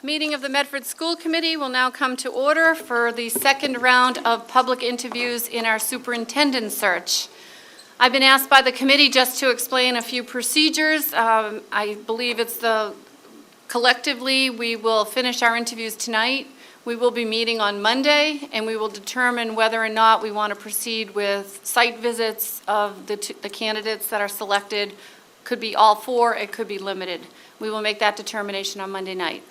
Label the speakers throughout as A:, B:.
A: Meeting of the Medford School Committee will now come to order for the second round of public interviews in our superintendent search. I've been asked by the committee just to explain a few procedures. I believe it's collectively, we will finish our interviews tonight. We will be meeting on Monday, and we will determine whether or not we want to proceed with site visits of the candidates that are selected. Could be all four, it could be limited. We will make that determination on Monday night.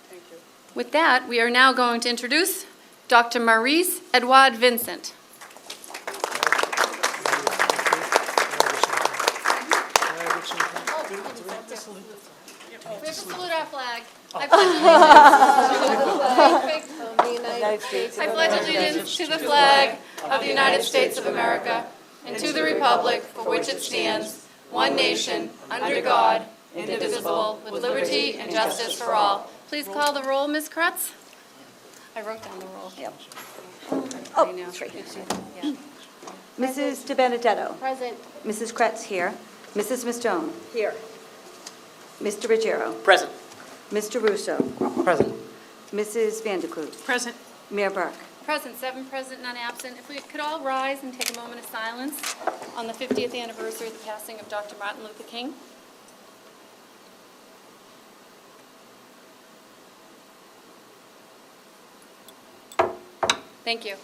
B: Thank you.
A: With that, we are now going to introduce Dr. Maurice Edouard Vincent. We have to salute our flag. I pledge allegiance to the flag of the United States of America and to the republic for which it stands, one nation, under God, indivisible, with liberty and justice for all. Please call the roll, Ms. Kretz. I wrote down the roll.
C: Yep.
A: Oh, no.
C: Three.
A: Yeah.
C: Mrs. De Benedetto.
A: Present.
C: Mrs. Kretz here. Mrs. Mastone.
B: Here.
C: Mr. Ruggiero.
D: Present.
C: Mr. Russo.
D: Present.
C: Mrs. Vandekloot.
B: Present.
C: Mayor Burke.
A: Present, 7 present, none absent. If we could all rise and take a moment of silence on the 50th anniversary of the passing of Dr. Martin Luther King. Thank you.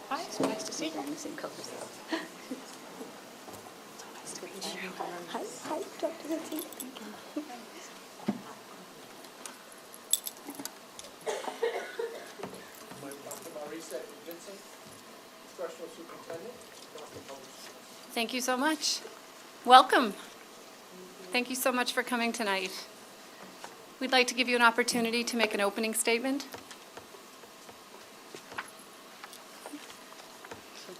B: Hi, it's nice to see you.
C: Hi, Dr. Vincent. Thank you.
E: Dr. Maurice Vincent, Instructional Superintendent, Boston Public Schools.
A: Thank you so much. Welcome. Thank you so much for coming tonight. We'd like to give you an opportunity to make an opening statement.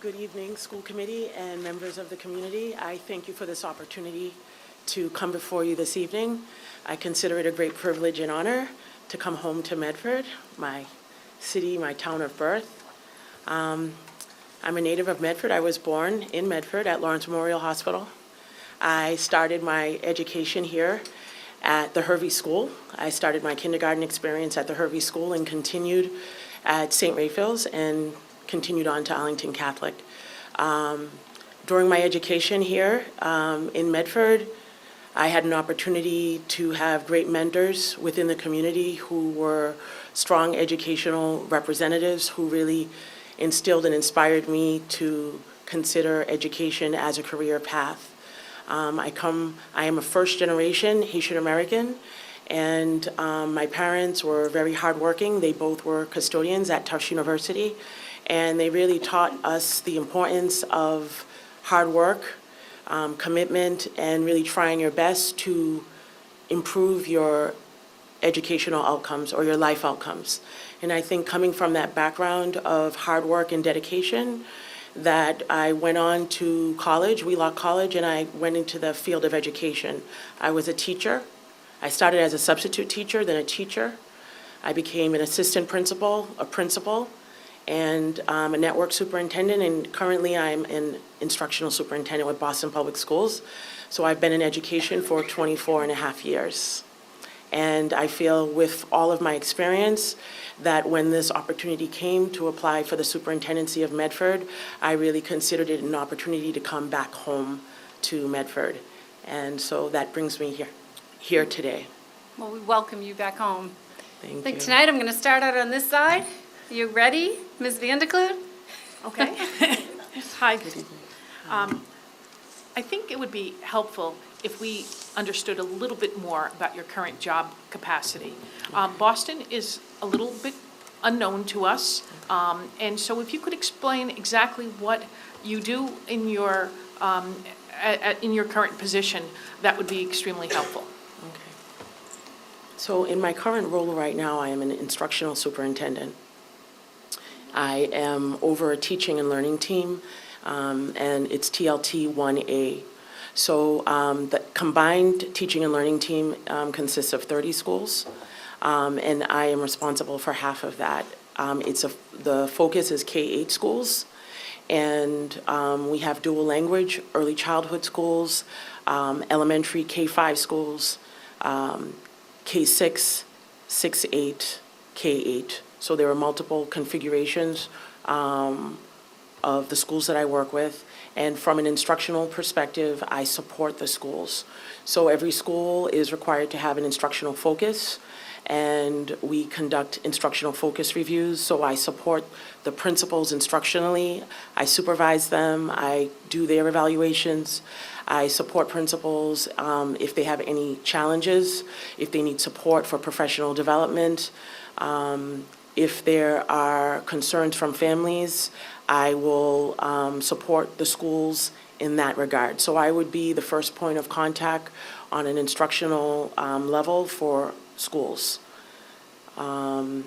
B: Good evening, school committee and members of the community. I thank you for this opportunity to come before you this evening. I consider it a great privilege and honor to come home to Medford, my city, my town of birth. I'm a native of Medford. I was born in Medford at Lawrence Memorial Hospital. I started my education here at the Hervey School. I started my kindergarten experience at the Hervey School and continued at St. Raphael's and continued on to Arlington Catholic. During my education here in Medford, I had an opportunity to have great mentors within the community who were strong educational representatives who really instilled and inspired me to consider education as a career path. I am a first-generation Haitian American, and my parents were very hardworking. They both were custodians at Tufts University, and they really taught us the importance of hard work, commitment, and really trying your best to improve your educational outcomes or your life outcomes. And I think coming from that background of hard work and dedication, that I went on to college, Wheelock College, and I went into the field of education. I was a teacher. I started as a substitute teacher, then a teacher. I became an assistant principal, a principal, and a network superintendent, and currently I'm an instructional superintendent with Boston Public Schools. So I've been in education for 24 and a half years. And I feel with all of my experience that when this opportunity came to apply for the superintendency of Medford, I really considered it an opportunity to come back home to Medford. And so that brings me here today.
A: Well, we welcome you back home.
B: Thank you.
A: Tonight I'm going to start out on this side. Are you ready, Ms. Vandekloot?
F: Okay. Hi. I think it would be helpful if we understood a little bit more about your current job capacity. Boston is a little bit unknown to us, and so if you could explain exactly what you do in your current position, that would be extremely helpful.
B: Okay. So in my current role right now, I am an instructional superintendent. I am over a teaching and learning team, and it's TLT 1A. So the combined teaching and learning team consists of 30 schools, and I am responsible for half of that. The focus is K-8 schools, and we have dual language, early childhood schools, elementary K-5 schools, K-6, 6-8, K-8. So there are multiple configurations of the schools that I work with. And from an instructional perspective, I support the schools. So every school is required to have an instructional focus, and we conduct instructional focus reviews. So I support the principals instructionally. I supervise them. I do their evaluations. I support principals if they have any challenges, if they need support for professional development. If there are concerns from families, I will support the schools in that regard. So I would be the first point of contact on an instructional level for schools. And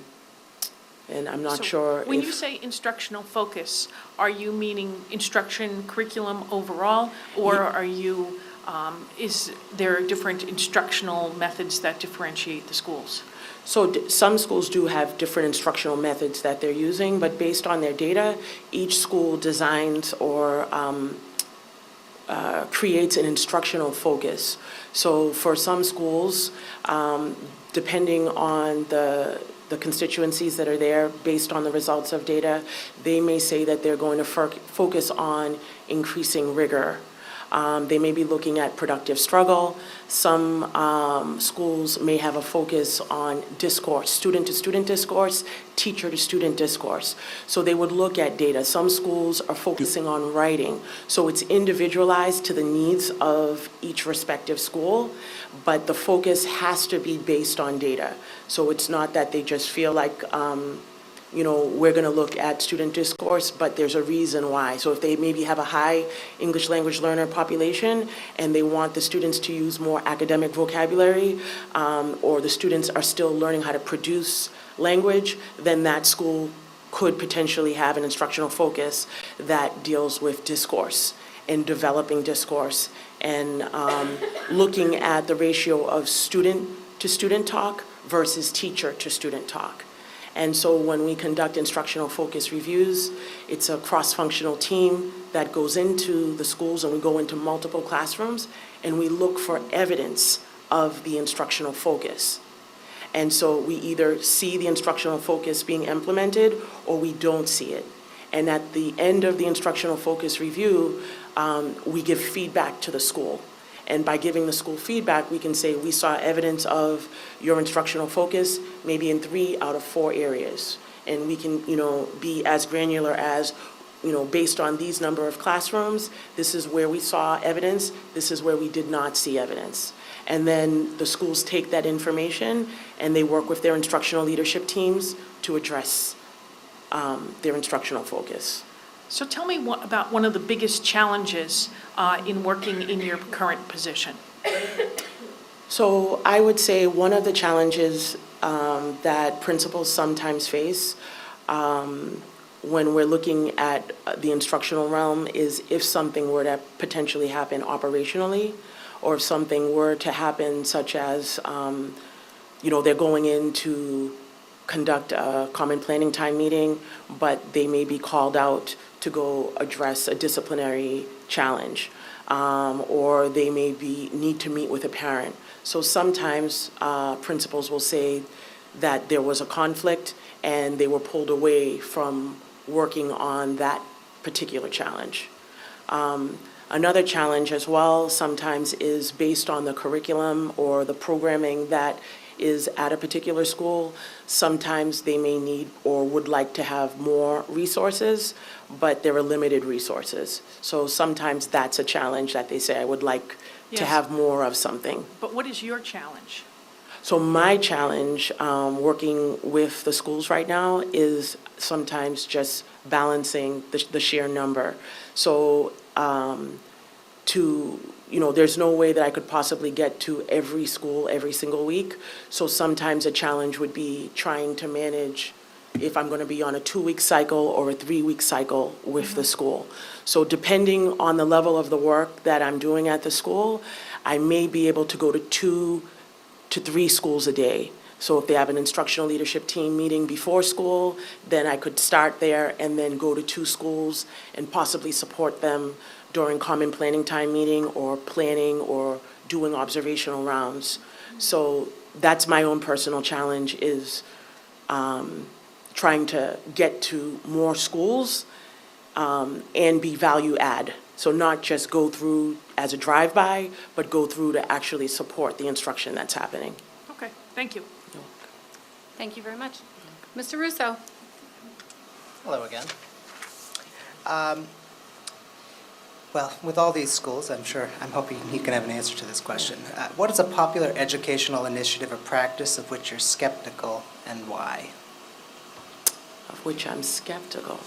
B: I'm not
F: So
B: sure if...
F: When you say instructional focus, are you meaning instruction curriculum overall? Or are you, is there different instructional methods that differentiate the schools?
B: So some schools do have different instructional methods that they're using, but based on their data, each school designs or creates an instructional focus. So for some schools, depending on the constituencies that are there, based on the results of data, they may say that they're going to focus on increasing rigor. They may be looking at productive struggle. Some schools may have a focus on discourse, student-to-student discourse, teacher-to-student discourse. So they would look at data. Some schools are focusing on writing. So it's individualized to the needs of each respective school, but the focus has to be based on data. So it's not that they just feel like, we're going to look at student discourse, but there's a reason why. So if they maybe have a high English language learner population and they want the students to use more academic vocabulary, or the students are still learning how to produce language, then that school could potentially have an instructional focus that deals with discourse and developing discourse and looking at the ratio of student-to-student talk versus teacher-to-student talk. And so when we conduct instructional focus reviews, it's a cross-functional team that goes into the schools, and we go into multiple classrooms, and we look for evidence of the instructional focus. And so we either see the instructional focus being implemented or we don't see it. And at the end of the instructional focus review, we give feedback to the school. And by giving the school feedback, we can say, we saw evidence of your instructional focus maybe in 3 out of 4 areas. And we can, be as granular as, based on these number of classrooms, this is where we saw evidence, this is where we did not see evidence. And then the schools take that information and they work with their instructional leadership teams to address their instructional focus.
F: So tell me about one of the biggest challenges in working in your current position.
B: So I would say one of the challenges that principals sometimes face when we're looking at the instructional realm is if something were to potentially happen operationally, or if something were to happen such as, they're going in to conduct a common planning time meeting, but they may be called out to go address a disciplinary challenge, or they may need to meet with a parent. So sometimes principals will say that there was a conflict and they were pulled away from working on that particular challenge. Another challenge as well sometimes is based on the curriculum or the programming that is at a particular school. Sometimes they may need or would like to have more resources, but there are limited resources. So sometimes that's a challenge that they say, I would like to
F: Yes.
B: have more of something.
F: But what is your challenge?
B: So my challenge working with the schools right now is sometimes just balancing the sheer number. So there's no way that I could possibly get to every school every single week. So sometimes a challenge would be trying to manage if I'm going to be on a 2-week cycle or a 3-week cycle with the school. So depending on the level of the work that I'm doing at the school, I may be able to go to 2 to 3 schools a day. So if they have an instructional leadership team meeting before school, then I could start there and then go to 2 schools and possibly support them during common planning time meeting or planning or doing observational rounds. So that's my own personal challenge, is trying to get to more schools and be value add. So not just go through as a drive-by, but go through to actually support the instruction that's happening.
F: Okay, thank you.
A: Thank you very much. Mr. Russo?
D: Hello again. Well, with all these schools, I'm hoping you can have an answer to this question. What is a popular educational initiative or practice of which you're skeptical, and why?
B: Of which I'm skeptical.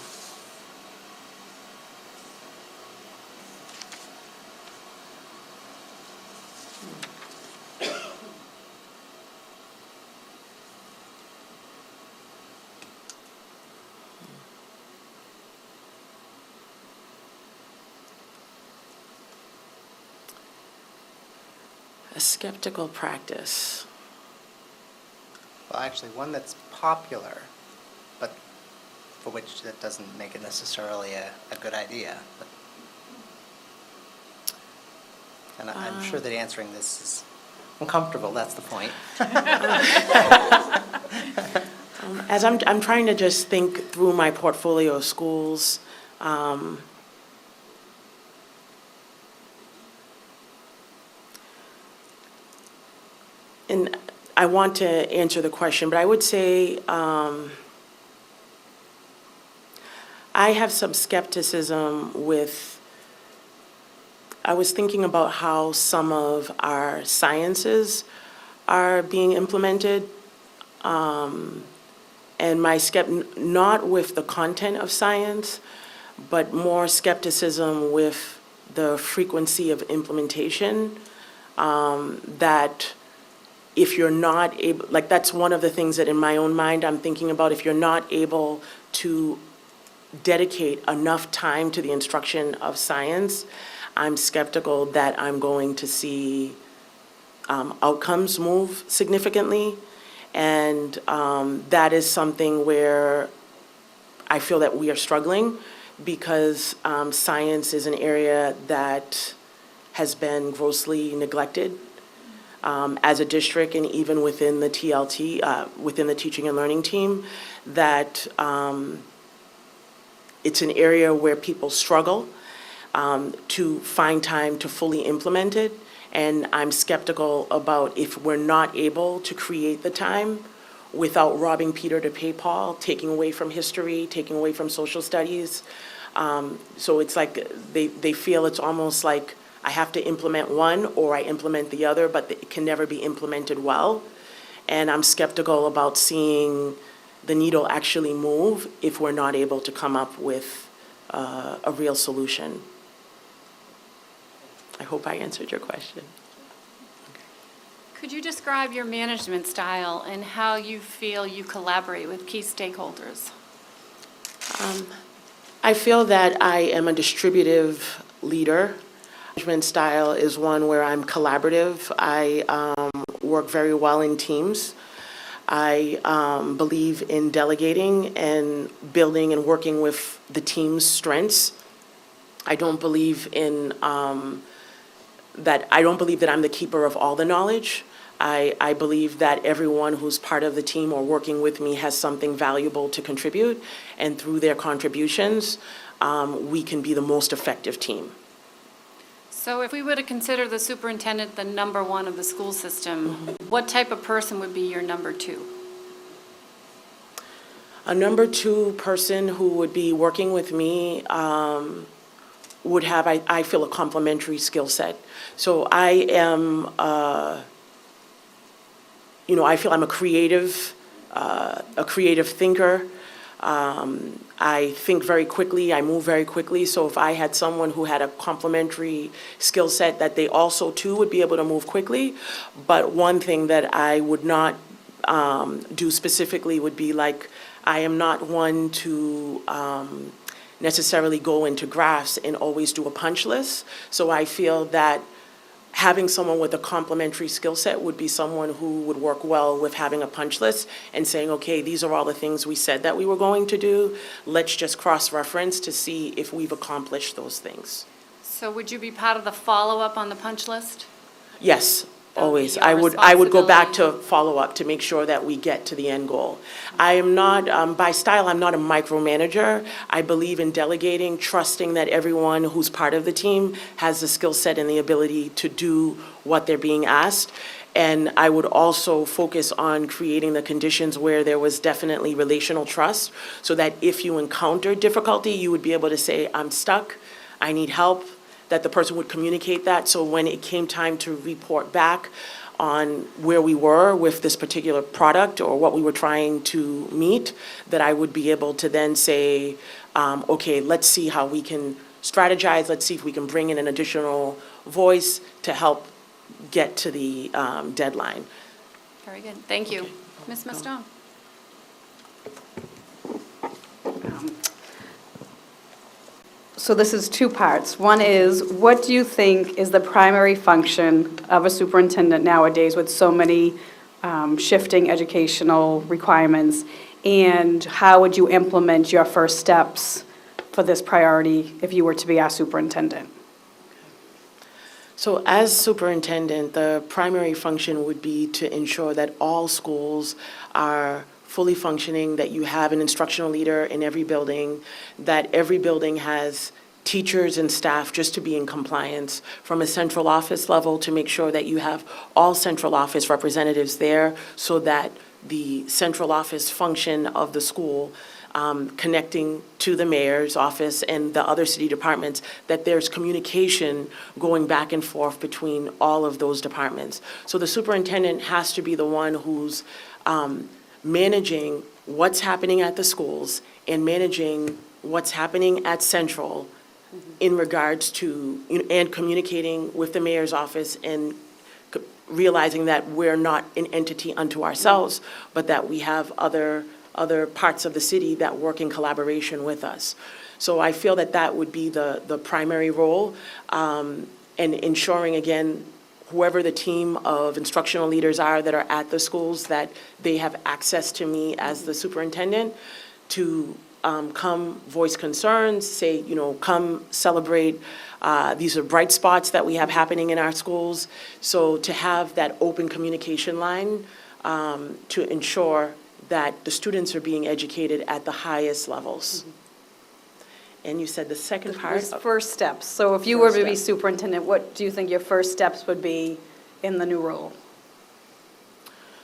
B: A skeptical practice.
D: Well, actually, one that's popular, but for which that doesn't make it necessarily a good idea. And I'm sure that answering this is uncomfortable, that's the point.
B: As I'm trying to just think through my portfolio of schools, and I want to answer the question, but I would say I have some skepticism with, I was thinking about how some of our sciences are being implemented, and my not with the content of science, but more skepticism with the frequency of implementation, that if you're not able, like that's one of the things that in my own mind I'm thinking about, if you're not able to dedicate enough time to the instruction of science, I'm skeptical that I'm going to see outcomes move significantly. And that is something where I feel that we are struggling, because science is an area that has been grossly neglected as a district, and even within the TLT, within the teaching and learning team, that it's an area where people struggle to find time to fully implement it. And I'm skeptical about if we're not able to create the time without robbing Peter to pay Paul, taking away from history, taking away from social studies. So it's like they feel it's almost like I have to implement one or I implement the other, but it can never be implemented well. And I'm skeptical about seeing the needle actually move if we're not able to come up with a real solution. I hope I answered your question.
A: Could you describe your management style and how you feel you collaborate with key stakeholders?
B: I feel that I am a distributive leader. Management style is one where I'm collaborative. I work very well in teams. I believe in delegating and building and working with the team's strengths. I don't believe in that I'm the keeper of all the knowledge. I believe that everyone who's part of the team or working with me has something valuable to contribute, and through their contributions, we can be the most effective team.
A: So if we were to consider the superintendent the number one of the school system, what type of person would be your number two?
B: A number two person who would be working with me would have, I feel, a complementary skill set. So I am, I feel I'm a creative thinker. I think very quickly, I move very quickly. So if I had someone who had a complementary skill set, that they also too would be able to move quickly. But one thing that I would not do specifically would be like, I am not one to necessarily go into graphs and always do a punch list. So I feel that having someone with a complementary skill set would be someone who would work well with having a punch list and saying, okay, these are all the things we said that we were going to do. Let's just cross-reference to see if we've accomplished those things.
A: So would you be part of the follow-up on the punch list?
B: Yes,
A: That would be
B: always.
A: your
B: I would go back to
A: responsibility.
B: follow-up to make sure that we get to the end goal. I am not, by style, I'm not a micromanager. I believe in delegating, trusting that everyone who's part of the team has the skill set and the ability to do what they're being asked. And I would also focus on creating the conditions where there was definitely relational trust, so that if you encounter difficulty, you would be able to say, I'm stuck, I need help, that the person would communicate that, so when it came time to report back on where we were with this particular product or what we were trying to meet, that I would be able to then say, okay, let's see how we can strategize, let's see if we can bring in an additional voice to help get to the deadline.
A: Very good, thank you.
B: Okay.
A: Ms. Maston?
G: So this is two parts. One is, what do you think is the primary function of a superintendent nowadays with so many shifting educational requirements? And how would you implement your first steps for this priority if you were to be our superintendent?
B: So as superintendent, the primary function would be to ensure that all schools are fully functioning, that you have an instructional leader in every building, that every building has teachers and staff just to be in compliance, from a central office level to make sure that you have all central office representatives there, so that the central office function of the school, connecting to the mayor's office and the other city departments, that there's communication going back and forth between all of those departments. So the superintendent has to be the one who's managing what's happening at the schools and managing what's happening at Central in regards to, and communicating with the mayor's office and realizing that we're not an entity unto ourselves, but that we have other parts of the city that work in collaboration with us. So I feel that that would be the primary role, and ensuring, again, whoever the team of instructional leaders are that are at the schools, that they have access to me as the superintendent to come voice concerns, say, come celebrate. These are bright spots that we have happening in our schools. So to have that open communication line to ensure that the students are being educated at the highest levels. And you said the second part?
G: Your first steps. So if you were to be
B: First step.
G: superintendent, what do you think your first steps would be in the new role?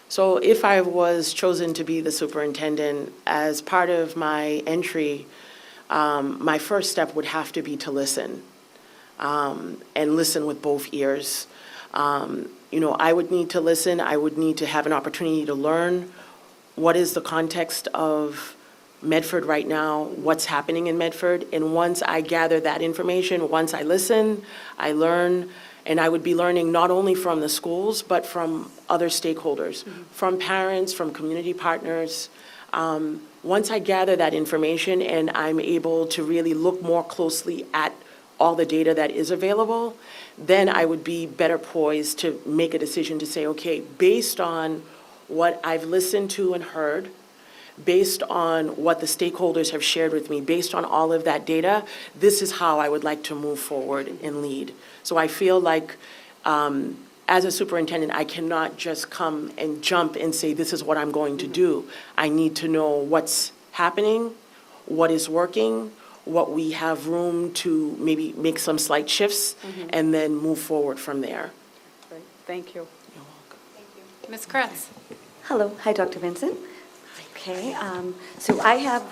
B: So if I was chosen to be the superintendent, as part of my entry, my first step would have to be to listen, and listen with both ears. I would need to listen, I would need to have an opportunity to learn what is the context of Medford right now, what's happening in Medford, and once I gather that information, once I listen, I learn, and I would be learning not only from the schools, but from other stakeholders, from parents, from community partners. Once I gather that information and I'm able to really look more closely at all the data that is available, then I would be better poised to make a decision to say, okay, based on what I've listened to and heard, based on what the stakeholders have shared with me, based on all of that data, this is how I would like to move forward and lead. So I feel like, as a superintendent, I cannot just come and jump and say, this is what I'm going to do. I need to know what's happening, what is working, what we have room to maybe make some slight shifts, and then move forward from there.
G: Great, thank you.
B: You're welcome.
A: Ms. Kretz?
C: Hello, hi, Dr. Vincent. Okay, so I have,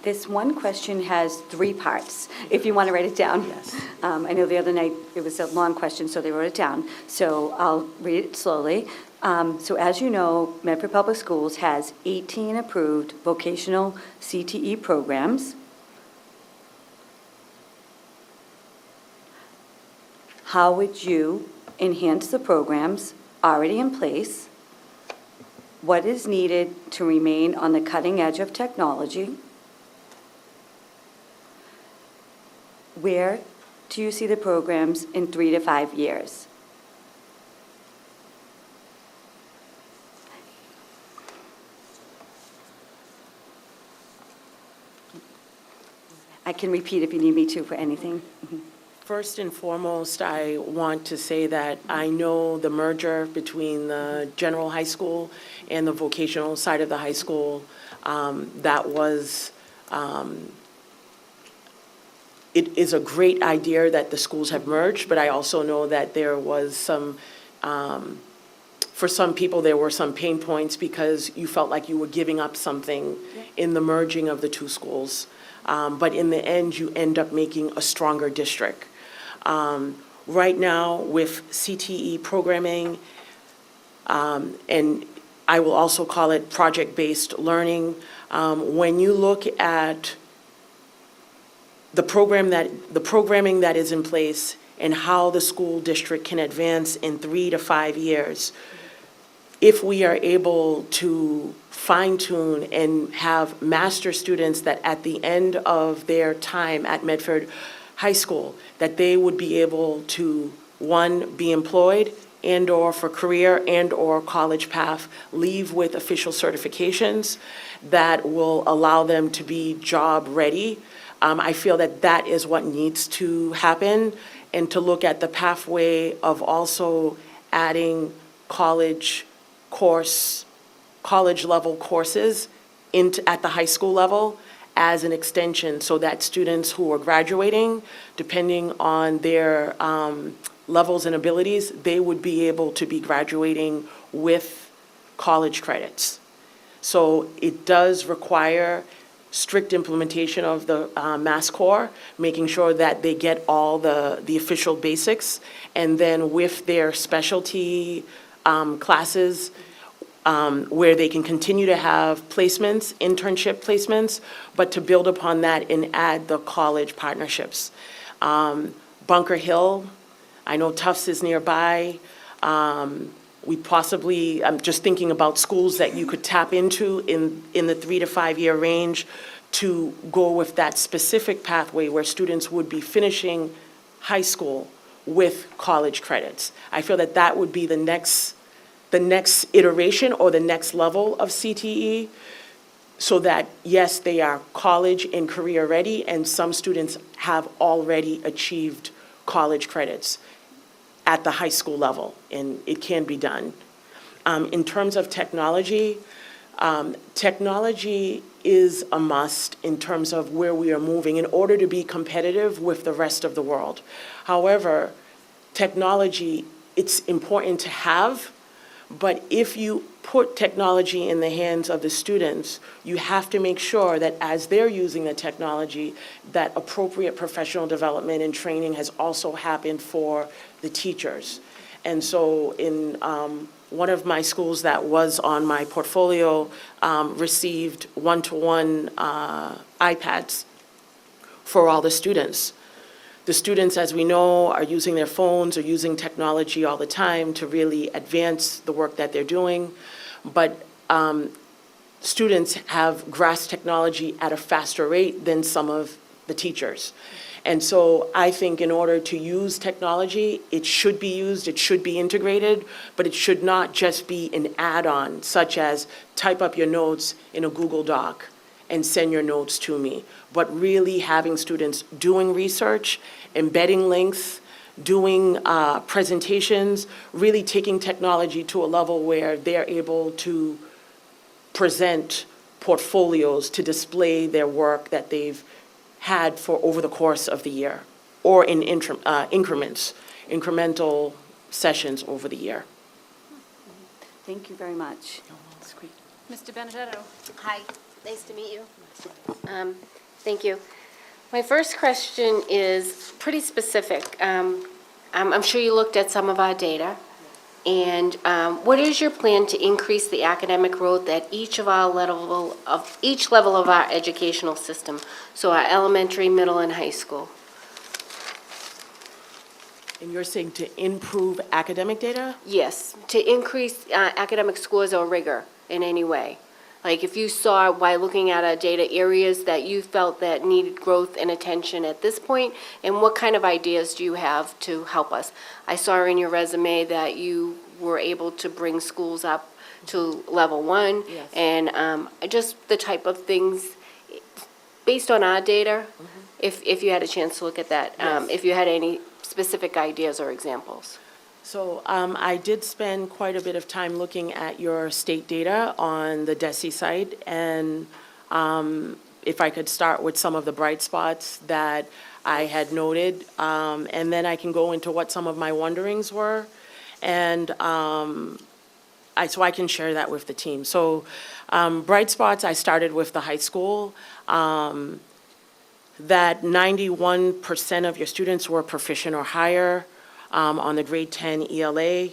C: this one question has 3 parts, if you want to write it down.
B: Yes.
C: I know the other night, it was a long question, so they wrote it down. So I'll read it slowly. So as you know, Medford Public Schools has 18 approved vocational CTE programs. How would you enhance the programs already in place? What is needed to remain on the cutting edge of technology? Where do you see the programs in 3 to 5 years? I can repeat if you need me to for anything.
B: First and foremost, I want to say that I know the merger between the general high school and the vocational side of the high school, that was, it is a great idea that the schools have merged, but I also know that there was some, for some people, there were some pain points because you felt like you were giving up something in the merging of the two schools. But in the end, you end up making a stronger district. Right now, with CTE programming, and I will also call it project-based learning, when you look at the programming that is in place and how the school district can advance in 3 to 5 years, if we are able to fine-tune and have master students that at the end of their time at Medford High School, that they would be able to, one, be employed and/or for career and/or college path, leave with official certifications that will allow them to be job-ready. I feel that that is what needs to happen, and to look at the pathway of also adding college-level courses at the high school level as an extension, so that students who are graduating, depending on their levels and abilities, they would be able to be graduating with college credits. So it does require strict implementation of the Mass Core, making sure that they get all the official basics, and then with their specialty classes, where they can continue to have placements, internship placements, but to build upon that and add the college partnerships. Bunker Hill, I know Tufts is nearby. We possibly, I'm just thinking about schools that you could tap into in the 3 to 5 year range to go with that specific pathway where students would be finishing high school with college credits. I feel that that would be the next iteration or the next level of CTE, so that, yes, they are college and career ready, and some students have already achieved college credits at the high school level, and it can be done. In terms of technology, technology is a must in terms of where we are moving in order to be competitive with the rest of the world. However, technology, it's important to have, but if you put technology in the hands of the students, you have to make sure that as they're using the technology, that appropriate professional development and training has also happened for the teachers. And so in one of my schools that was on my portfolio received one-to-one iPads for all the students. The students, as we know, are using their phones or using technology all the time to really advance the work that they're doing. But students have grasped technology at a faster rate than some of the teachers. And so I think in order to use technology, it should be used, it should be integrated, but it should not just be an add-on, such as type up your notes in a Google Doc and send your notes to me, but really having students doing research, embedding links, doing presentations, really taking technology to a level where they're able to present portfolios to display their work that they've had for over the course of the year, or in increments, incremental sessions over the year.
C: Thank you very much.
A: Mr. Benedetto?
H: Hi, nice to meet you. Thank you. My first question is pretty specific. I'm sure you looked at some of our data. And what is your plan to increase the academic growth at each level of our educational system? So our elementary, middle, and high school.
B: And you're saying to improve academic data?
H: Yes, to increase academic scores or rigor in any way. Like if you saw by looking at our data areas that you felt that needed growth and attention at this point, and what kind of ideas do you have to help us? I saw in your resume that you were able to bring schools up to level 1.
B: Yes.
H: And just the type of things, based on our data, if you had a chance to look at that,
B: Yes.
H: if you had any specific ideas or examples.
B: So I did spend quite a bit of time looking at your state data on the DESE site, and if I could start with some of the bright spots that I had noted, and then I can go into what some of my wonderings were, and so I can share that with the team. So bright spots, I started with the high school, that 91% of your students were proficient or higher on the grade 10 ELA,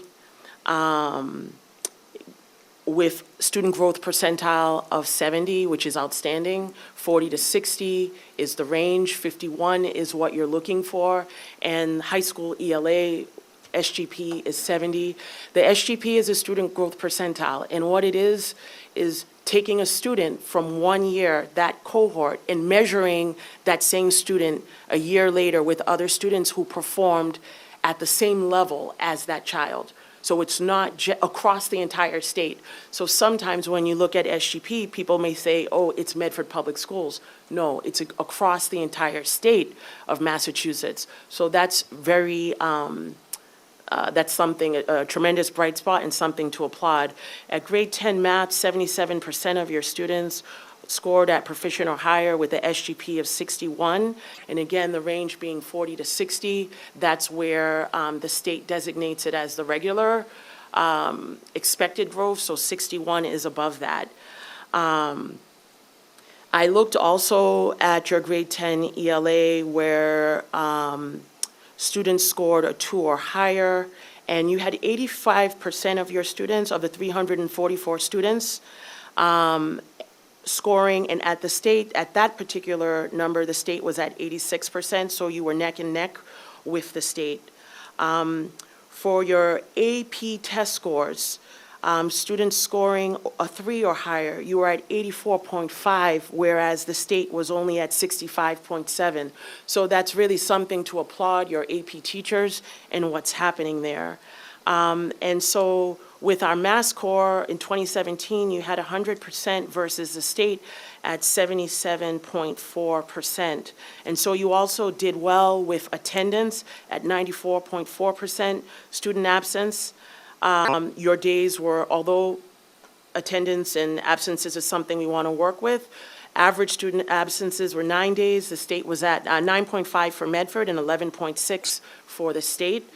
B: with student growth percentile of 70, which is outstanding. 40 to 60 is the range, 51 is what you're looking for, and high school ELA SGP is 70. The SGP is a student growth percentile, and what it is taking a student from 1 year, that cohort, and measuring that same student a year later with other students who performed at the same level as that child. So it's not across the entire state. So sometimes when you look at SGP, people may say, oh, it's Medford Public Schools. No, it's across the entire state of Massachusetts. So that's very, that's something, a tremendous bright spot and something to applaud. At grade 10 math, 77% of your students scored at proficient or higher with the SGP of 61. And again, the range being 40 to 60, that's where the state designates it as the regular expected growth, so 61 is above that. I looked also at your grade 10 ELA where students scored a 2 or higher, and you had 85% of your students, of the 344 students, scoring, and at the state, at that particular number, the state was at 86%, so you were neck and neck with the state. For your AP test scores, students scoring a 3 or higher, you were at 84.5, whereas the state was only at 65.7. So that's really something to applaud your AP teachers and what's happening there. And so with our math core in 2017, you had 100% versus the state at 77.4%. And so you also did well with attendance at 94.4%, student absence. Your days were, although attendance and absences is something we want to work with, average student absences were 9 days. The state was at 9.5 for Medford and 11.6 for the state.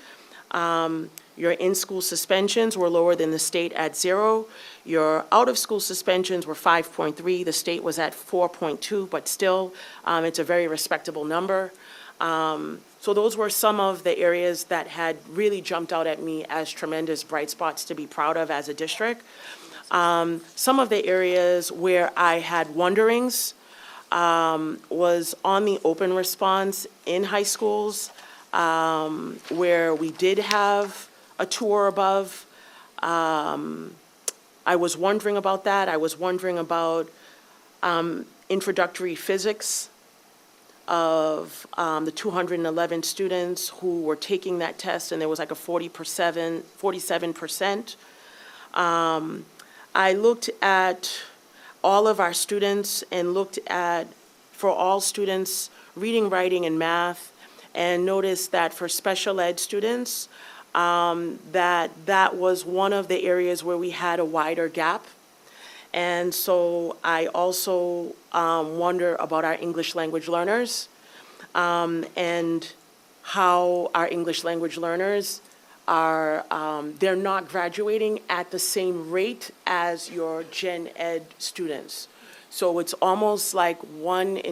B: Your in-school suspensions were lower than the state at 0. Your out-of-school suspensions were 5.3. The state was at 4.2, but still, it's a very respectable number. So those were some of the areas that had really jumped out at me as tremendous bright spots to be proud of as a district. Some of the areas where I had wonderings was on the open response in high schools, where we did have a 2 or above. I was wondering about that. I was wondering about introductory physics of the 211 students who were taking that test, and there was like a 47%. I looked at all of our students and looked at, for all students, reading, writing, and math, and noticed that for special ed students, that was one of the areas where we had a wider gap. And so I also wonder about our English language learners and how our English language learners are, they're not graduating at the same rate as your gen ed students. So it's almost like 1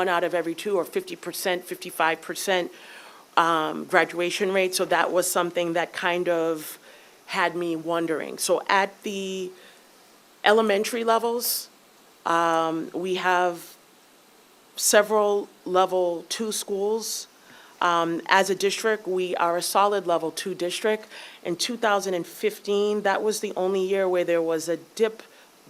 B: out of every 2, or 50%, 55% graduation rate. So that was something that kind of had me wondering. So at the elementary levels, we have several level 2 schools As a district, we are a solid level 2 district. In 2015, that was the only year where there was a dip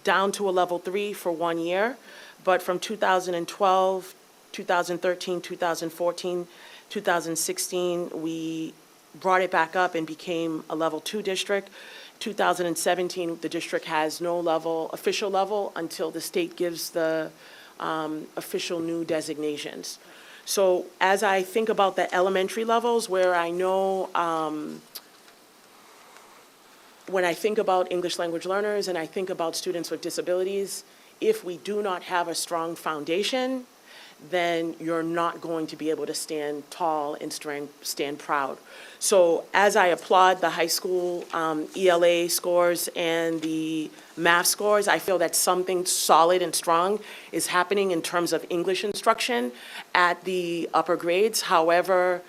B: down to a level 3 for 1 year. But from 2012, 2013, 2014, 2016, we brought it back up and became a level 2 district. 2017, the district has no official level until the state gives the official new designations. So as I think about the elementary levels, where I know, when I think about English language learners and I think about students with disabilities, if we do not have a strong foundation, then you're not going to be able to stand tall and stand proud. So as I applaud the high school ELA scores and the math scores, I feel that something solid and strong is happening in terms of English instruction at the upper grades. However,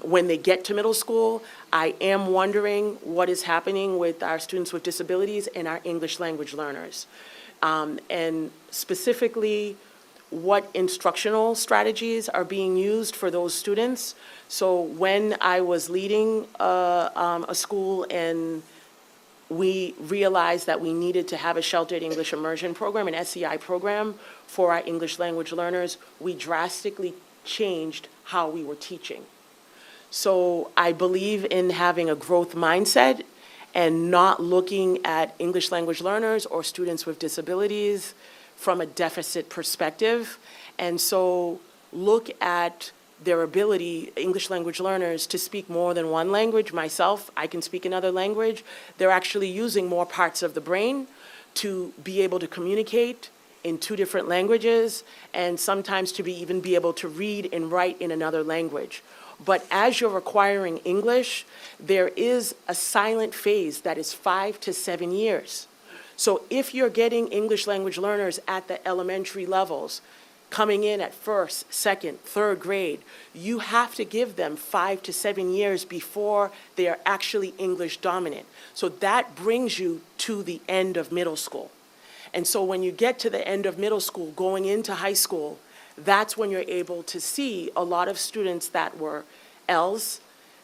B: when they get to middle school, I am wondering what is happening with our students with disabilities and our English language learners. And specifically, what instructional strategies are being used for those students. So when I was leading a school and we realized that we needed to have a sheltered English immersion program, an SEI program for our English language learners, we drastically changed how we were teaching. So I believe in having a growth mindset and not looking at English language learners or students with disabilities from a deficit perspective. And so look at their ability, English language learners, to speak more than one language. Myself, I can speak another language. They're actually using more parts of the brain to be able to communicate in 2 different languages, and sometimes to even be able to read and write in another language. But as you're acquiring English, there is a silent phase that is 5 to 7 years. So if you're getting English language learners at the elementary levels, coming in at 1st, 2nd, 3rd grade, you have to give them 5 to 7 years before they are actually English dominant. So that brings you to the end of middle school. And so when you get to the end of middle school, going into high school, that's when you're able to see a lot of students that were L's,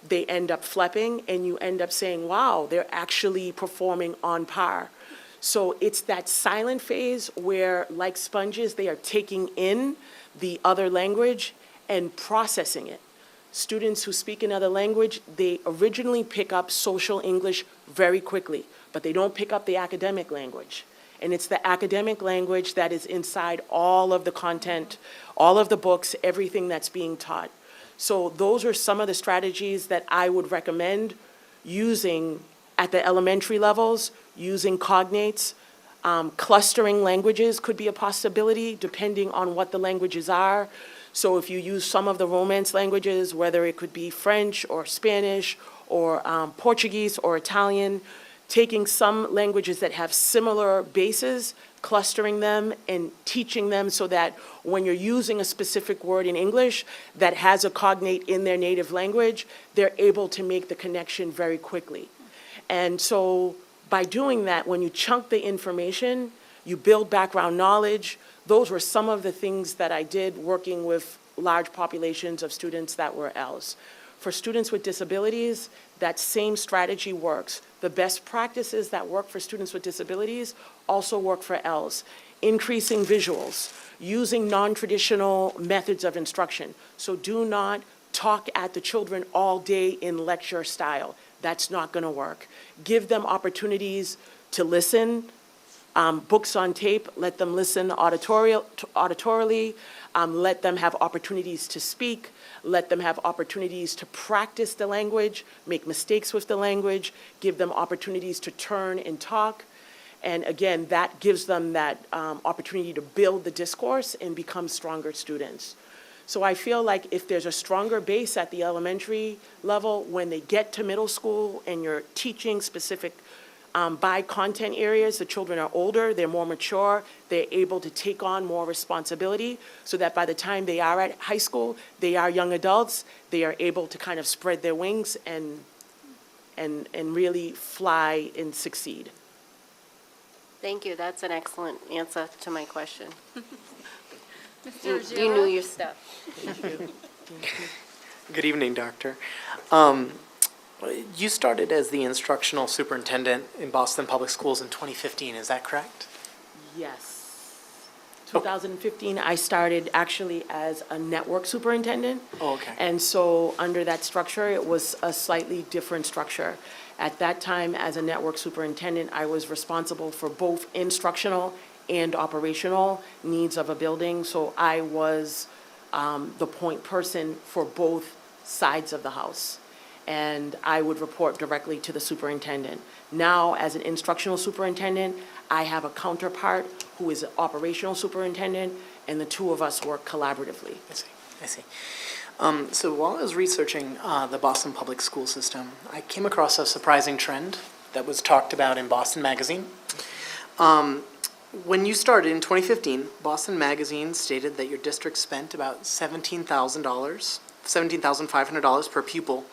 B: they end up flipping, and you end up saying, wow, they're actually performing on par. So it's that silent phase where, like sponges, they are taking in the other language and processing it. Students who speak another language, they originally pick up social English very quickly, but they don't pick up the academic language. And it's the academic language that is inside all of the content, all of the books, everything that's being taught. So those are some of the strategies that I would recommend using at the elementary levels, using cognates. Clustering languages could be a possibility depending on what the languages are. So if you use some of the Romance languages, whether it could be French or Spanish or Portuguese or Italian, taking some languages that have similar bases, clustering them and teaching them so that when you're using a specific word in English that has a cognate in their native language, they're able to make the connection very quickly. And so by doing that, when you chunk the information, you build background knowledge. Those were some of the things that I did working with large populations of students that were L's. For students with disabilities, that same strategy works. The best practices that work for students with disabilities also work for L's. Increasing visuals, using non-traditional methods of instruction. So do not talk at the children all day in lecture style. That's not going to work. Give them opportunities to listen. Books on tape, let them listen auditorily. Let them have opportunities to speak. Let them have opportunities to practice the language, make mistakes with the language, give them opportunities to turn and talk. And again, that gives them that opportunity to build the discourse and become stronger students. So I feel like if there's a stronger base at the elementary level, when they get to middle school and you're teaching specific by content areas, the children are older, they're more mature, they're able to take on more responsibility, so that by the time they are at high school, they are young adults, they are able to kind of spread their wings and really fly and succeed.
H: Thank you, that's an excellent answer to my question.
A: Mr.
H: You
A: Ruggiero?
H: knew your stuff.
I: Good evening, Doctor. You started as the instructional superintendent in Boston Public Schools in 2015, is that correct?
B: Yes. 2015, I started actually as a network superintendent.
I: Oh, okay.
B: And so under that structure, it was a slightly different structure. At that time, as a network superintendent, I was responsible for both instructional and operational needs of a building. So I was the point person for both sides of the house. And I would report directly to the superintendent. Now, as an instructional superintendent, I have a counterpart who is an operational superintendent, and the two of us work collaboratively.
I: I see. So while I was researching the Boston Public School system, I came across a surprising trend that was talked about in Boston Magazine. When you started in 2015, Boston Magazine stated that your district spent about $17,500 per pupil,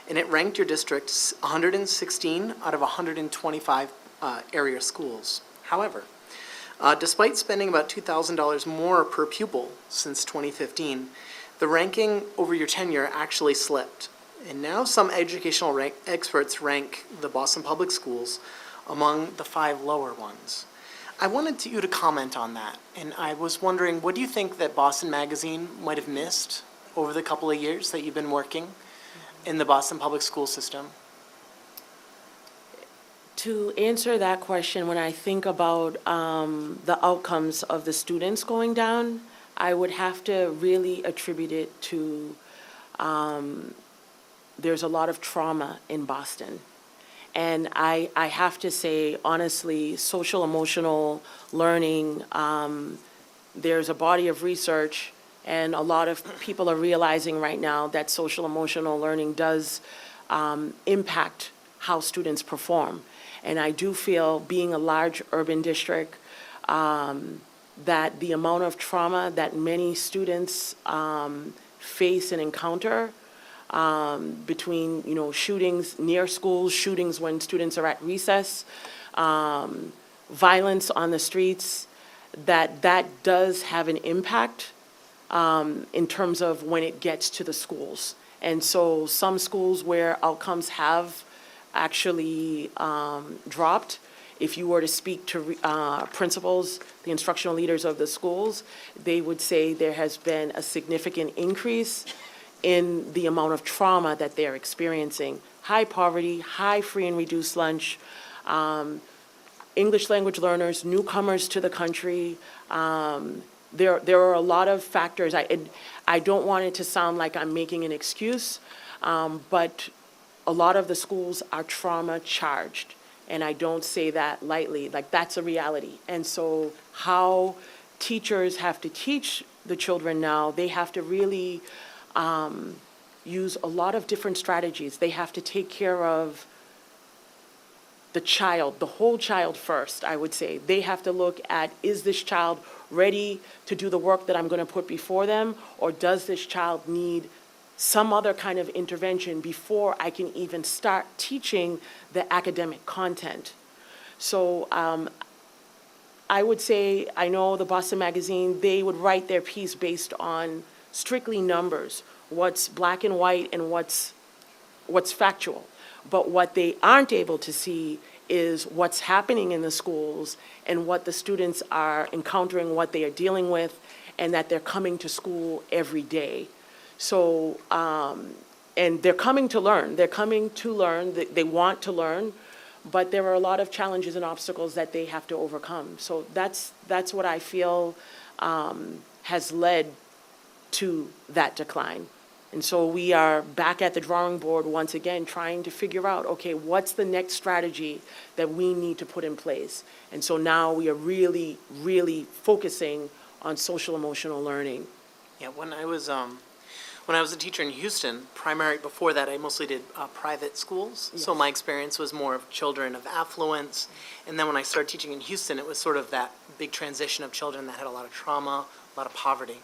I: and it ranked your district 116 out of 125 area schools. However, despite spending about $2,000 more per pupil since 2015, the ranking over your tenure actually slipped. And now some educational experts rank the Boston Public Schools among the 5 lower ones. I wanted you to comment on that, and I was wondering, what do you think that Boston Magazine might have missed over the couple of years that you've been working in the Boston Public School system?
B: To answer that question, when I think about the outcomes of the students going down, I would have to really attribute it to there's a lot of trauma in Boston. And I have to say, honestly, social emotional learning, there's a body of research, and a lot of people are realizing right now that social emotional learning does impact how students perform. And I do feel, being a large urban district, that the amount of trauma that many students face and encounter, between, shootings near schools, shootings when students are at recess, violence on the streets, that does have an impact in terms of when it gets to the schools. And so some schools where outcomes have actually dropped, if you were to speak to principals, the instructional leaders of the schools, they would say there has been a significant increase in the amount of trauma that they're experiencing. High poverty, high free and reduced lunch, English language learners, newcomers to the country. There are a lot of factors. I don't want it to sound like I'm making an excuse, but a lot of the schools are trauma charged. And I don't say that lightly, like that's a reality. And so how teachers have to teach the children now, they have to really use a lot of different strategies. They have to take care of the child, the whole child first, I would say. They have to look at, is this child ready to do the work that I'm going to put before them, or does this child need some other kind of intervention before I can even start teaching the academic content? So I would say, I know the Boston Magazine, they would write their piece based on strictly numbers, what's black and white and what's factual. But what they aren't able to see is what's happening in the schools and what the students are encountering, what they are dealing with, and that they're coming to school every day. So, and they're coming to learn. They're coming to learn. They want to learn, but there are a lot of challenges and obstacles that they have to overcome. So that's what I feel has led to that decline. And so we are back at the drawing board once again, trying to figure out, okay, what's the next strategy that we need to put in place? And so now we are really, really focusing on social emotional learning.
I: Yeah, when I was a teacher in Houston, before that, I mostly did private schools. So my experience was more of children of affluence. And then when I started teaching in Houston, it was sort of that big transition of children that had a lot of trauma, a lot of poverty.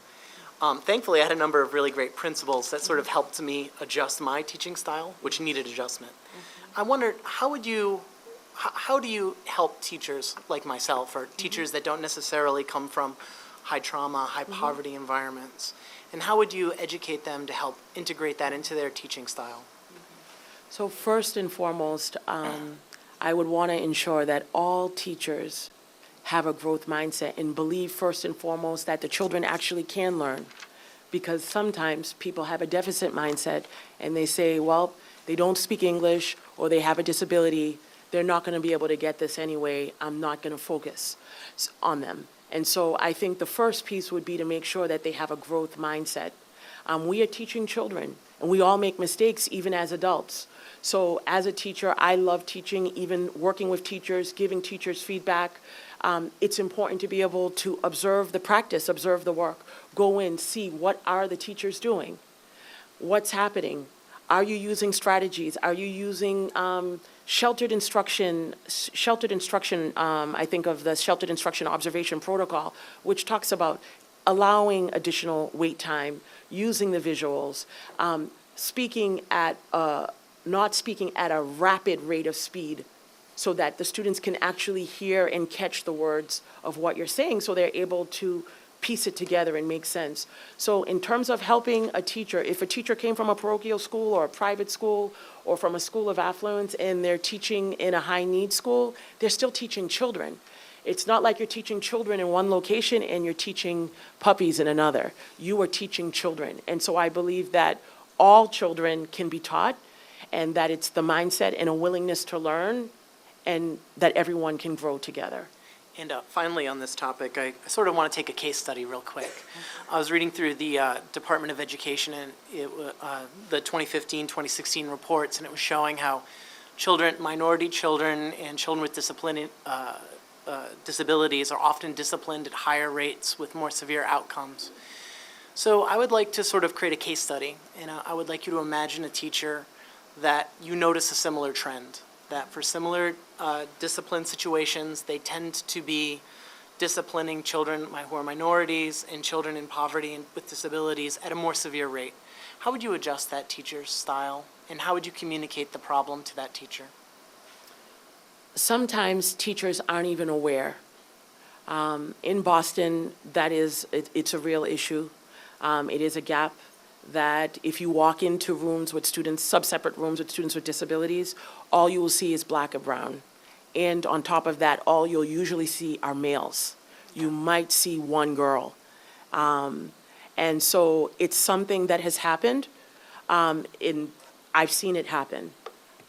I: Thankfully, I had a number of really great principals that sort of helped me adjust my teaching style, which needed adjustment. I wondered, how do you help teachers like myself, or teachers that don't necessarily come from high trauma, high poverty environments? And how would you educate them to help integrate that into their teaching style?
B: So first and foremost, I would want to ensure that all teachers have a growth mindset and believe first and foremost that the children actually can learn. Because sometimes people have a deficit mindset and they say, well, they don't speak English or they have a disability, they're not going to be able to get this anyway, I'm not going to focus on them. And so I think the first piece would be to make sure that they have a growth mindset. We are teaching children, and we all make mistakes, even as adults. So as a teacher, I love teaching, even working with teachers, giving teachers feedback. It's important to be able to observe the practice, observe the work, go in, see what are the teachers doing, what's happening. Are you using strategies? Are you using sheltered instruction? I think of the sheltered instruction observation protocol, which talks about allowing additional wait time, using the visuals, not speaking at a rapid rate of speed so that the students can actually hear and catch the words of what you're saying so they're able to piece it together and make sense. So in terms of helping a teacher, if a teacher came from a parochial school or a private school or from a school of affluence and they're teaching in a high-need school, they're still teaching children. It's not like you're teaching children in one location and you're teaching puppies in another. You are teaching children. And so I believe that all children can be taught and that it's the mindset and a willingness to learn and that everyone can grow together.
I: And finally, on this topic, I sort of want to take a case study real quick. I was reading through the Department of Education and the 2015-2016 reports, and it was showing how children, minority children and children with disabilities are often disciplined at higher rates with more severe outcomes. So I would like to sort of create a case study, and I would like you to imagine a teacher that you notice a similar trend, that for similar discipline situations, they tend to be disciplining children who are minorities and children in poverty and with disabilities at a more severe rate. How would you adjust that teacher's style, and how would you communicate the problem to that teacher?
B: Sometimes teachers aren't even aware. In Boston, it's a real issue. It is a gap that if you walk into rooms with students, sub-separate rooms with students with disabilities, all you will see is black or brown. And on top of that, all you'll usually see are males. You might see one girl. And so it's something that has happened, and I've seen it happen.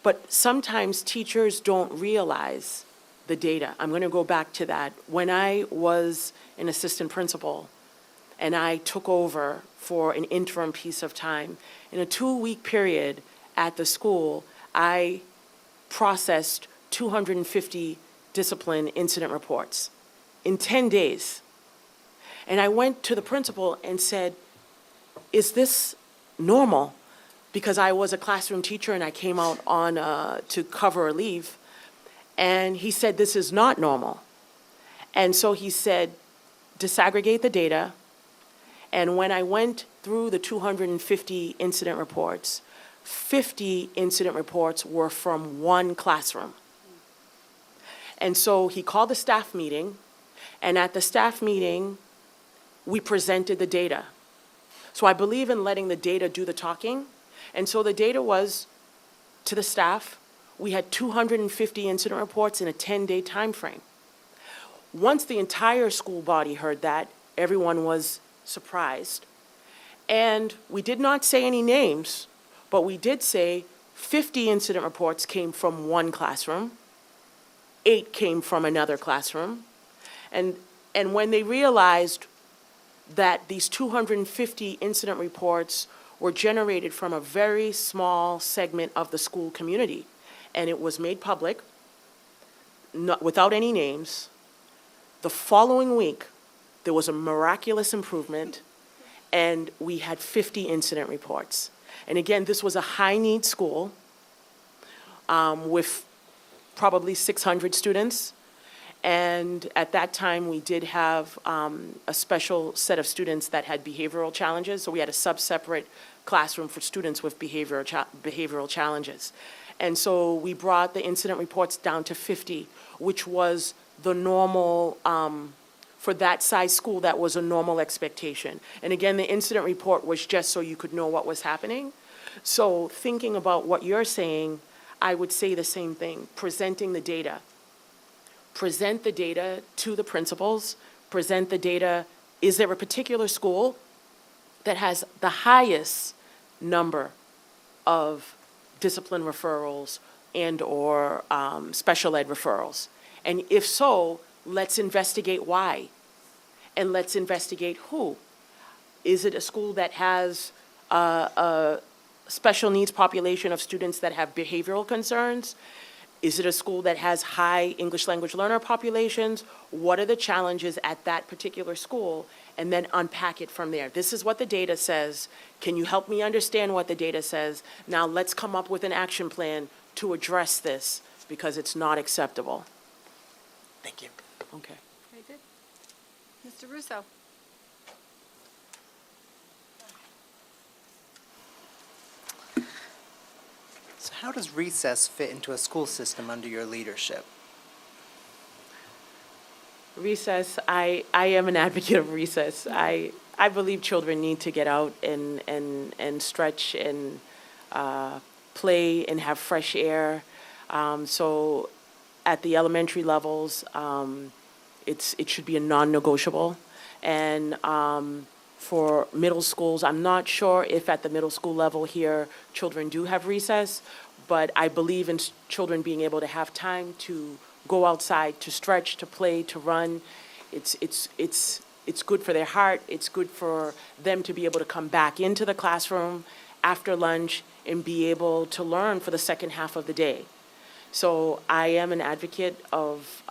B: But sometimes teachers don't realize the data. I'm going to go back to that. When I was an assistant principal and I took over for an interim piece of time, in a 2-week period at the school, I processed 250 discipline incident reports in 10 days. And I went to the principal and said, is this normal? Because I was a classroom teacher and I came out on to cover a leave. And he said, this is not normal. And so he said, disaggregate the data. And when I went through the 250 incident reports, 50 incident reports were from one classroom. And so he called a staff meeting, and at the staff meeting, we presented the data. So I believe in letting the data do the talking. And so the data was to the staff, we had 250 incident reports in a 10-day time frame. Once the entire school body heard that, everyone was surprised. And we did not say any names, but we did say 50 incident reports came from one classroom, 8 came from another classroom. And when they realized that these 250 incident reports were generated from a very small segment of the school community, and it was made public, without any names, the following week, there was a miraculous improvement, and we had 50 incident reports. And again, this was a high-need school with probably 600 students. And at that time, we did have a special set of students that had behavioral challenges. So we had a sub-separate classroom for students with behavioral challenges. And so we brought the incident reports down to 50, which was the normal for that size school, that was a normal expectation. And again, the incident report was just so you could know what was happening. So thinking about what you're saying, I would say the same thing, presenting the data. Present the data to the principals, present the data, is there a particular school that has the highest number of discipline referrals and/or special ed referrals? And if so, let's investigate why, and let's investigate who. Is it a school that has a special needs population of students that have behavioral concerns? Is it a school that has high English language learner populations? What are the challenges at that particular school? And then unpack it from there. This is what the data says. Can you help me understand what the data says? Now let's come up with an action plan to address this, because it's not acceptable.
I: Thank you.
B: Okay.
A: Very good. Mr. Russo?
D: So how does recess fit into a school system under your leadership?
B: Recess, I am an advocate of recess. I believe children need to get out and stretch and play and have fresh air. So at the elementary levels, it should be a non-negotiable. And for middle schools, I'm not sure if at the middle school level here, children do have recess, but I believe in children being able to have time to go outside, to stretch, to play, to run. It's good for their heart. It's good for them to be able to come back into the classroom after lunch and be able to learn for the second half of the day. So I am an advocate of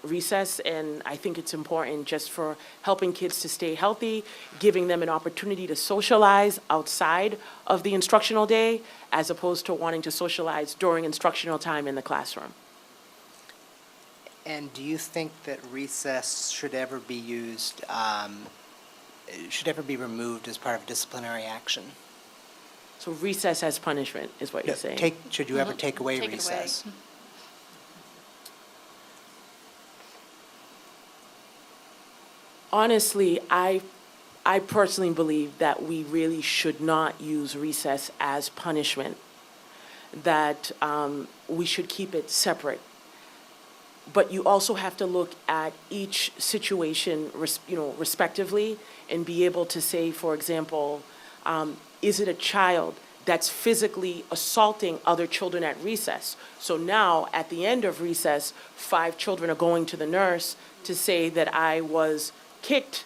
B: recess, and I think it's important just for helping kids to stay healthy, giving them an opportunity to socialize outside of the instructional day, as opposed to wanting to socialize during instructional time in the classroom.
D: And do you think that recess should ever be used, should ever be removed as part of disciplinary action?
B: So recess as punishment is what you're saying?
D: Should you ever take away
A: Take it away.
D: recess?
B: Honestly, I personally believe that we really should not use recess as punishment, that we should keep it separate. But you also have to look at each situation, respectively, and be able to say, for example, is it a child that's physically assaulting other children at recess? So now, at the end of recess, 5 children are going to the nurse to say that I was kicked,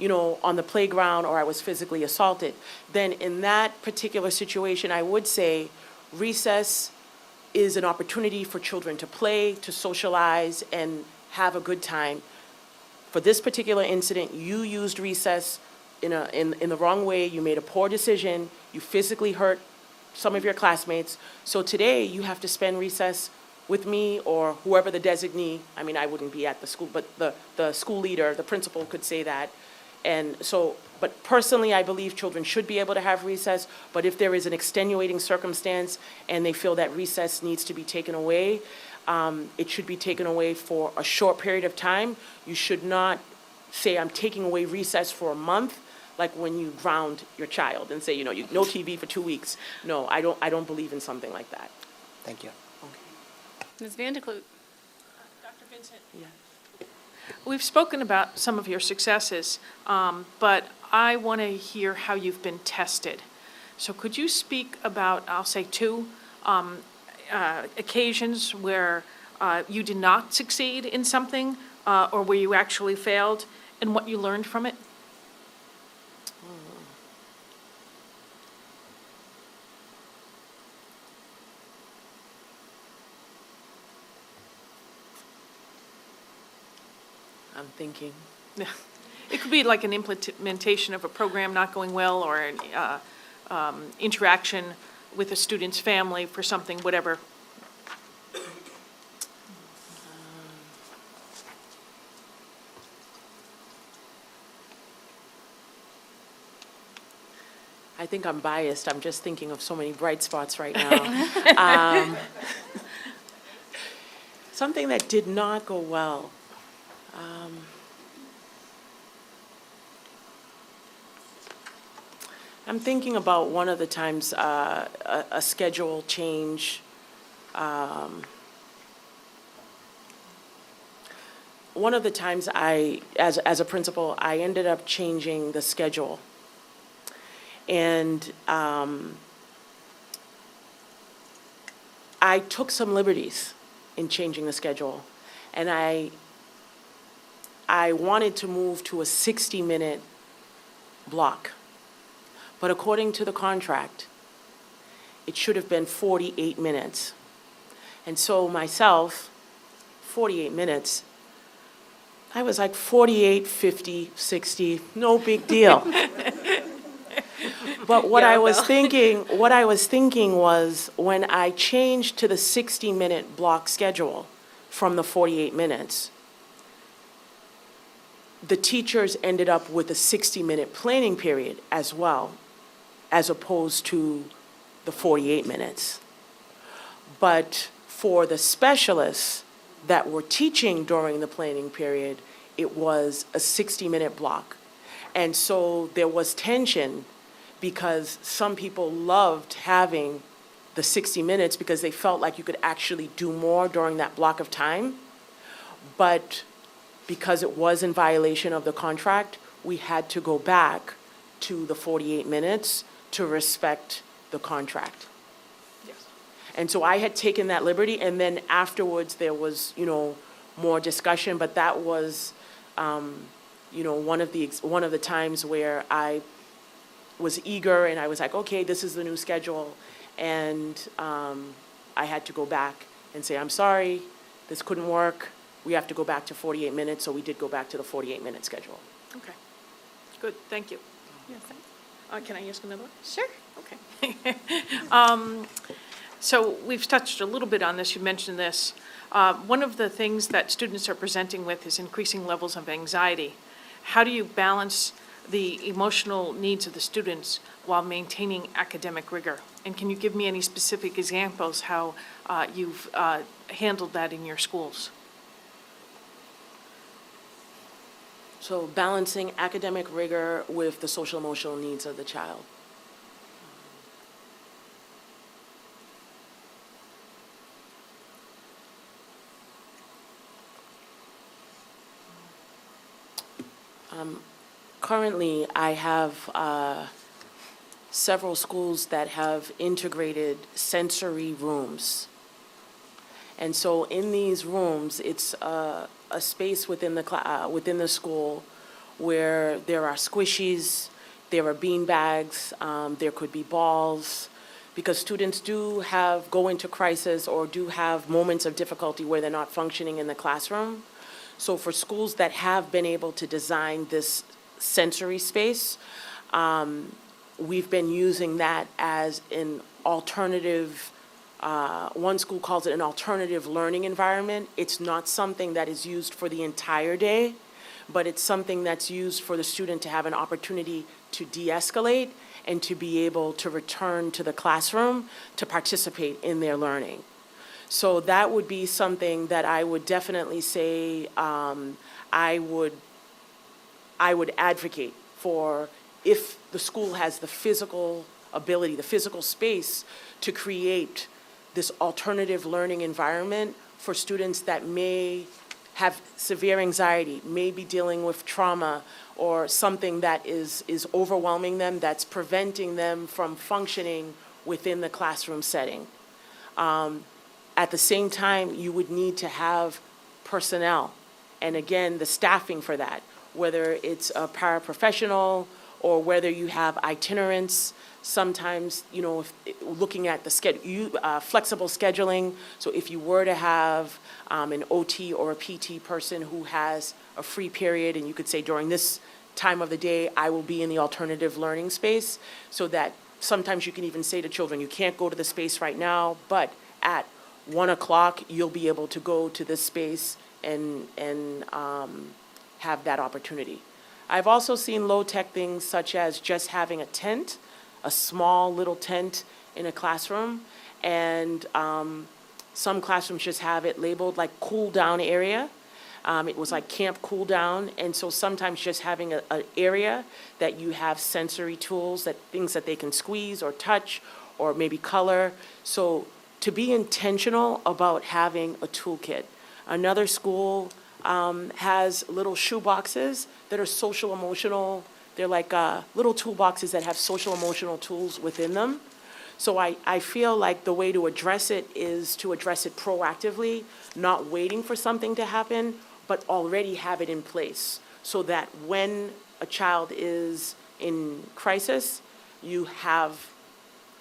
B: on the playground, or I was physically assaulted. Then in that particular situation, I would say recess is an opportunity for children to play, to socialize, and have a good time. For this particular incident, you used recess in the wrong way. You made a poor decision. You physically hurt some of your classmates. So today, you have to spend recess with me or whoever the designee. I mean, I wouldn't be at the school, but the school leader, the principal could say that. And so, but personally, I believe children should be able to have recess, but if there is an extenuating circumstance and they feel that recess needs to be taken away, it should be taken away for a short period of time. You should not say, I'm taking away recess for a month, like when you ground your child and say, no TV for 2 weeks. No, I don't believe in something like that.
D: Thank you.
A: Ms. Vandekloot?
F: Dr. Vincent?
B: Yeah.
F: We've spoken about some of your successes, but I want to hear how you've been tested. So could you speak about, I'll say 2 occasions where you did not succeed in something, or where you actually failed, and what you learned from it?
B: I'm thinking.
F: It could be like an implementation of a program not going well, or an interaction with a student's family for something, whatever.
B: I think I'm biased. I'm just thinking of so many bright spots right now. Something that did not go well. I'm thinking about one of the times, a schedule change. One of the times as a principal, I ended up changing the schedule. And I took some liberties in changing the schedule. And I wanted to move to a 60-minute block. But according to the contract, it should have been 48 minutes. And so myself, 48 minutes, I was like 48, 50, 60, no big deal. But what I was thinking was when I changed to the 60-minute block schedule from the 48 minutes, the teachers ended up with a 60-minute planning period as well, as opposed to the 48 minutes. But for the specialists that were teaching during the planning period, it was a 60-minute block. And so there was tension because some people loved having the 60 minutes because they felt like you could actually do more during that block of time. But because it was in violation of the contract, we had to go back to the 48 minutes to respect the contract.
F: Yes.
B: And so I had taken that liberty, and then afterwards there was, more discussion, but that was, one of the times where I was eager and I was like, okay, this is the new schedule. And I had to go back and say, I'm sorry, this couldn't work. We have to go back to 48 minutes, so we did go back to the 48-minute schedule.
F: Okay, good, thank you. Can I ask another one?
A: Sure.
F: Okay. So we've touched a little bit on this, you mentioned this. One of the things that students are presenting with is increasing levels of anxiety. How do you balance the emotional needs of the students while maintaining academic rigor? And can you give me any specific examples how you've handled that in your schools?
B: So balancing academic rigor with the social emotional needs of the child. Currently, I have several schools that have integrated sensory rooms. And so in these rooms, it's a space within the school where there are squishies, there are bean bags, there could be balls, because students do go into crisis or do have moments of difficulty where they're not functioning in the classroom. So for schools that have been able to design this sensory space, we've been using that as an alternative. One school calls it an alternative learning environment. It's not something that is used for the entire day, but it's something that's used for the student to have an opportunity to de-escalate and to be able to return to the classroom to participate in their learning. So that would be something that I would definitely say I would advocate for if the school has the physical ability, the physical space to create this alternative learning environment for students that may have severe anxiety, may be dealing with trauma or something that is overwhelming them, that's preventing them from functioning within the classroom setting. At the same time, you would need to have personnel, and again, the staffing for that, whether it's a paraprofessional or whether you have itinerants. Sometimes, looking at the flexible scheduling, so if you were to have an OT or a PT person who has a free period, and you could say during this time of the day, I will be in the alternative learning space, so that sometimes you can even say to children, you can't go to the space right now, but at 1 o'clock, you'll be able to go to this space and have that opportunity. I've also seen low-tech things such as just having a tent, a small little tent in a classroom, and some classrooms just have it labeled like cool-down area. It was like Camp Cool Down, and so sometimes just having an area that you have sensory tools, that things that they can squeeze or touch or maybe color. So to be intentional about having a toolkit. Another school has little shoe boxes that are social emotional. They're like little toolboxes that have social emotional tools within them. So I feel like the way to address it is to address it proactively, not waiting for something to happen, but already have it in place so that when a child is in crisis, you have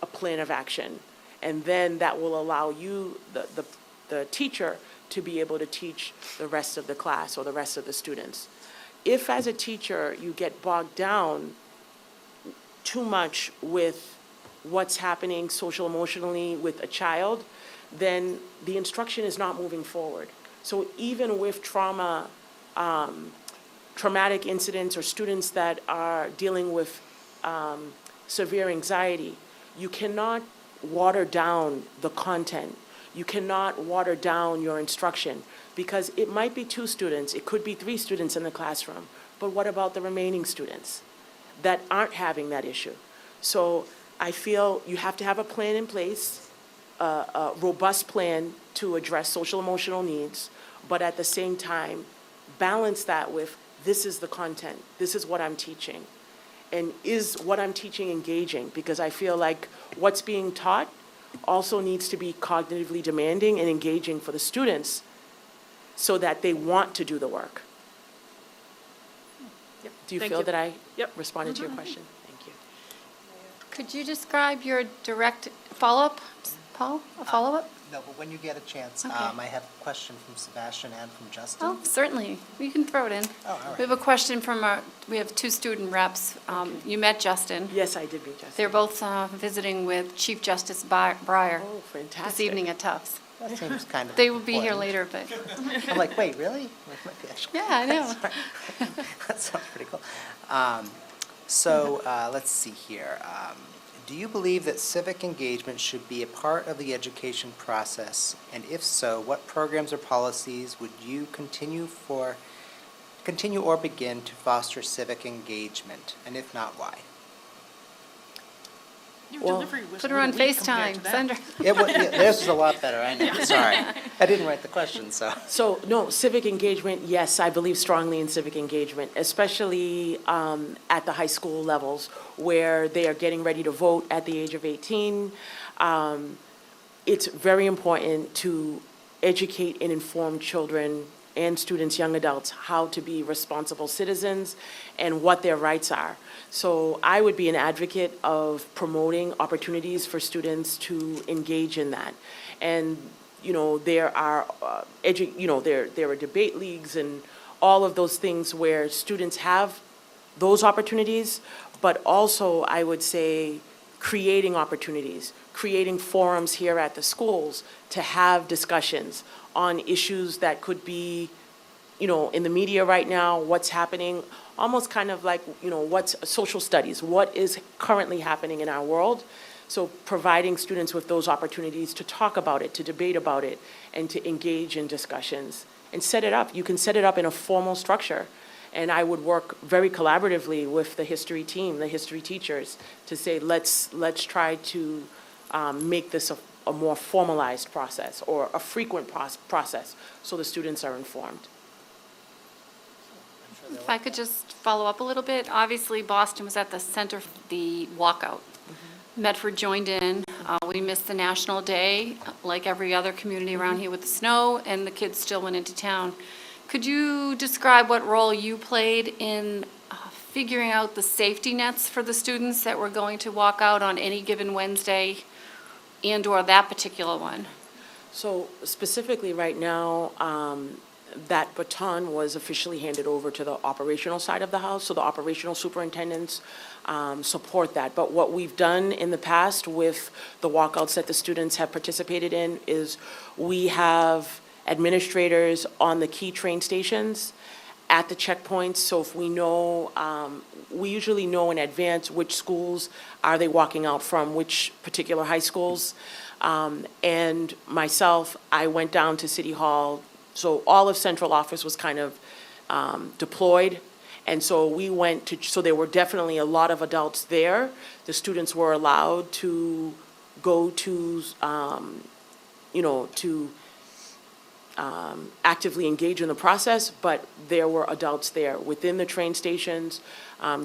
B: a plan of action. And then that will allow you, the teacher, to be able to teach the rest of the class or the rest of the students. If, as a teacher, you get bogged down too much with what's happening social emotionally with a child, then the instruction is not moving forward. So even with traumatic incidents or students that are dealing with severe anxiety, you cannot water down the content. You cannot water down your instruction because it might be 2 students, it could be 3 students in the classroom, but what about the remaining students that aren't having that issue? So I feel you have to have a plan in place, a robust plan to address social emotional needs, but at the same time, balance that with, this is the content, this is what I'm teaching. And is what I'm teaching engaging? Because I feel like what's being taught also needs to be cognitively demanding and engaging for the students so that they want to do the work. Do you
F: Thank
B: feel
F: you.
B: that I
F: Yep.
B: responded to your question? Thank you.
A: Could you describe your direct follow-up, Paul, a follow-up?
D: No, but when you get a chance,
A: Okay.
D: I have a question from Sebastian and from Justin.
A: Oh, certainly. You can throw it in.
D: Oh, all right.
A: We have a question from we have 2 student reps. You met Justin.
B: Yes, I did meet Jessica.
A: They're both visiting with Chief Justice Breyer
B: Oh, fantastic.
A: this evening at Tufts.
D: That seems kind of
A: They will be here
D: important.
A: later, but,
D: I'm like, wait, really? Like,
A: yeah, I know.
D: That sounds pretty cool. So let's see here. Do you believe that civic engagement should be a part of the education process? And if so, what programs or policies would you continue or begin to foster civic engagement? And if not, why?
F: Your
B: Well,
F: delivery was
A: Put
F: a
A: her on
F: little weak compared to
A: FaceTime,
F: that.
A: send her.
D: Theirs is a lot better, I know. Sorry. I didn't write the question, so.
B: So, no, civic engagement, yes, I believe strongly in civic engagement, especially at the high school levels where they are getting ready to vote at the age of 18. It's very important to educate and inform children and students, young adults, how to be responsible citizens and what their rights are. So I would be an advocate of promoting opportunities for students to engage in that. And, you know, there are, there are debate leagues and all of those things where students have those opportunities, but also I would say creating opportunities, creating forums here at the schools to have discussions on issues that could be, you know, in the media right now, what's happening, almost kind of like, you know, what's social studies, what is currently happening in our world. So providing students with those opportunities to talk about it, to debate about it, and to engage in discussions. And set it up. You can set it up in a formal structure. And I would work very collaboratively with the history team, the history teachers, to say, let's try to make this a more formalized process or a frequent process so the students are informed.
A: If I could just follow up a little bit, obviously Boston was at the center of the walkout. Medford joined in. We missed the National Day, like every other community around here with the snow, and the kids still went into town. Could you describe what role you played in figuring out the safety nets for the students that were going to walk out on any given Wednesday and/or that particular one?
B: So specifically right now, that baton was officially handed over to the operational side of the house, so the operational superintendents support that. But what we've done in the past with the walkouts that the students have participated in is we have administrators on the key train stations at the checkpoints, so if we know, we usually know in advance which schools are they walking out from, which particular high schools. And myself, I went down to City Hall So all of central office was kind of deployed. And so we went to, so there were definitely a lot of adults there. The students were allowed to go to, to actively engage in the process, but there were adults there within the train stations.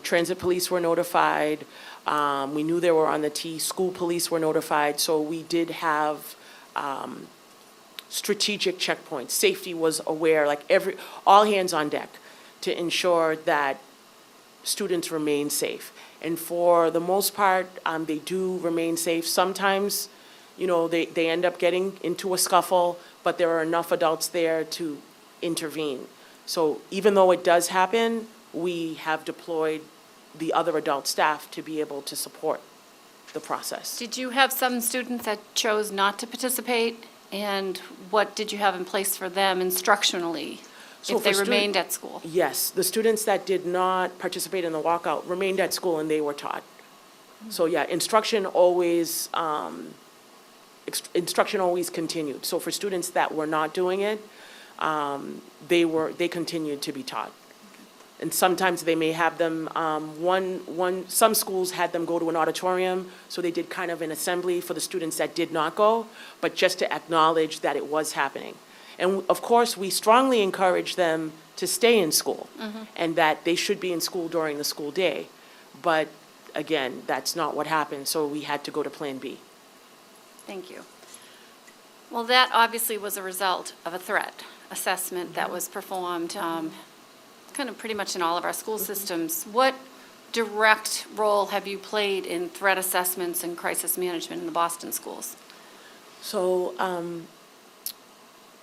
B: Transit police were notified. We knew they were on the T. School police were notified. So we did have strategic checkpoints. Safety was aware, like all hands on deck to ensure that students remain safe. And for the most part, they do remain safe. Sometimes, they end up getting into a scuffle, but there are enough adults there to intervene. So even though it does happen, we have deployed the other adult staff to be able to support the process.
A: Did you have some students that chose not to participate? And what did you have in place for them instructionally
B: So
A: if they
B: for
A: remained at school?
B: Yes, the students that did not participate in the walkout remained at school and they were taught. So yeah, instruction always continued. So for students that were not doing it, they continued to be taught. And sometimes they may have them, some schools had them go to an auditorium, so they did kind of an assembly for the students that did not go, but just to acknowledge that it was happening. And of course, we strongly encourage them to stay in school and that they should be in school during the school day. But again, that's not what happened, so we had to go to Plan B.
A: Thank you. Well, that obviously was a result of a threat assessment that was performed kind of pretty much in all of our school systems. What direct role have you played in threat assessments and crisis management in the Boston schools?
B: So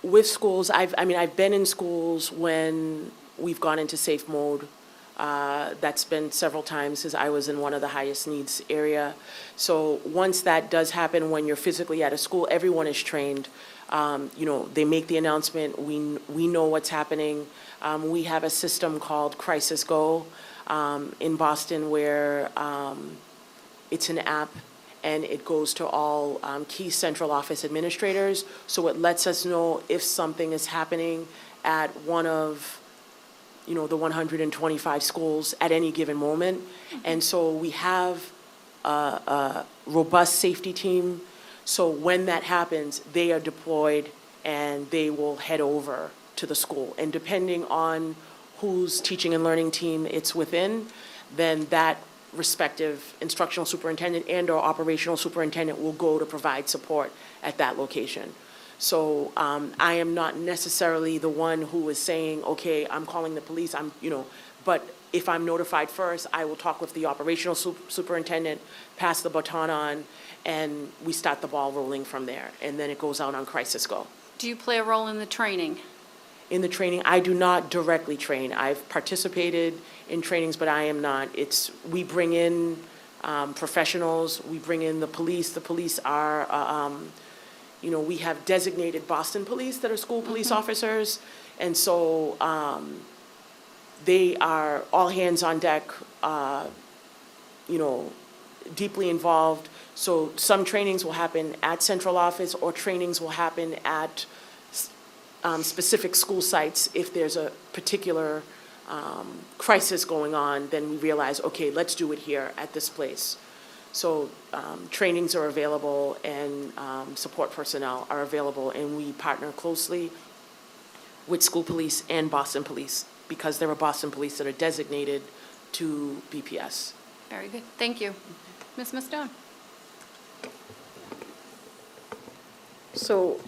B: with schools, I've been in schools when we've gone into safe mode. That's been several times because I was in one of the highest needs area. So once that does happen, when you're physically at a school, everyone is trained. They make the announcement, we know what's happening. We have a system called Crisis Go in Boston where it's an app and it goes to all key central office administrators. So it lets us know if something is happening at one of the 125 schools at any given moment. And so we have a robust safety team. So when that happens, they are deployed and they will head over to the school. And depending on whose teaching and learning team it's within, then that respective instructional superintendent and or operational superintendent will go to provide support at that location. So I am not necessarily the one who is saying, okay, I'm calling the police, but if I'm notified first, I will talk with the operational superintendent, pass the baton on, and we start the ball rolling from there. And then it goes out on Crisis Go.
A: Do you play a role in the training?
B: In the training, I do not directly train. I've participated in trainings, but I am not. We bring in professionals, we bring in the police. The police are, we have designated Boston police that are school police officers. And so they are all hands on deck, deeply involved. So some trainings will happen at central office or trainings will happen at specific school sites. If there's a particular crisis going on, then we realize, okay, let's do it here at this place. So trainings are available and support personnel are available, and we partner closely with school police and Boston police because there are Boston police that are designated to BPS.
A: Very good. Thank you. Ms. Mastone?
G: So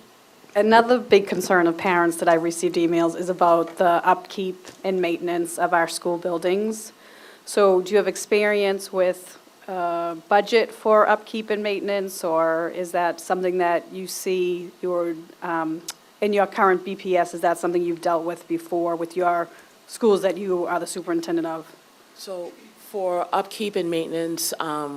G: another big concern of parents that I received emails is about the upkeep and maintenance of our school buildings. So do you have experience with budget for upkeep and maintenance, or is that something that you see in your current BPS, is that something you've dealt with before with your schools that you are the superintendent of?
B: So for upkeep and maintenance,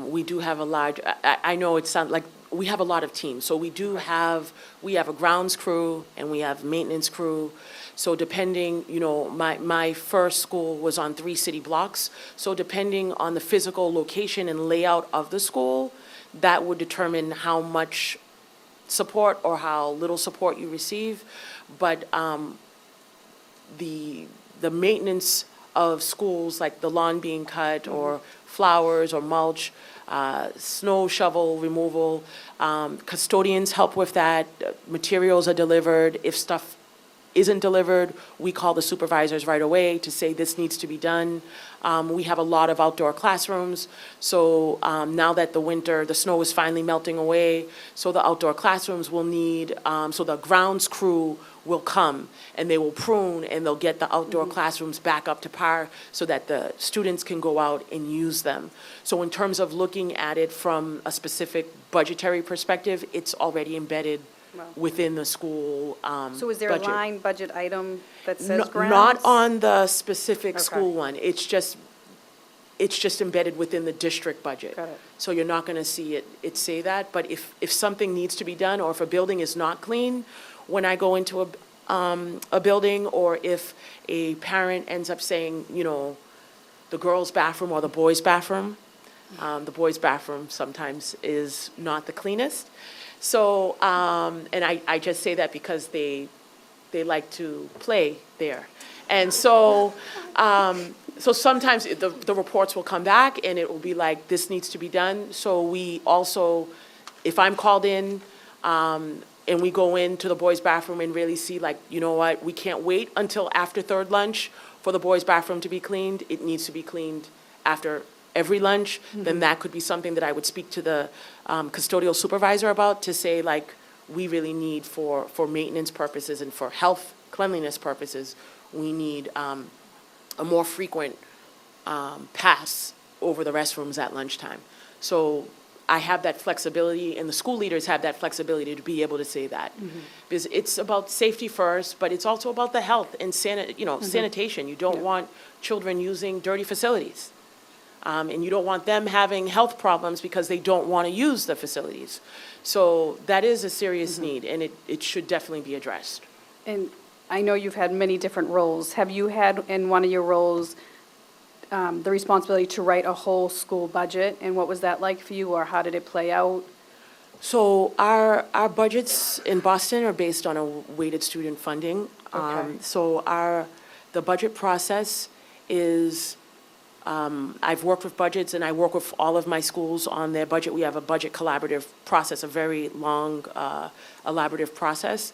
B: we do have a large, I know it sounds like, we have a lot of teams. So we have a grounds crew and we have maintenance crew. So depending, my first school was on 3 city blocks. So depending on the physical location and layout of the school, that would determine how much support or how little support you receive, but the maintenance of schools, like the lawn being cut, or flowers, or mulch, snow shovel removal, custodians help with that, materials are delivered. If stuff isn't delivered, we call the supervisors right away to say this needs to be done. We have a lot of outdoor classrooms, so now that the snow is finally melting away, so the outdoor classrooms will need, so the grounds crew will come, and they will prune, and they'll get the outdoor classrooms back up to par so that the students can go out and use them. So in terms of looking at it from a specific budgetary perspective, it's already embedded within the school budget.
G: So is there a line budget item that says grounds?
B: Not on the specific
G: Okay.
B: school one. It's just embedded within the district budget.
G: Got it.
B: So you're not going to see it say that, but if something needs to be done, or if a building is not clean, when I go into a building, or if a parent ends up saying, the girls' bathroom or the boys' bathroom, the boys' bathroom sometimes is not the cleanest. So, and I just say that because they like to play there. And so, so sometimes the reports will come back, and it will be like, this needs to be done. So we also, if I'm called in, and we go into the boys' bathroom and really see, like, you know what, we can't wait until after third lunch for the boys' bathroom to be cleaned. It needs to be cleaned after every lunch. Then that could be something that I would speak to the custodial supervisor about, to say, like, we really need, for maintenance purposes and for health, cleanliness purposes, we need a more frequent pass over the restrooms at lunchtime. So I have that flexibility, and the school leaders have that flexibility to be able to say that. Because it's about safety first, but it's also about the health and sanitation. You don't want children using dirty facilities. And you don't want them having health problems because they don't want to use the facilities. So that is a serious need, and it should definitely be addressed.
G: And I know you've had many different roles. Have you had in one of your roles the responsibility to write a whole school budget, and what was that like for you, or how did it play out?
B: So our budgets in Boston are based on a weighted student funding.
G: Okay.
B: So the budget process is, I've worked with budgets, and I work with all of my schools on their budget. We have a budget collaborative process, a very long, elaborate process,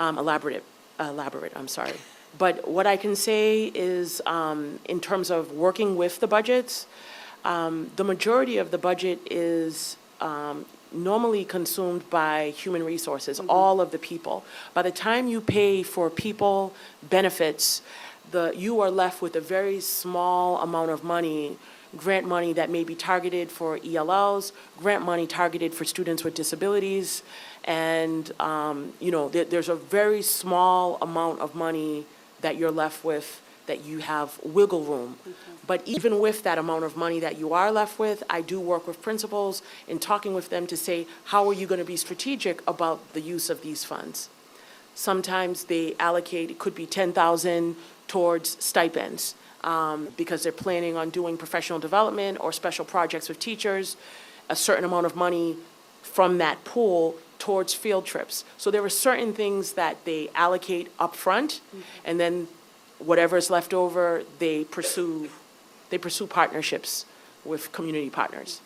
B: elaborate, I'm sorry. But what I can say is, in terms of working with the budgets, the majority of the budget is normally consumed by human resources, all of the people. By the time you pay for people benefits, you are left with a very small amount of money, grant money that may be targeted for ELLs, grant money targeted for students with disabilities, and there's a very small amount of money that you're left with, that you have wiggle room. But even with that amount of money that you are left with, I do work with principals in talking with them to say, how are you going to be strategic about the use of these funds? Sometimes they allocate, it could be 10,000 towards stipends, because they're planning on doing professional development or special projects with teachers, a certain amount of money from that pool towards field trips. So there are certain things that they allocate upfront, and then whatever's left over, they pursue partnerships with community partners.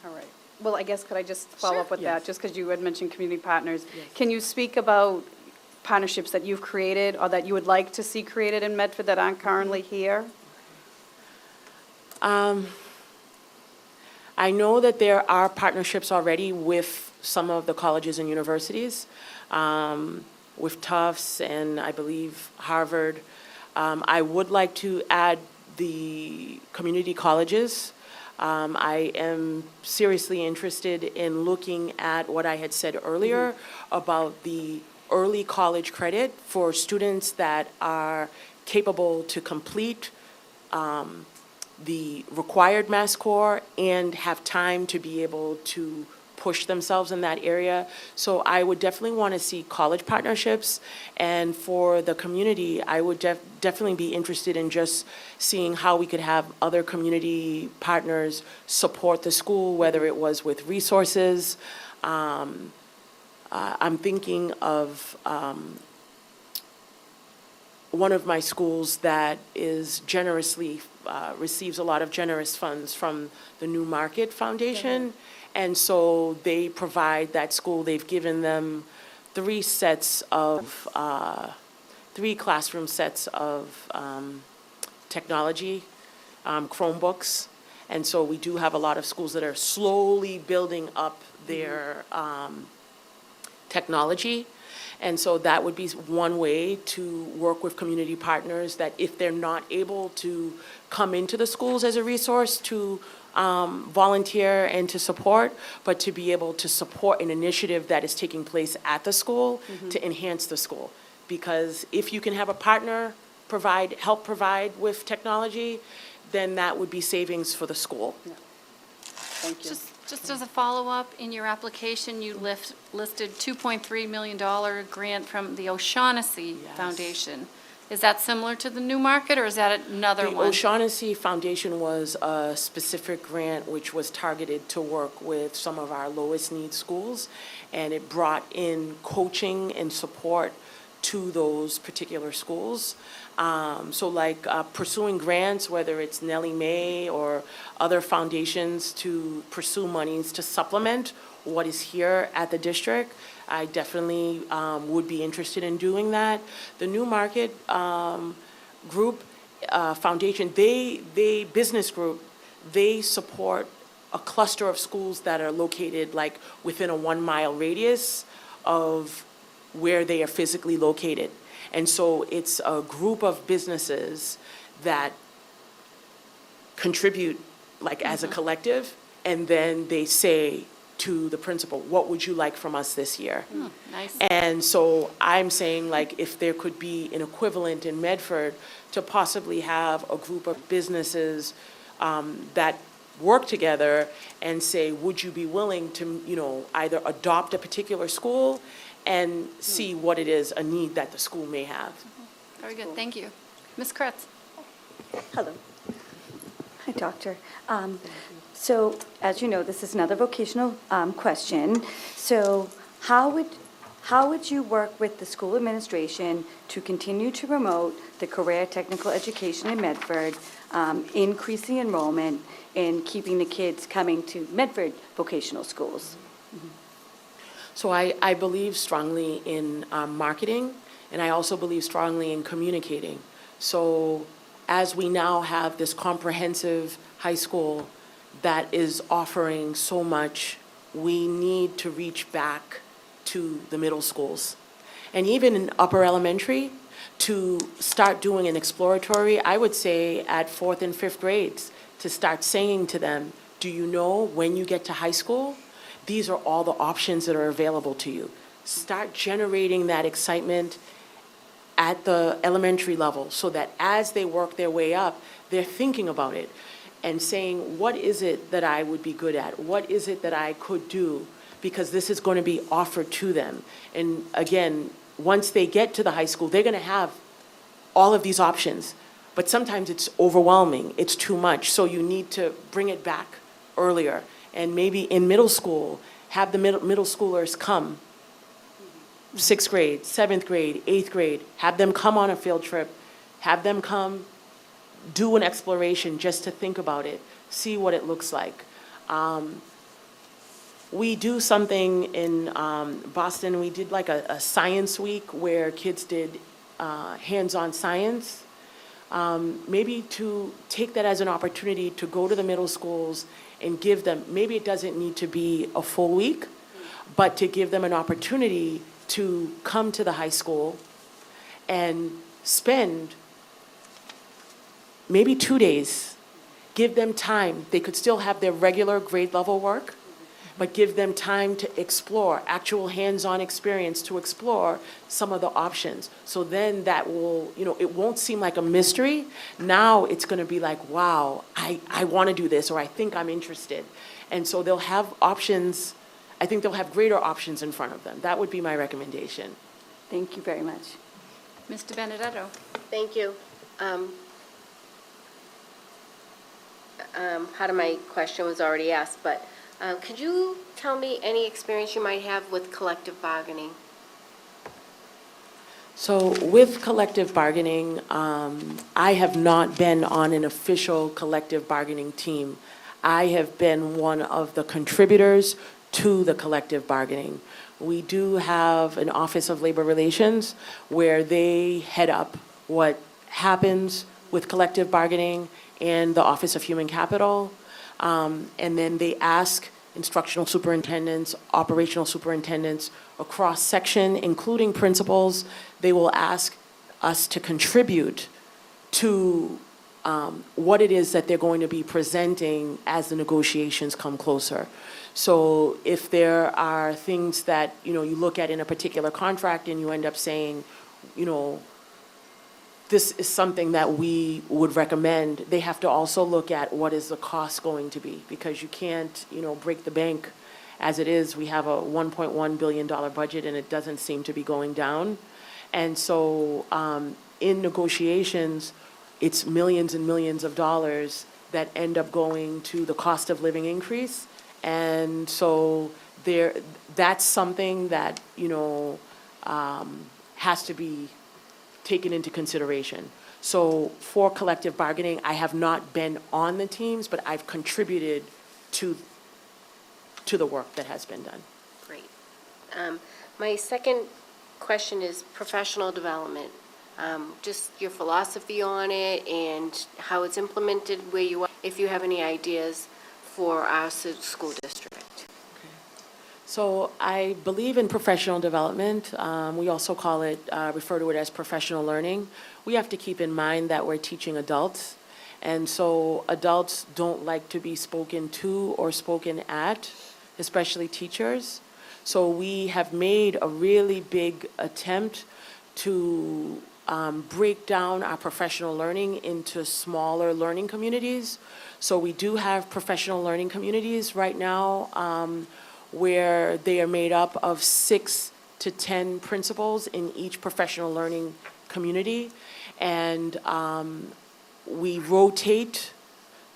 G: All right. Well, I guess, could I just follow up with
B: Yes.
G: that, just because you had mentioned community partners? Can you speak about partnerships that you've created or that you would like to see created in Medford that aren't currently here?
B: I know that there are partnerships already with some of the colleges and universities, with Tufts and I believe Harvard. I would like to add the community colleges. I am seriously interested in looking at what I had said earlier about the early college credit for students that are capable to complete the required Mass Core and have time to be able to push themselves in that area. So I would definitely want to see college partnerships, and for the community, I would definitely be interested in just seeing how we could have other community partners support the school, whether it was with resources, I'm thinking of one of my schools that is generously, receives a lot of generous funds from the New Market Foundation. And so they provide that school, they've given them 3 classroom sets of technology, Chromebooks. And so we do have a lot of schools that are slowly building up their technology. And so that would be one way to work with community partners, that if they're not able to come into the schools as a resource to volunteer and to support, but to be able to support an initiative that is taking place at the school to enhance the school. Because if you can have a partner help provide with technology, then that would be savings for the school.
C: Thank you.
A: Just as a follow-up, in your application, you listed $2.3 million grant from the O'Shaughnessy
B: Yes.
A: Foundation. Is that similar to the New Market, or is that another
B: The
A: one?
B: O'Shaughnessy Foundation was a specific grant which was targeted to work with some of our lowest need schools, and it brought in coaching and support to those particular schools. So like pursuing grants, whether it's Nellie Mae or other foundations to pursue monies to supplement what is here at the district, I definitely would be interested in doing that. The New Market Group Foundation, business group, they support a cluster of schools that are located like within a 1-mile radius of where they are physically located. And so it's a group of businesses that contribute like as a collective, and then they say to the principal, what would you like from us this year?
A: Nice.
B: And so I'm saying, like, if there could be an equivalent in Medford to possibly have a group of businesses that work together and say, would you be willing to, either adopt a particular school and see what it is, a need that the school may have.
A: Very good, thank you. Ms. Kretz?
C: Hello. Hi, Doctor. So, as you know, this is another vocational question. So, how would you work with the school administration to continue to promote the career technical education in Medford, increasing enrollment, and keeping the kids coming to Medford vocational schools?
B: So I believe strongly in marketing, and I also believe strongly in communicating. So as we now have this comprehensive high school that is offering so much, we need to reach back to the middle schools. And even in upper elementary, to start doing an exploratory, I would say at 4th and 5th grades, to start saying to them, do you know when you get to high school, these are all the options that are available to you. Start generating that excitement at the elementary level so that as they work their way up, they're thinking about it and saying, what is it that I would be good at? What is it that I could do? Because this is going to be offered to them. And again, once they get to the high school, they're going to have all of these options. But sometimes it's overwhelming, it's too much. So you need to bring it back earlier. And maybe in middle school, have the middle schoolers come, 6th grade, 7th grade, 8th grade, have them come on a field trip, have them come do an exploration just to think about it, see what it looks like. We do something in Boston, we did like a science week where kids did hands-on science. Maybe to take that as an opportunity to go to the middle schools and give them, maybe it doesn't need to be a full week, but to give them an opportunity to come to the high school and spend maybe 2 days. Give them time. They could still have their regular grade level work, but give them time to explore, actual hands-on experience to explore some of the options. So then that will, it won't seem like a mystery. Now it's going to be like, wow, I want to do this, or I think I'm interested. And so they'll have options. I think they'll have greater options in front of them. That would be my recommendation.
C: Thank you very much.
A: Mr. Benedetto?
H: Thank you. Part of my question was already asked, but Could you tell me any experience you might have with collective bargaining?
B: So with collective bargaining, I have not been on an official collective bargaining team. I have been one of the contributors to the collective bargaining. We do have an Office of Labor Relations where they head up what happens with collective bargaining and the Office of Human Capital. And then they ask instructional superintendents, operational superintendents across section, including principals, they will ask us to contribute to what it is that they're going to be presenting as the negotiations come closer. So if there are things that, you look at in a particular contract and you end up saying, this is something that we would recommend, they have to also look at what is the cost going to be, because you can't, break the bank as it is. We have a $1.1 billion budget and it doesn't seem to be going down. And so in negotiations, it's millions and millions of dollars that end up going to the cost of living increase. And so that's something that, has to be taken into consideration. So for collective bargaining, I have not been on the teams, but I've contributed to the work that has been done.
H: Great. My second question is professional development. Just your philosophy on it and how it's implemented where you are, if you have any ideas for our school district.
B: So I believe in professional development. We also refer to it as professional learning. We have to keep in mind that we're teaching adults. And so adults don't like to be spoken to or spoken at, especially teachers. So we have made a really big attempt to break down our professional learning into smaller learning communities. So we do have professional learning communities right now where they are made up of 6 to 10 principals in each professional learning community. And we rotate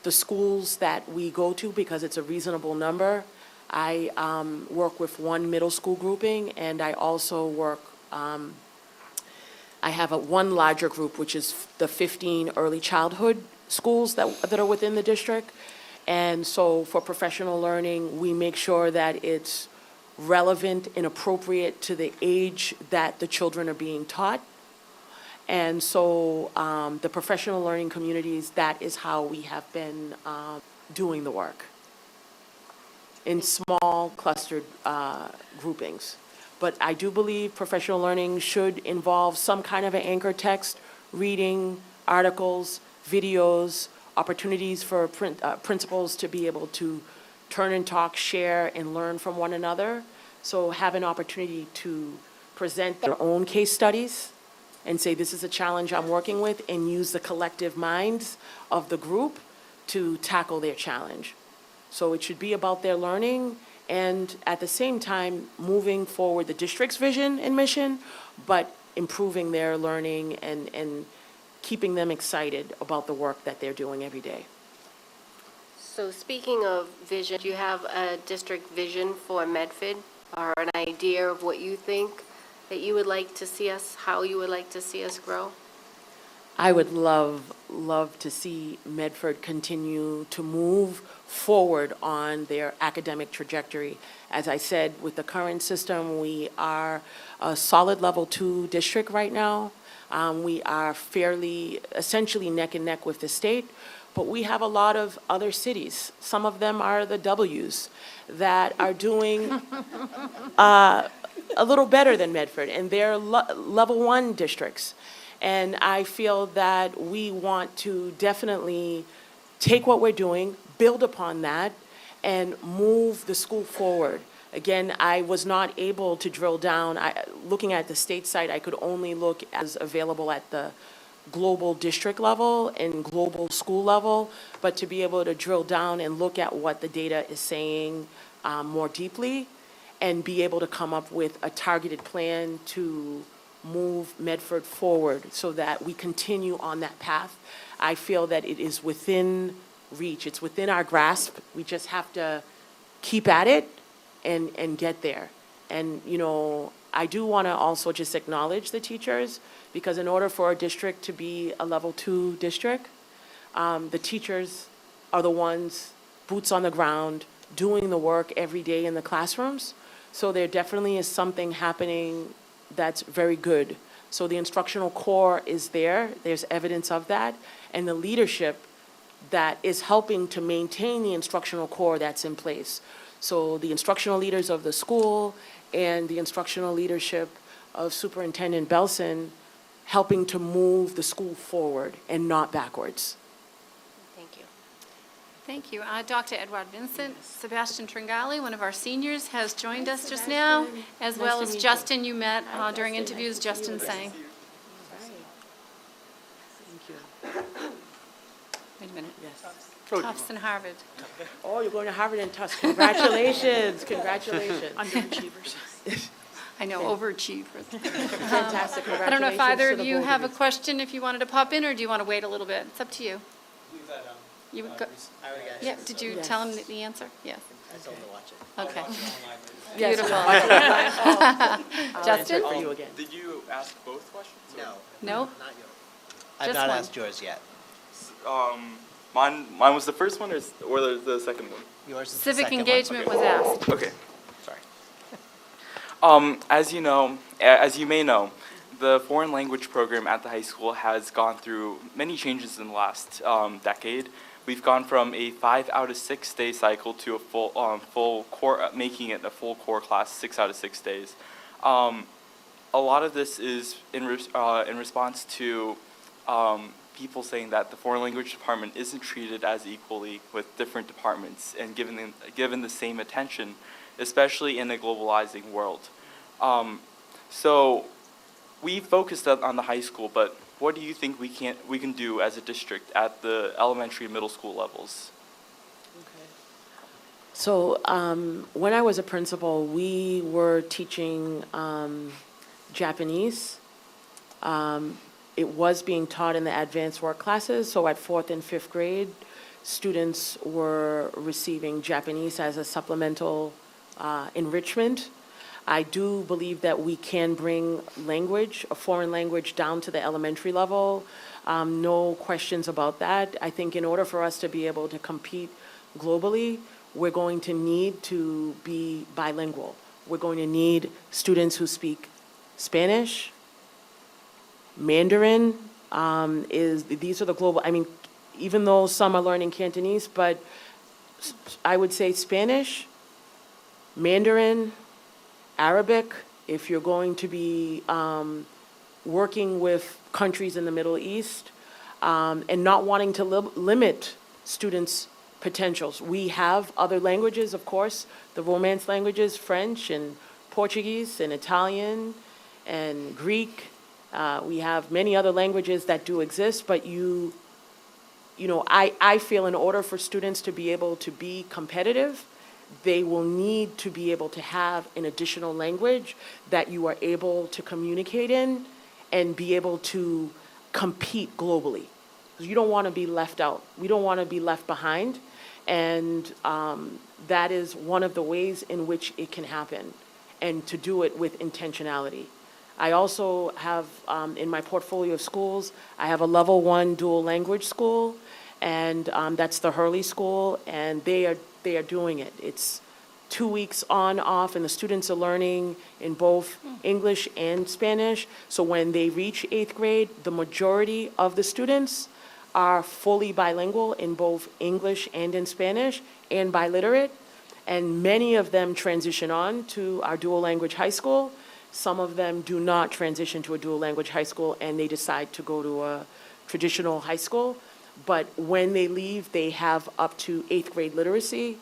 B: the schools that we go to because it's a reasonable number. I work with one middle school grouping, and I also work, I have one larger group, which is the 15 early childhood schools that are within the district. And so for professional learning, we make sure that it's relevant and appropriate to the age that the children are being taught. And so the professional learning communities, that is how we have been doing the work in small clustered groupings. But I do believe professional learning should involve some kind of an anchor text, reading, articles, videos, opportunities for principals to be able to turn and talk, share, and learn from one another. So have an opportunity to present their own case studies and say, this is a challenge I'm working with, and use the collective minds of the group to tackle their challenge. So it should be about their learning and at the same time moving forward the district's vision and mission, but improving their learning and keeping them excited about the work that they're doing every day.
H: So speaking of vision, do you have a district vision for Medford or an idea of what you think that you would like to see us, how you would like to see us grow?
B: I would love to see Medford continue to move forward on their academic trajectory. As I said, with the current system, we are a solid level 2 district right now. We are fairly, essentially neck and neck with the state, but we have a lot of other cities. Some of them are the W's that are doing a little better than Medford, and they're level 1 districts. And I feel that we want to definitely take what we're doing, build upon that, and move the school forward. Again, I was not able to drill down. Looking at the state site, I could only look as available at the global district level and global school level, but to be able to drill down and look at what the data is saying more deeply and be able to come up with a targeted plan to move Medford forward so that we continue on that path. I feel that it is within reach. It's within our grasp. We just have to keep at it and get there. And, you know, I do want to also just acknowledge the teachers, because in order for a district to be a level 2 district, the teachers are the ones, boots on the ground, doing the work every day in the classrooms. So there definitely is something happening that's very good. So the instructional core is there, there's evidence of that, and the leadership that is helping to maintain the instructional core that's in place. So the instructional leaders of the school and the instructional leadership of Superintendent Belson helping to move the school forward and not backwards.
H: Thank you.
A: Thank you. Dr. Edward Vincent, Sebastian Tringali, one of our seniors, has joined us just now, as well as Justin, you met during interviews, Justin sang.
B: Thank you.
A: Wait a minute.
B: Yes.
A: Tufts and Harvard.
B: Oh, you're going to Harvard and Tufts. Congratulations, congratulations.
F: Underachievers.
A: I know, overachievers.
B: Fantastic, congratulations
A: I don't know if either
B: to
A: of
B: the
A: you
B: both
A: have a
B: you.
A: question, if you wanted to pop in, or do you want to wait a little bit? It's up to you. You would go,
D: I already got it.
A: yeah, did you
B: Yes.
A: tell him the answer? Yes,
D: I told him to watch it.
A: okay.
B: Yes,
A: Beautiful.
B: I'll answer it for you again.
J: Did you ask both questions? or-
D: No,
A: No?
D: not you. I've
A: Just
D: not
A: one.
D: asked yours yet.
J: Mine was the first one or the second one?
D: Yours is the
A: Civic
D: second one.
A: engagement was asked.
J: Okay, sorry. As you know, as you may know, the foreign language program at the high school has gone through many changes in the last decade. We've gone from a 5 out of 6 day cycle to a full core, making it a full core class 6 out of 6 days. A lot of this is in response to people saying that the foreign language department isn't treated as equally with different departments and given the same attention, especially in a globalizing world. So we focused on the high school, but what do you think we can do as a district at the elementary and middle school levels?
B: So when I was a principal, we were teaching Japanese. It was being taught in the advanced work classes, so at 4th and 5th grade, students were receiving Japanese as a supplemental enrichment. I do believe that we can bring language, a foreign language, down to the elementary level. No questions about that. I think in order for us to be able to compete globally, we're going to need to be bilingual. We're going to need students who speak Spanish, Mandarin, these are the global, I mean, even though some are learning Cantonese, but I would say Spanish, Mandarin, Arabic, if you're going to be working with countries in the Middle East, and not wanting to limit students' potentials. We have other languages, of course, the Romance languages, French and Portuguese and Italian and Greek. We have many other languages that do exist, but you know, I feel in order for students to be able to be competitive, they will need to be able to have an additional language that you are able to communicate in and be able to compete globally. You don't want to be left out. We don't want to be left behind. And that is one of the ways in which it can happen, and to do it with intentionality. I also have, in my portfolio of schools, I have a level 1 dual language school, and that's the Hurley School, and they are doing it. It's 2 weeks on, off, and the students are learning in both English and Spanish. So when they reach 8th grade, the majority of the students are fully bilingual in both English and in Spanish, and biliterate. And many of them transition on to our dual language high school. Some of them do not transition to a dual language high school, and they decide to go to a traditional high school. But when they leave, they have up to 8th grade literacy,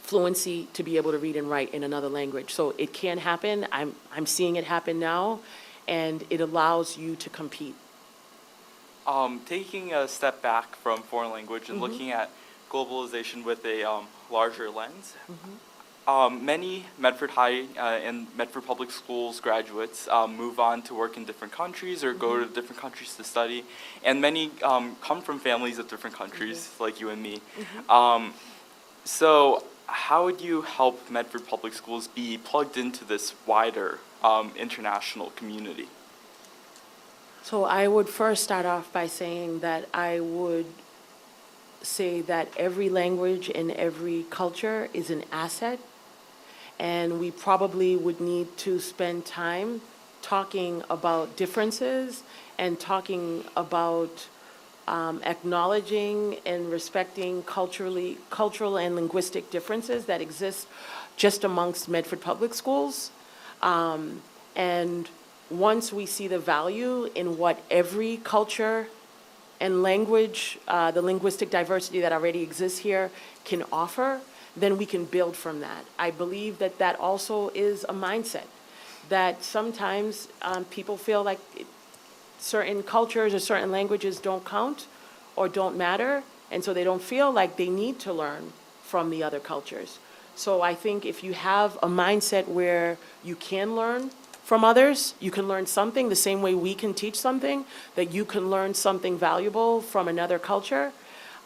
B: fluency to be able to read and write in another language. So it can happen. I'm seeing it happen now, and it allows you to compete.
J: Taking a step back from foreign language and looking at globalization with a larger lens, many Medford High and Medford Public Schools graduates move on to work in different countries or go to different countries to study, and many come from families of different countries, like you and me. So how would you help Medford Public Schools be plugged into this wider international community?
B: So I would first start off by saying that I would say that every language and every culture is an asset, and we probably would need to spend time talking about differences and talking about acknowledging and respecting cultural and linguistic differences that exist just amongst Medford Public Schools. And once we see the value in what every culture and language, the linguistic diversity that already exists here can offer, then we can build from that. I believe that that also is a mindset, that sometimes people feel like certain cultures or certain languages don't count or don't matter, and so they don't feel like they need to learn from the other cultures. So I think if you have a mindset where you can learn from others, you can learn something the same way we can teach something, that you can learn something valuable from another culture,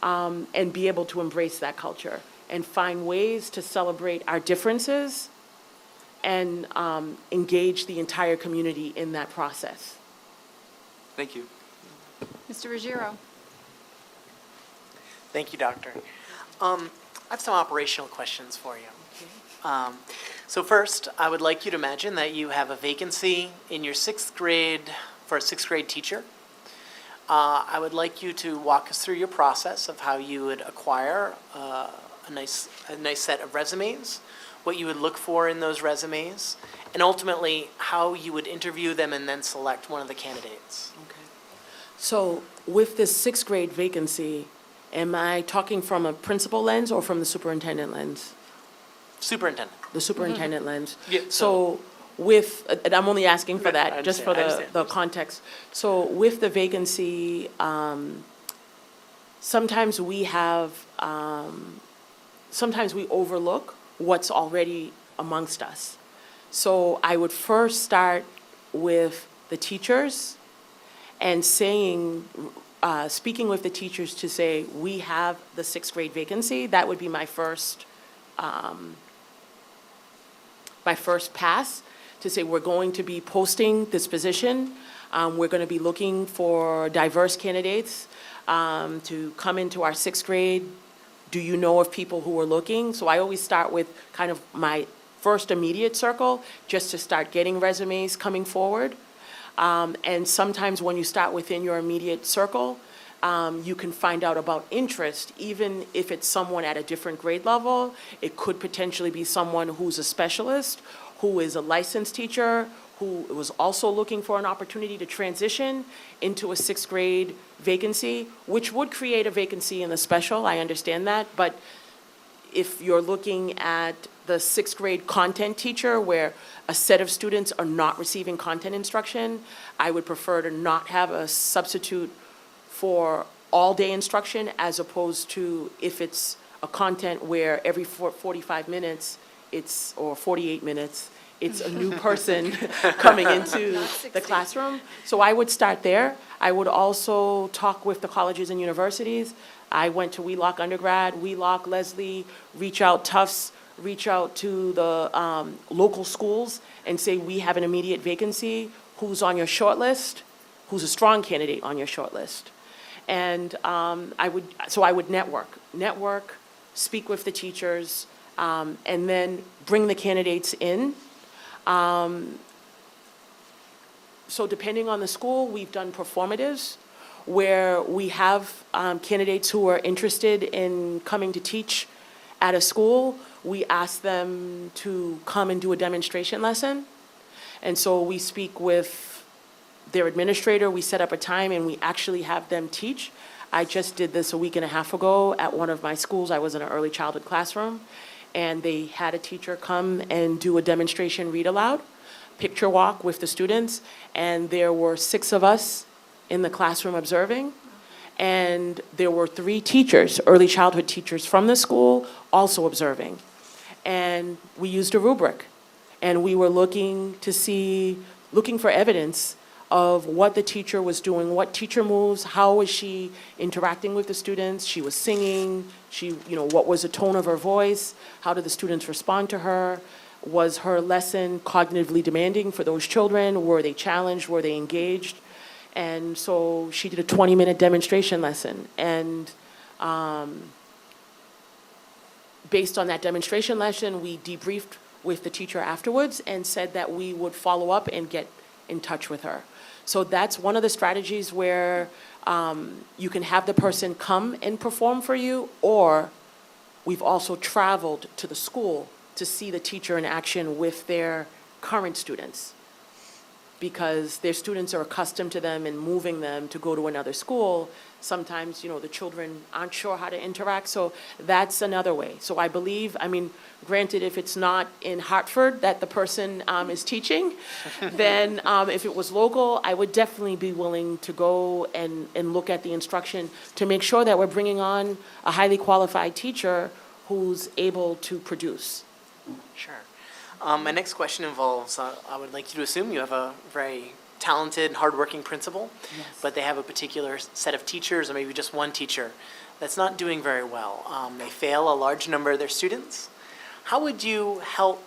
B: and be able to embrace that culture and find ways to celebrate our differences and engage the entire community in that process.
J: Thank you.
A: Mr. Ruggiero?
I: Thank you, Doctor. I have some operational questions for you. So first, I would like you to imagine that you have a vacancy in your sixth grade for a sixth grade teacher. I would like you to walk us through your process of how you would acquire a nice set of resumes, what you would look for in those resumes, and ultimately how you would interview them and then select one of the candidates.
B: Okay. So with this sixth grade vacancy, am I talking from a principal lens or from the superintendent lens?
I: Superintendent.
B: The superintendent lens.
I: Yeah,
B: So with, and I'm only asking for
I: I
B: that, just for
I: understand.
B: the context. So with the vacancy, sometimes we have, sometimes we overlook what's already amongst us. So I would first start with the teachers and saying, speaking with the teachers to say, we have the sixth grade vacancy. That would be my first pass, to say we're going to be posting this position. We're going to be looking for diverse candidates to come into our sixth grade. Do you know of people who are looking? So I always start with kind of my first immediate circle, just to start getting resumes coming forward. And sometimes when you start within your immediate circle, you can find out about interest, even if it's someone at a different grade level. It could potentially be someone who's a specialist, who is a licensed teacher, who was also looking for an opportunity to transition into a sixth grade vacancy, which would create a vacancy in the special, I understand that. But if you're looking at the sixth grade content teacher, where a set of students are not receiving content instruction, I would prefer to not have a substitute for all-day instruction, as opposed to if it's a content where every 45 minutes, or 48 minutes, it's a new person coming into the classroom. So I would start there. I would also talk with the colleges and universities. I went to Wheelock undergrad, Wheelock, Leslie, reach out Tufts, reach out to the local schools and say, we have an immediate vacancy. Who's on your short list? Who's a strong candidate on your short list? And I would network, speak with the teachers, and then bring the candidates in. So depending on the school, we've done performatives where we have candidates who are interested in coming to teach at a school. We ask them to come and do a demonstration lesson. And so we speak with their administrator, we set up a time, and we actually have them teach. I just did this a week and a half ago at one of my schools. I was in an early childhood classroom, and they had a teacher come and do a demonstration read aloud, picture walk with the students, and there were 6 of us in the classroom observing, and there were 3 teachers, early childhood teachers from the school, also observing. And we used a rubric, and we were looking for evidence of what the teacher was doing, what teacher moves, how was she interacting with the students, she was singing, what was the tone of her voice, how did the students respond to her, was her lesson cognitively demanding for those children, were they challenged, were they engaged? And so she did a 20-minute demonstration lesson, and based on that demonstration lesson, we debriefed with the teacher afterwards and said that we would follow up and get in touch with her. So that's one of the strategies where you can have the person come and perform for you, or we've also traveled to the school to see the teacher in action with their current students, because their students are accustomed to them and moving them to go to another school. Sometimes, the children aren't sure how to interact, so that's another way. So I believe, granted, if it's not in Hartford that the person is teaching, then if it was local, I would definitely be willing to go and look at the instruction to make sure that we're bringing on a highly qualified teacher who's able to produce.
I: Sure. My next question involves, I would like you to assume you have a very talented, hardworking principal, but they have a particular set of teachers, or maybe just one teacher, that's not doing very well. They fail a large number of their students. How would you help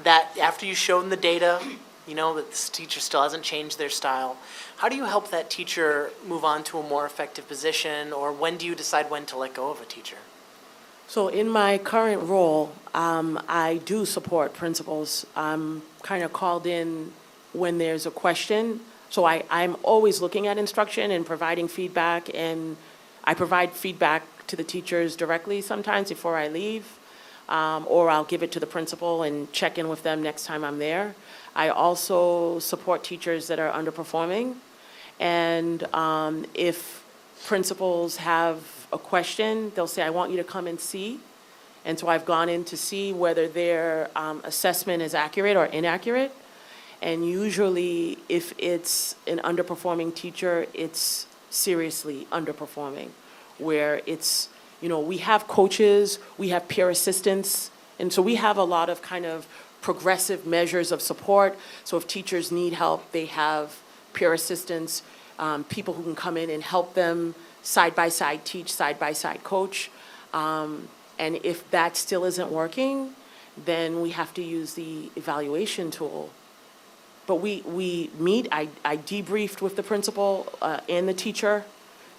I: that, after you've shown the data, that this teacher still hasn't changed their style, how do you help that teacher move on to a more effective position, or when do you decide when to let go of a teacher?
B: So in my current role, I do support principals. I'm kind of called in when there's a question. So I'm always looking at instruction and providing feedback, and I provide feedback to the teachers directly sometimes before I leave, or I'll give it to the principal and check in with them next time I'm there. I also support teachers that are underperforming, and if principals have a question, they'll say, I want you to come and see. And so I've gone in to see whether their assessment is accurate or inaccurate. And usually, if it's an underperforming teacher, it's seriously underperforming, where it's, we have coaches, we have peer assistants, and so we have a lot of kind of progressive measures of support. So if teachers need help, they have peer assistants, people who can come in and help them side-by-side teach, side-by-side coach. And if that still isn't working, then we have to use the evaluation tool. But we meet, I debriefed with the principal and the teacher,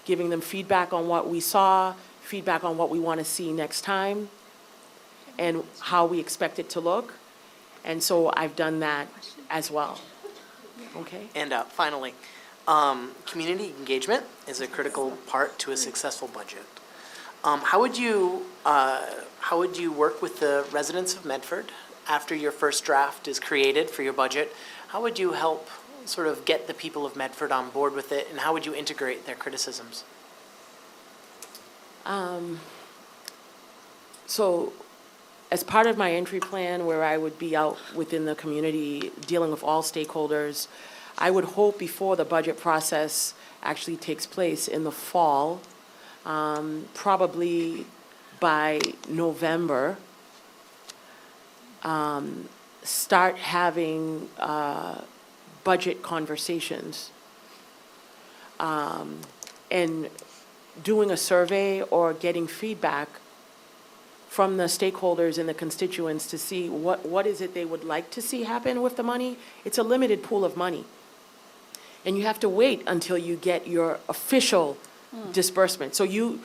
B: giving them feedback on what we saw, feedback on what we want to see next time, and how we expect it to look. And so I've done that as well. Okay?
I: And finally, community engagement is a critical part to a successful budget. How would you work with the residents of Medford after your first draft is created for your budget? How would you help sort of get the people of Medford on board with it, and how would you integrate their criticisms?
B: So as part of my entry plan, where I would be out within the community dealing with all stakeholders, I would hope before the budget process actually takes place in the fall, probably by November, start having budget conversations and doing a survey or getting feedback from the stakeholders and the constituents to see what is it they would like to see happen with the money. It's a limited pool of money. And you have to wait until you get your official disbursement. So you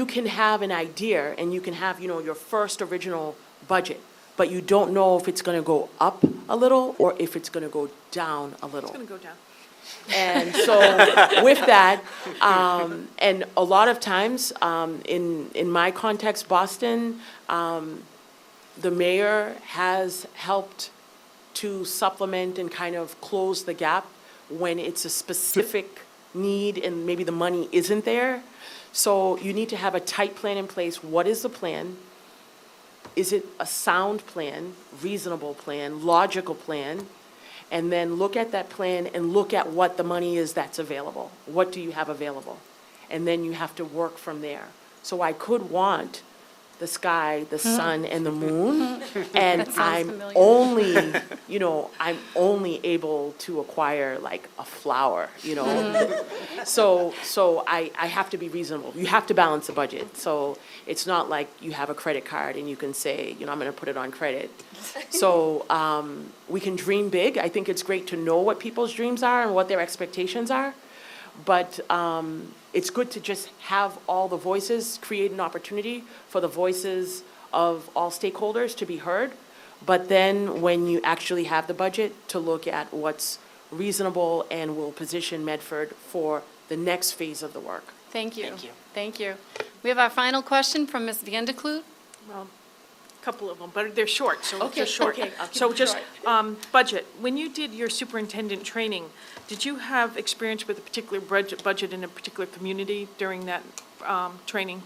B: can have an idea and you can have, your first original budget, but you don't know if it's going to go up a little or if it's going to go down a little.
F: It's going to go down.
B: And so with that, and a lot of times, in my context, Boston, the mayor has helped to supplement and kind of close the gap when it's a specific need and maybe the money isn't there. So you need to have a tight plan in place. What is the plan? Is it a sound plan, reasonable plan, logical plan? And then look at that plan and look at what the money is that's available. What do you have available? And then you have to work from there. So I could want the sky, the sun, and the moon. And
A: That sounds
B: I'm
A: familiar.
B: only, I'm only able to acquire like a flower, So I have to be reasonable. You have to balance the budget. So it's not like you have a credit card and you can say, I'm going to put it on credit. So we can dream big. I think it's great to know what people's dreams are and what their expectations are. But it's good to just have all the voices, create an opportunity for the voices of all stakeholders to be heard. But then when you actually have the budget, to look at what's reasonable and will position Medford for the next phase of the work.
A: Thank you.
I: Thank you.
A: Thank you. We have our final question from Ms. Vandekloot.
F: Well, a couple of them, but they're short, so
B: Okay,
F: just short.
B: okay, I'll keep
F: So
B: it
F: just,
B: short.
F: budget, when you did your superintendent training, did you have experience with a particular budget in a particular community during that training?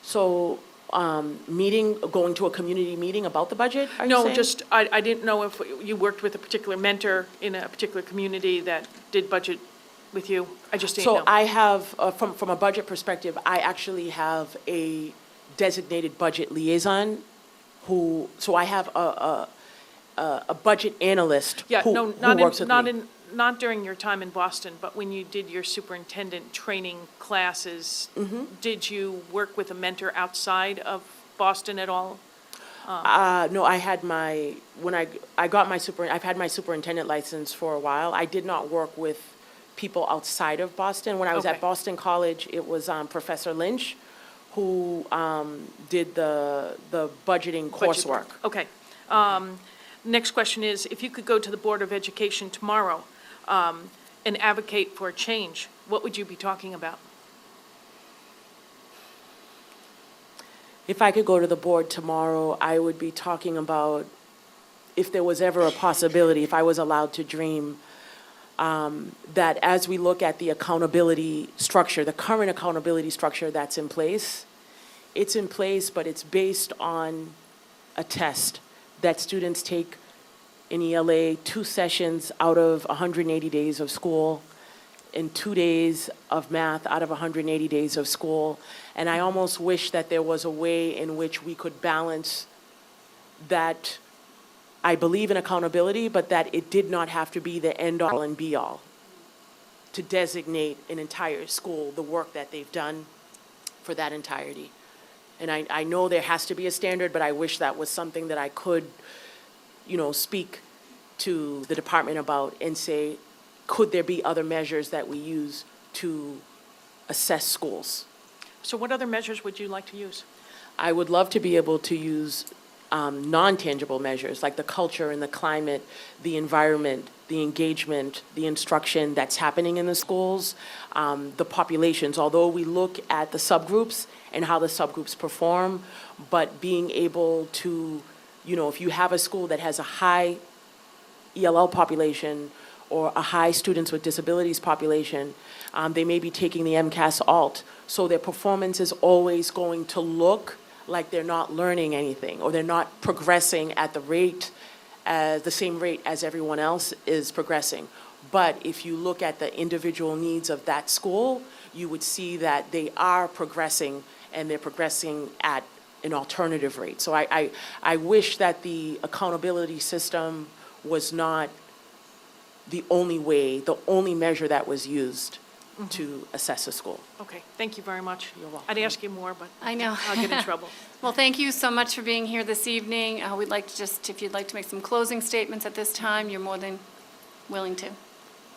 B: So going to a community meeting about the budget, are you saying?
F: No, just, I didn't know if you worked with a particular mentor in a particular community that did budget with you. I just didn't know.
B: So I have, from a budget perspective, I actually have a designated budget liaison so I have a budget analyst
F: Yeah,
B: who
F: no,
B: works with me.
F: not during your time in Boston, but when you did your superintendent training classes,
B: Mm-hmm.
F: did you work with a mentor outside of Boston at all?
B: No, I had I've had my superintendent license for a while. I did not work with people outside of Boston. When I was
F: Okay.
B: at Boston College, it was Professor Lynch who did the budgeting coursework.
F: Okay. Next question is, if you could go to the Board of Education tomorrow and advocate for a change, what would you be talking about?
B: If I could go to the board tomorrow, I would be talking about if there was ever a possibility, if I was allowed to dream, that as we look at the accountability structure, the current accountability structure that's in place, it's in place, but it's based on a test that students take in ELA 2 sessions out of 180 days of school, and 2 days of math out of 180 days of school. And I almost wish that there was a way in which we could balance that. I believe in accountability, but that it did not have to be the end-all and be-all to designate an entire school, the work that they've done for that entirety. And I know there has to be a standard, but I wish that was something that I could, speak to the department about and say, could there be other measures that we use to assess schools?
F: So what other measures would you like to use?
B: I would love to be able to use non-tangible measures like the culture and the climate, the environment, the engagement, the instruction that's happening in the schools, the populations, although we look at the subgroups and how the subgroups perform, but being able to, if you have a school that has a high ELL population or a high students with disabilities population, they may be taking the MCAS alt, so their performance is always going to look like they're not learning anything, or they're not progressing at the same rate as everyone else is progressing. But if you look at the individual needs of that school, you would see that they are progressing, and they're progressing at an alternative rate. So I wish that the accountability system was not the only way, the only measure that was used to assess a school.
F: Okay, thank you very much.
B: You're welcome.
F: I'd ask you more, but
A: I know.
F: I'll get in trouble.
A: Well, thank you so much for being here this evening. We'd like to if you'd like to make some closing statements at this time, you're more than willing to.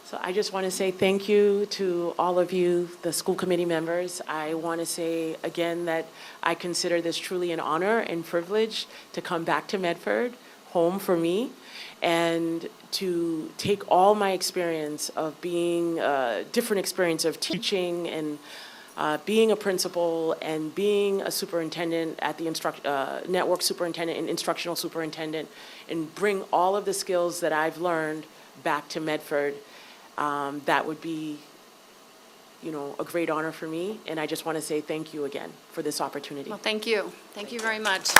B: So I just want to say thank you to all of you, the school committee members. I want to say again that I consider this truly an honor and privilege to come back to Medford, home for me, and to take all my experience of being, different experience of teaching and being a principal and being a superintendent at the network superintendent and instructional superintendent, and bring all of the skills that I've learned back to Medford. That would be, a great honor for me, and I just want to say thank you again for this opportunity.
A: Well, thank you. Thank you very much.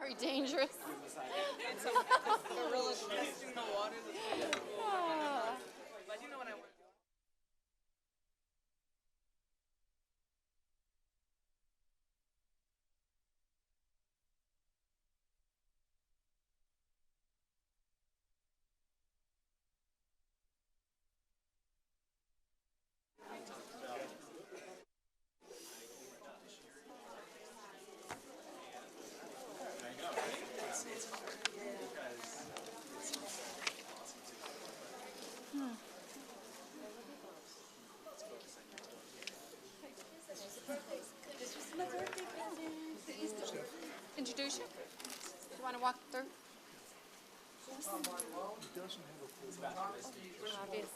A: Very dangerous. Introduce you? Do you want to walk through? Obvious.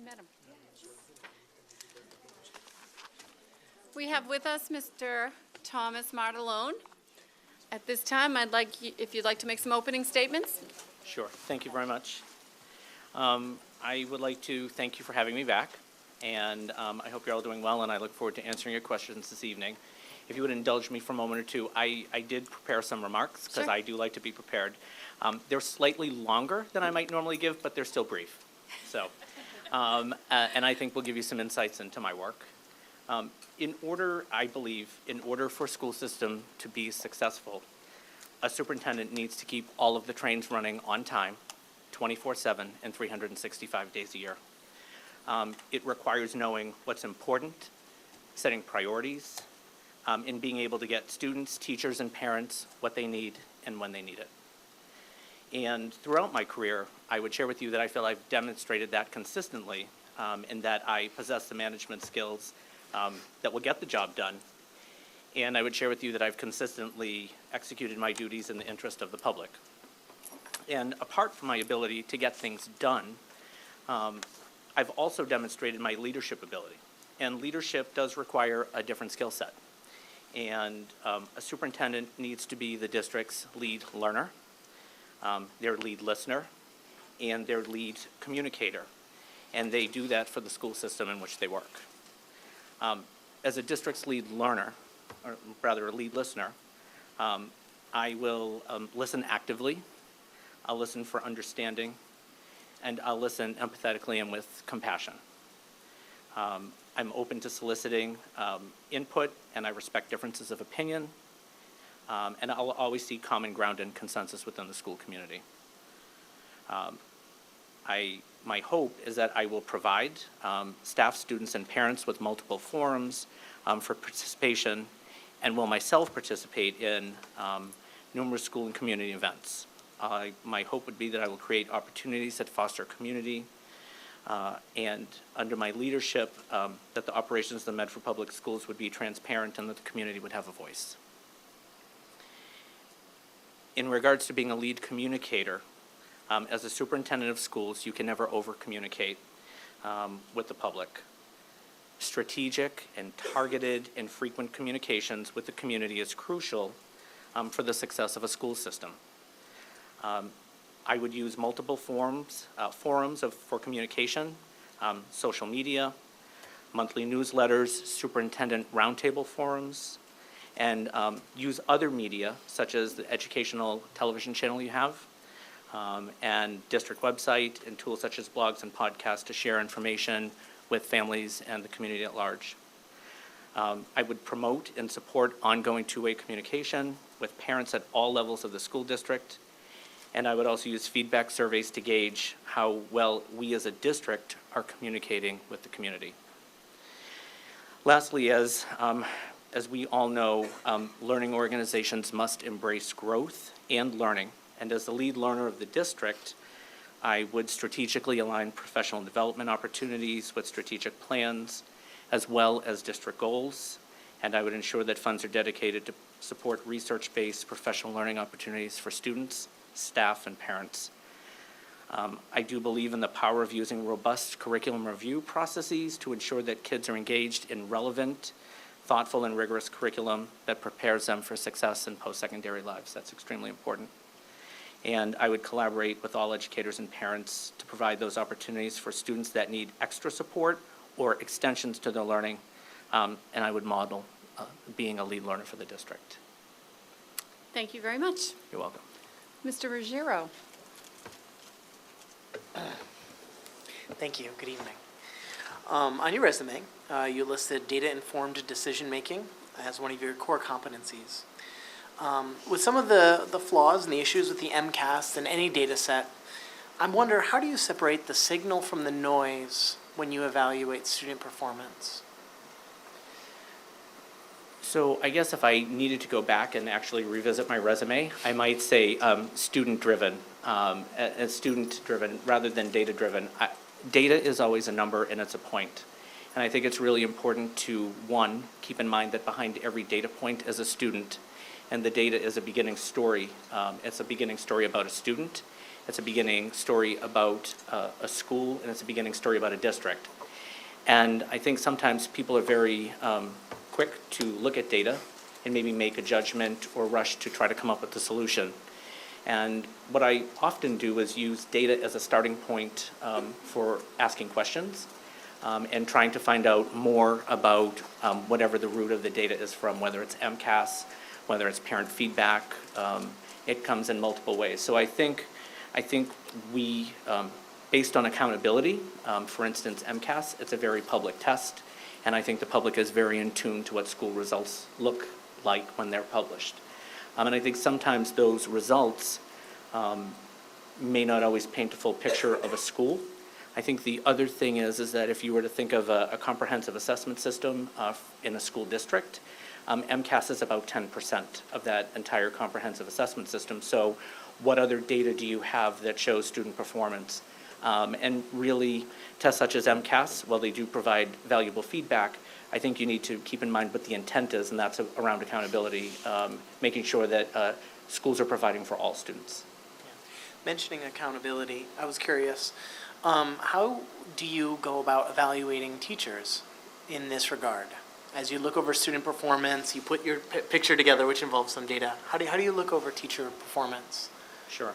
A: Met him. We have with us Mr. Thomas Martellone. At this time, I'd like, if you'd like to make some opening statements.
K: Sure. Thank you very much. I would like to thank you for having me back, and I hope you're all doing well, and I look forward to answering your questions this evening. If you would indulge me for a moment or two, I did prepare some remarks, because
A: Sure.
K: I do like to be prepared. They're slightly longer than I might normally give, but they're still brief. So, and I think will give you some insights into my work. I believe, in order for a school system to be successful, a superintendent needs to keep all of the trains running on time, 24/7 and 365 days a year. It requires knowing what's important, setting priorities, and being able to get students, teachers, and parents what they need and when they need it. And throughout my career, I would share with you that I feel I've demonstrated that consistently, and that I possess the management skills that will get the job done. And I would share with you that I've consistently executed my duties in the interest of the public. And apart from my ability to get things done, I've also demonstrated my leadership ability. And leadership does require a different skill set. And a superintendent needs to be the district's lead learner, their lead listener, and their lead communicator. And they do that for the school system in which they work. As a district's lead learner, or rather a lead listener, I will listen actively, I'll listen for understanding, and I'll listen empathetically and with compassion. I'm open to soliciting input, and I respect differences of opinion, and I'll always seek common ground and consensus within the school community. My hope is that I will provide staff, students, and parents with multiple forums for participation, and will myself participate in numerous school and community events. My hope would be that I will create opportunities that foster community, and under my leadership, that the operations of the Medford Public Schools would be transparent and that the community would have a voice. In regards to being a lead communicator, as a superintendent of schools, you can never over-communicate with the public. Strategic and targeted and frequent communications with the community is crucial for the success of a school system. I would use multiple forums for communication, social media, monthly newsletters, superintendent roundtable forums, and use other media, such as the educational television channel you have, and district website, and tools such as blogs and podcasts to share information with families and the community at large. I would promote and support ongoing two-way communication with parents at all levels of the school district, and I would also use feedback surveys to gauge how well we as a district are communicating with the community. Lastly, as we all know, learning organizations must embrace growth and learning. And as the lead learner of the district, I would strategically align professional development opportunities with strategic plans, as well as district goals. And I would ensure that funds are dedicated to support research-based professional learning opportunities for students, staff, and parents. I do believe in the power of using robust curriculum review processes to ensure that kids are engaged in relevant, thoughtful, and rigorous curriculum that prepares them for success in post-secondary lives. That's extremely important. And I would collaborate with all educators and parents to provide those opportunities for students that need extra support or extensions to their learning. And I would model being a lead learner for the district.
A: Thank you very much.
K: You're welcome.
A: Mr. Ruggiero.
I: Thank you. Good evening. On your resume, you listed data-informed decision-making as one of your core competencies. With some of the flaws and the issues with the MCAS and any data set, I wonder, how do you separate the signal from the noise when you evaluate student performance?
K: So I guess if I needed to go back and actually revisit my resume, I might say student-driven, student-driven rather than data-driven. Data is always a number and it's a point. And I think it's really important to, one, keep in mind that behind every data point is a student, and the data is a beginning story. It's a beginning story about a student, it's a beginning story about a school, and it's a beginning story about a district. And I think sometimes people are very quick to look at data and maybe make a judgment or rush to try to come up with a solution. And what I often do is use data as a starting point for asking questions and trying to find out more about whatever the root of the data is from, whether it's MCAS, whether it's parent feedback. It comes in multiple ways. So I think we, based on accountability, for instance, MCAS, it's a very public test, and I think the public is very in tune to what school results look like when they're published. And I think sometimes those results may not always paint a full picture of a school. I think the other thing is that if you were to think of a comprehensive assessment system in a school district, MCAS is about 10% of that entire comprehensive assessment system. So what other data do you have that shows student performance? And really, tests such as MCAS, while they do provide valuable feedback, I think you need to keep in mind what the intent is, and that's around accountability, making sure that schools are providing for all students.
I: Mentioning accountability, I was curious, how do you go about evaluating teachers in this regard? As you look over student performance, you put your picture together, which involves some data. How do you look over teacher performance?
K: Sure.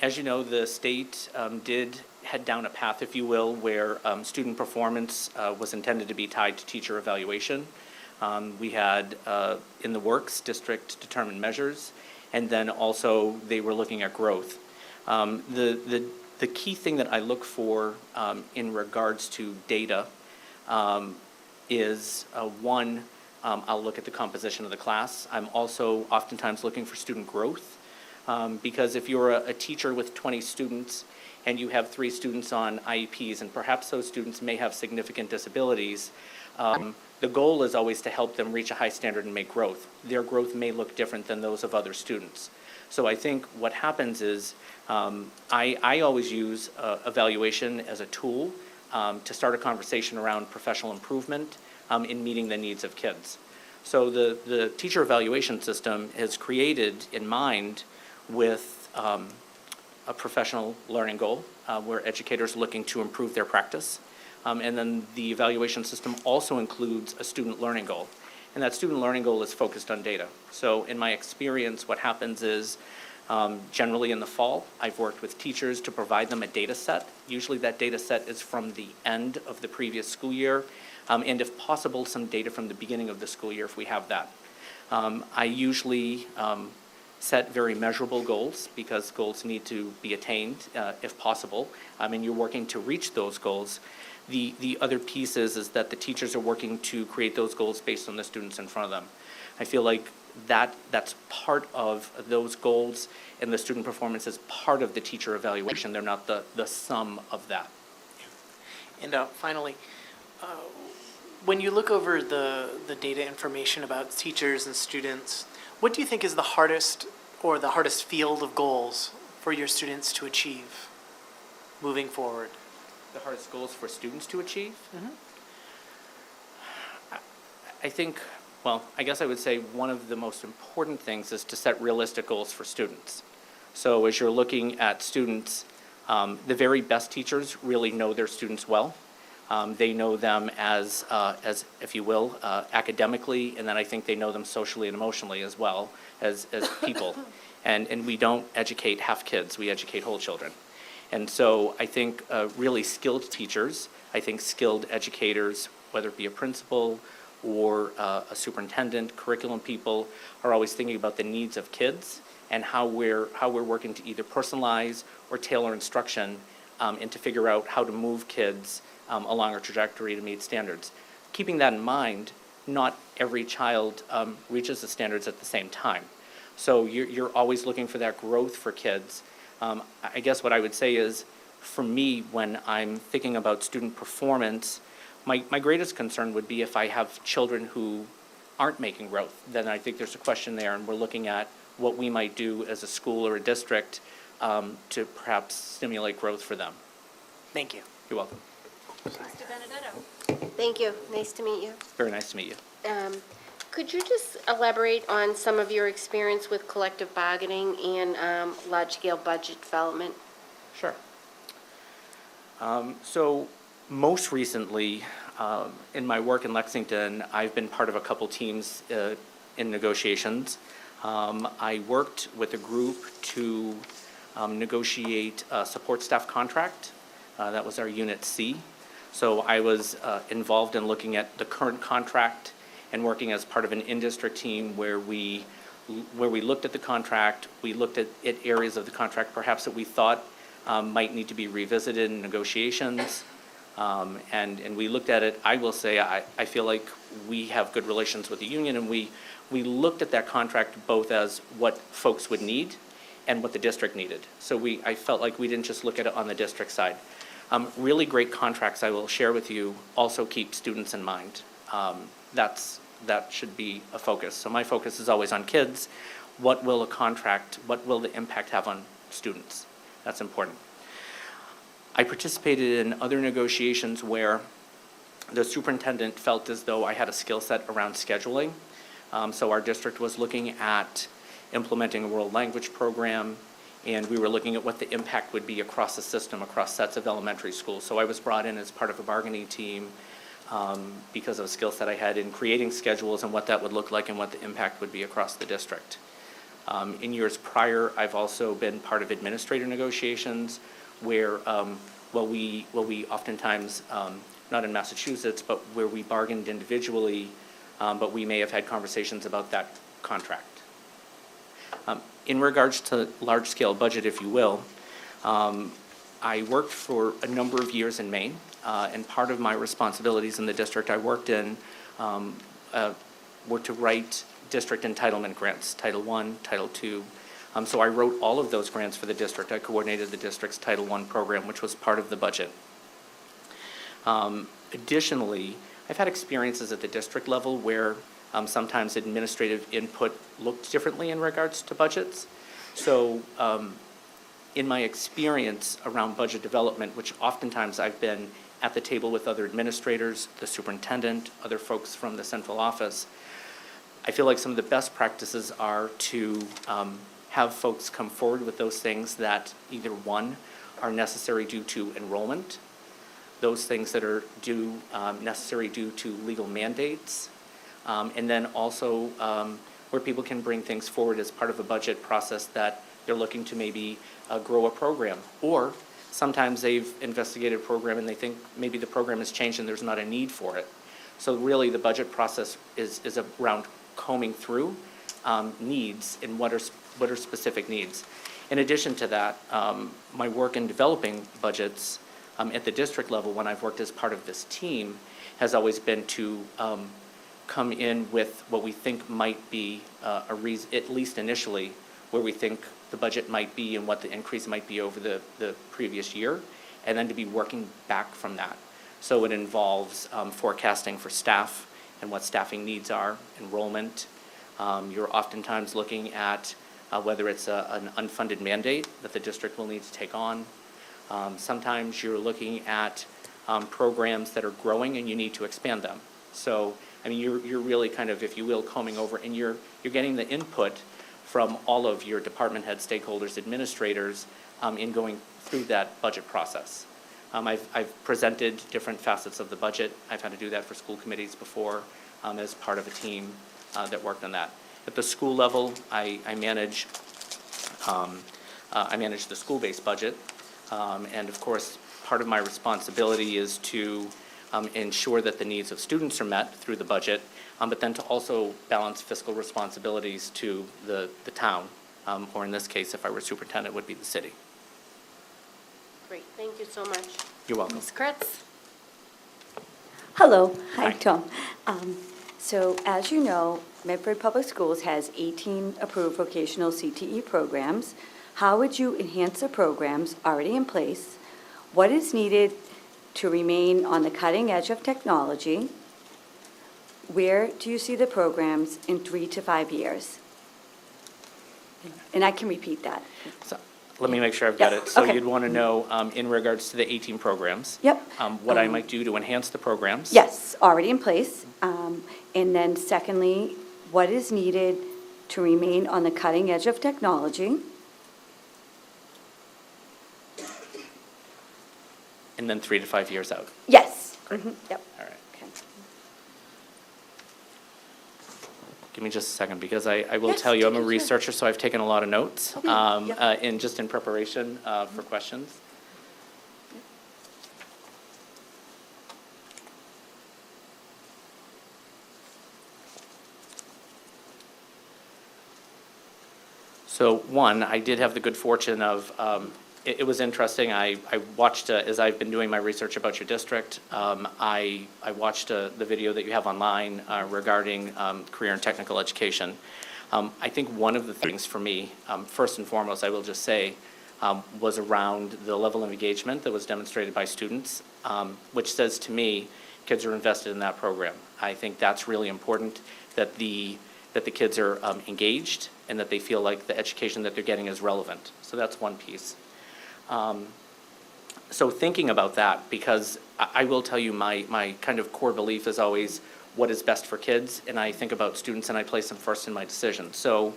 K: As you know, the state did head down a path, if you will, where student performance was intended to be tied to teacher evaluation. We had in the works district determined measures, and then also they were looking at growth. The key thing that I look for in regards to data is one, I'll look at the composition of the class. I'm also oftentimes looking for student growth. Because if you're a teacher with 20 students and you have 3 students on IEPs, and perhaps those students may have significant disabilities, the goal is always to help them reach a high standard and make growth. Their growth may look different than those of other students. So I think what happens is I always use evaluation as a tool to start a conversation around professional improvement in meeting the needs of kids. So the teacher evaluation system is created in mind with a professional learning goal where educators are looking to improve their practice. And then the evaluation system also includes a student learning goal. And that student learning goal is focused on data. So in my experience, what happens is generally in the fall, I've worked with teachers to provide them a data set. Usually that data set is from the end of the previous school year. And if possible, some data from the beginning of the school year if we have that. I usually set very measurable goals because goals need to be attained if possible, and you're working to reach those goals. The other piece is that the teachers are working to create those goals based on the students in front of them. I feel like that's part of those goals, and the student performance is part of the teacher evaluation. They're not the sum of that.
I: And finally, when you look over the data information about teachers and students, what do you think is the hardest field of goals for your students to achieve moving forward?
K: The hardest goals for students to achieve?
I: Mm-hmm.
K: I think, well, I guess I would say one of the most important things is to set realistic goals for students. So as you're looking at students, The very best teachers really know their students well. They know them as if you will, academically, and then I think they know them socially and emotionally as well as people. And we don't educate half kids, we educate whole children. And so I think really skilled teachers, I think skilled educators, whether it be a principal or a superintendent, curriculum people, are always thinking about the needs of kids and how we're working to either personalize or tailor instruction and to figure out how to move kids along a trajectory to meet standards. Keeping that in mind, not every child reaches the standards at the same time. So you're always looking for that growth for kids. I guess what I would say is, for me, when I'm thinking about student performance, my greatest concern would be if I have children who aren't making growth. Then I think there's a question there, and we're looking at what we might do as a school or a district to perhaps stimulate growth for them.
I: Thank you.
K: You're welcome.
A: Mr. Benedetto.
H: Thank you. Nice to meet you.
K: Very nice to meet you.
H: Could you just elaborate on some of your experience with collective bargaining and large-scale budget development?
K: Sure. So most recently, in my work in Lexington, I've been part of a couple teams in negotiations. I worked with a group to negotiate a support staff contract. That was our Unit C. So I was involved in looking at the current contract and working as part of an in-district team where we looked at the contract, we looked at areas of the contract perhaps that we thought might need to be revisited in negotiations. And we looked at it. I will say I feel like we have good relations with the union, and we looked at that contract both as what folks would need and what the district needed. So I felt like we didn't just look at it on the district side. Really great contracts, I will share with you, also keep students in mind. That should be a focus. So my focus is always on kids. What will the impact have on students? That's important. I participated in other negotiations where the superintendent felt as though I had a skill set around scheduling. So our district was looking at implementing a world language program, and we were looking at what the impact would be across the system, across sets of elementary schools. So I was brought in as part of a bargaining team because of a skill set I had in creating schedules and what that would look like and what the impact would be across the district. In years prior, I've also been part of administrator negotiations where, we oftentimes, not in Massachusetts, but where we bargained individually, but we may have had conversations about that contract. In regards to large-scale budget, if you will, I worked for a number of years in Maine, and part of my responsibilities in the district I worked in were to write district entitlement grants, Title I, Title II. So I wrote all of those grants for the district. I coordinated the district's Title I program, which was part of the budget. Additionally, I've had experiences at the district level where sometimes administrative input looked differently in regards to budgets. So in my experience around budget development, which oftentimes I've been at the table with other administrators, the superintendent, other folks from the central office, I feel like some of the best practices are to have folks come forward with those things that either, one, are necessary due to enrollment, those things that are necessary due to legal mandates, and then also where people can bring things forward as part of a budget process that they're looking to maybe grow a program. Or sometimes they've investigated a program and they think maybe the program has changed and there's not a need for it. So really the budget process is around combing through needs and what are specific needs. In addition to that, my work in developing budgets at the district level, when I've worked as part of this team, has always been to come in with what we think might be a reason, at least initially, where we think the budget might be and what the increase might be over the previous year, and then to be working back from that. So it involves forecasting for staff and what staffing needs are, enrollment. You're oftentimes looking at whether it's an unfunded mandate that the district will need to take on. Sometimes you're looking at programs that are growing and you need to expand them. So, I mean, you're really kind of, if you will, combing over, and you're getting the input from all of your department head stakeholders, administrators, in going through that budget process. I've presented different facets of the budget. I've had to do that for school committees before as part of a team that worked on that. At the school level, I manage the school-based budget. And of course, part of my responsibility is to ensure that the needs of students are met through the budget, but then to also balance fiscal responsibilities to the town, or in this case, if I were superintendent, would be the city.
H: Great, thank you so much.
K: You're welcome.
A: Ms. Kretz?
C: Hello, hi
K: Hi.
C: Tom. So as you know, Medford Public Schools has 18 approved vocational CTE programs. How would you enhance the programs already in place? What is needed to remain on the cutting edge of technology? Where do you see the programs in 3 to 5 years? And I can repeat that.
K: So, let me make sure I've got
C: Yep,
K: it. So
C: okay.
K: you'd want to know, in regards to the 18 programs.
C: Yep.
K: What I might do to enhance the programs.
C: Yes, already in place. And then secondly, what is needed to remain on the cutting edge of technology?
K: And then 3 to 5 years out.
C: Yes.
K: Great.
C: Yep.
K: All right.
C: Okay.
K: Give me just a second, because I will
C: Yes,
K: tell you, I'm a
C: take your time.
K: researcher, so I've taken a lot of notes,
C: Okay, yep.
K: just in preparation for questions. So one, I did have the good fortune of, it was interesting, I watched, as I've been doing my research about your district, I watched the video that you have online regarding career and technical education. I think one of the things for me, first and foremost, I will just say, was around the level of engagement that was demonstrated by students, which says to me, kids are invested in that program. I think that's really important, that the kids are engaged and that they feel like the education that they're getting is relevant. So that's one piece. So thinking about that, because I will tell you my kind of core belief is always what is best for kids, and I think about students and I place them first in my decision. So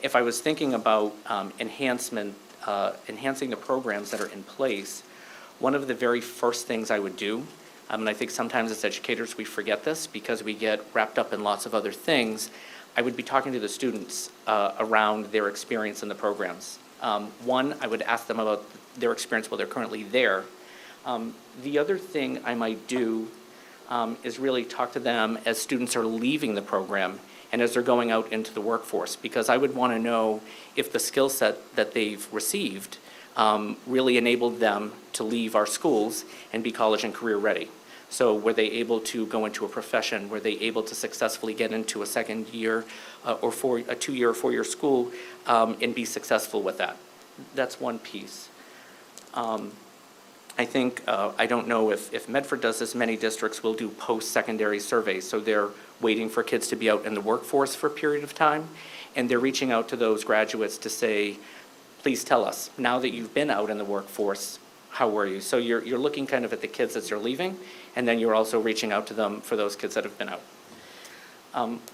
K: if I was thinking about enhancing the programs that are in place, one of the very first things I would do, and I think sometimes as educators we forget this because we get wrapped up in lots of other things, I would be talking to the students around their experience in the programs. One, I would ask them about their experience while they're currently there. The other thing I might do is really talk to them as students are leaving the program and as they're going out into the workforce, because I would want to know if the skill set that they've received really enabled them to leave our schools and be college and career ready. So were they able to go into a profession? Were they able to successfully get into a second year or a 2-year or 4-year school and be successful with that? That's one piece. I think, I don't know if Medford does this, many districts will do post-secondary surveys. So they're waiting for kids to be out in the workforce for a period of time, and they're reaching out to those graduates to say, please tell us, now that you've been out in the workforce, how were you? So you're looking kind of at the kids as they're leaving, and then you're also reaching out to them for those kids that have been out.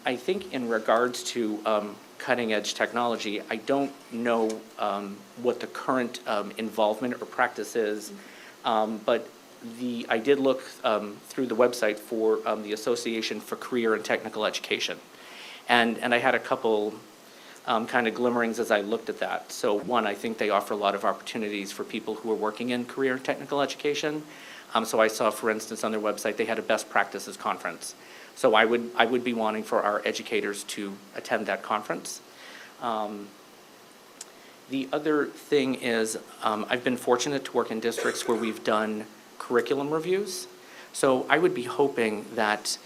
K: I think in regards to cutting-edge technology, I don't know what the current involvement or practice is, but I did look through the website for the Association for Career and Technical Education, and I had a couple kind of glimmerings as I looked at that. So one, I think they offer a lot of opportunities for people who are working in career and technical education. So I saw, for instance, on their website, they had a best practices conference. So I would be wanting for our educators to attend that conference. The other thing is, I've been fortunate to work in districts where we've done curriculum reviews. So I would be hoping that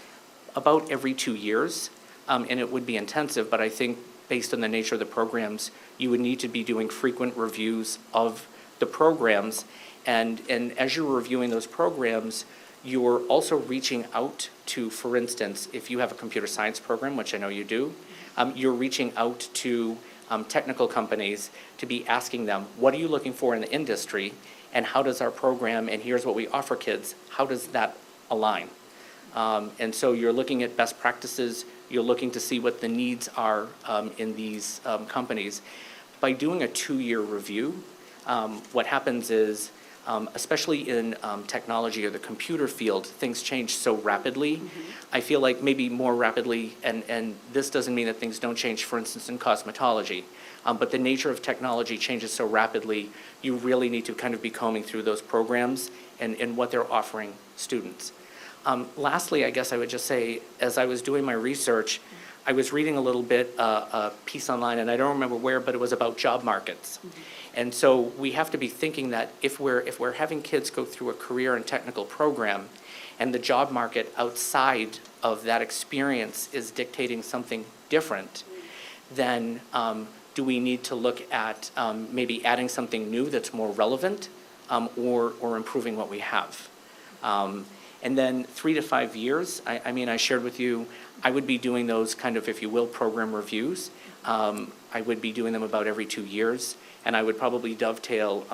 K: about every 2 years, and it would be intensive, but I think based on the nature of the programs, you would need to be doing frequent reviews of the programs. And as you're reviewing those programs, you're also reaching out to, for instance, if you have a computer science program, which I know you do, you're reaching out to technical companies to be asking them, what are you looking for in the industry, and how does our program, and here's what we offer kids, how does that align? And so you're looking at best practices, you're looking to see what the needs are in these companies. By doing a 2-year review, what happens is, especially in technology or the computer field, things change so rapidly. I feel like maybe more rapidly, and this doesn't mean that things don't change, for instance, in cosmetology, but the nature of technology changes so rapidly, you really need to kind of be combing through those programs and what they're offering students. Lastly, I guess I would just say, as I was doing my research, I was reading a little bit, a piece online, and I don't remember where, but it was about job markets. And so we have to be thinking that if we're having kids go through a career and technical program, and the job market outside of that experience is dictating something different, then do we need to look at maybe adding something new that's more relevant, or improving what we have? And then 3 to 5 years, I mean, I shared with you, I would be doing those kind of, if you will, program reviews. I would be doing them about every 2 years, and I would probably dovetail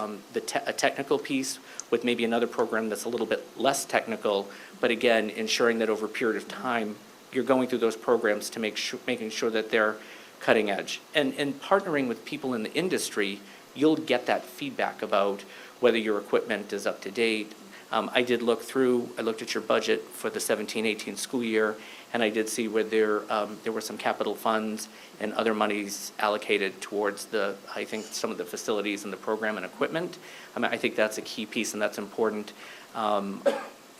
K: a technical piece with maybe another program that's a little bit less technical, but again, ensuring that over a period of time, you're going through those programs to making sure that they're cutting edge. And partnering with people in the industry, you'll get that feedback about whether your equipment is up to date. I looked at your budget for the 17-18 school year, and I did see where there were some capital funds and other monies allocated towards I think some of the facilities and the program and equipment. I think that's a key piece, and that's important.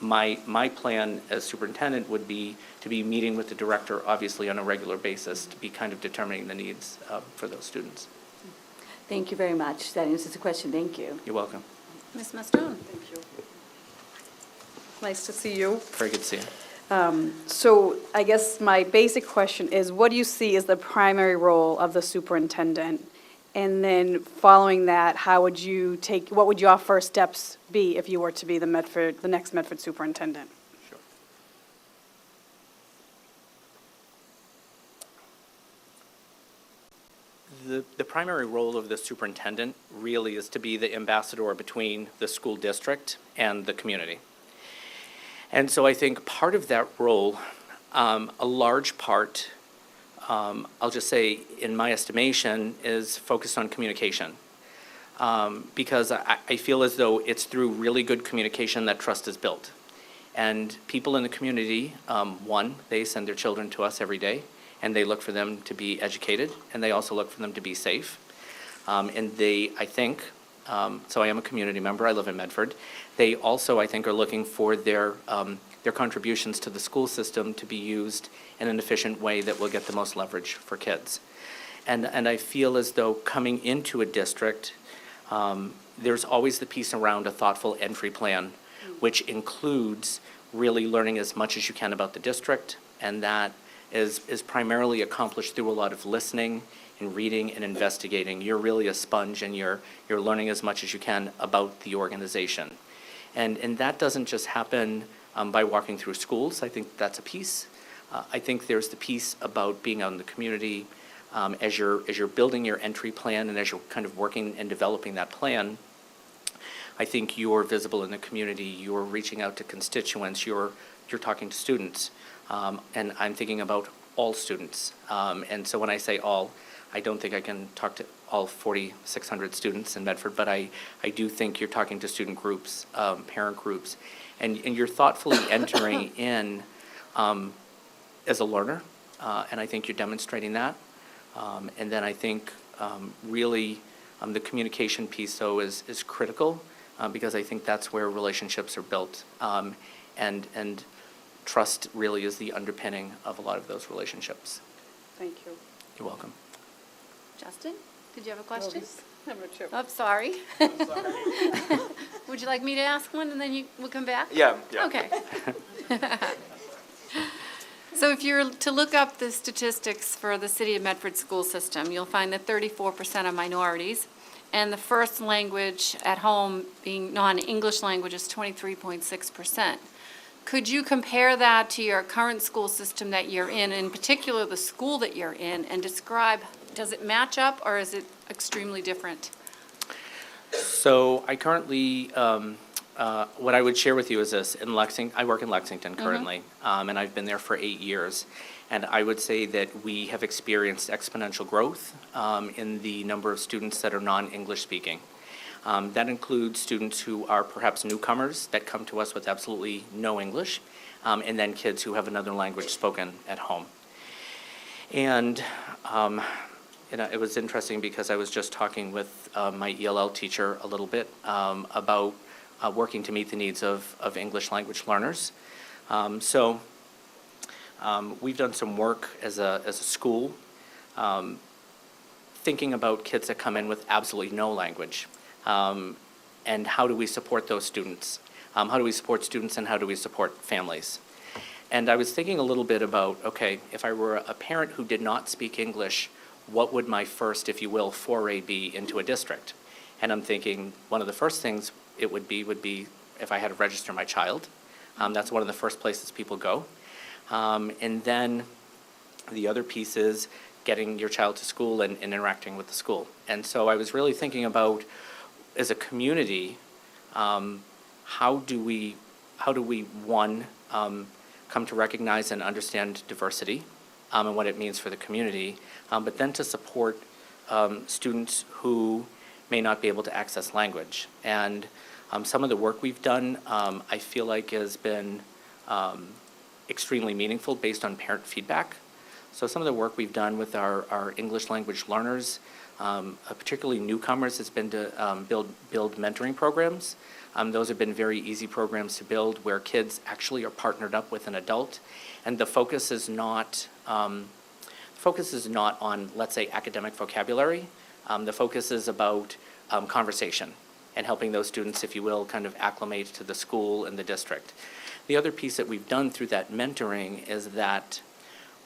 K: My plan as superintendent would be to be meeting with the director, obviously on a regular basis, to be kind of determining the needs for those students.
C: Thank you very much. That answers the question. Thank you.
K: You're welcome.
A: Ms. Mastone?
G: Thank you. Nice to see you.
K: Very good to see you.
G: So I guess my basic question is, what do you see as the primary role of the superintendent? And then following that, what would your first steps be if you were to be the next Medford superintendent?
K: Sure. The primary role of the superintendent really is to be the ambassador between the school district and the community. And so I think part of that role, a large part, I'll just say, in my estimation, is focused on communication. Because I feel as though it's through really good communication that trust is built. And people in the community, they send their children to us every day, and they look for them to be educated, and they also look for them to be safe. And they, I think, so I am a community member, I live in Medford. They also, I think, are looking for their contributions to the school system to be used in an efficient way that will get the most leverage for kids. And I feel as though coming into a district, there's always the piece around a thoughtful entry plan, which includes really learning as much as you can about the district, and that is primarily accomplished through a lot of listening and reading and investigating. You're really a sponge, and you're learning as much as you can about the organization. And that doesn't just happen by walking through schools. I think that's a piece. I think there's the piece about being out in the community as you're building your entry plan, and as you're kind of working and developing that plan. I think you're visible in the community. You're reaching out to constituents. You're talking to students, and I'm thinking about all students. And so when I say all, I don't think I can talk to all 4,600 students in Medford, but I do think you're talking to student groups, parent groups, and you're thoughtfully entering in as a learner, and I think you're demonstrating that. And then I think really the communication piece, though, is critical, because I think that's where relationships are built, and trust really is the underpinning of a lot of those relationships.
G: Thank you.
K: You're welcome.
A: Justin, did you have a question?
G: Number 2.
A: Oh, sorry. Would you like me to ask one and then we'll come back?
J: Yeah.
A: Okay. So if you're to look up the statistics for the City of Medford school system, you'll find that 34% are minorities, and the first language at home being non-English language is 23.6%. Could you compare that to your current school system that you're in particular the school that you're in, and describe, does it match up or is it extremely different?
K: So I currently, what I would share with you is this. I work in Lexington currently, and I've been there for 8 years. And I would say that we have experienced exponential growth in the number of students that are non-English speaking. That includes students who are perhaps newcomers that come to us with absolutely no English, and then kids who have another language spoken at home. And it was interesting because I was just talking with my ELL teacher a little bit about working to meet the needs of English language learners. So we've done some work as a school thinking about kids that come in with absolutely no language. And how do we support those students? How do we support students and how do we support families? And I was thinking a little bit about, okay, if I were a parent who did not speak English, what would my first, if you will, foray be into a district? And I'm thinking one of the first things it would be if I had to register my child. That's one of the first places people go. And then the other piece is getting your child to school and interacting with the school. And so I was really thinking about, as a community, how do we, one, come to recognize and understand diversity and what it means for the community, but then to support students who may not be able to access language. And some of the work we've done, I feel like has been extremely meaningful based on parent feedback. So some of the work we've done with our English language learners, particularly newcomers, has been to build mentoring programs. Those have been very easy programs to build where kids actually are partnered up with an adult. And the focus is not on, let's say, academic vocabulary. The focus is about conversation and helping those students, if you will, kind of acclimate to the school and the district. The other piece that we've done through that mentoring is that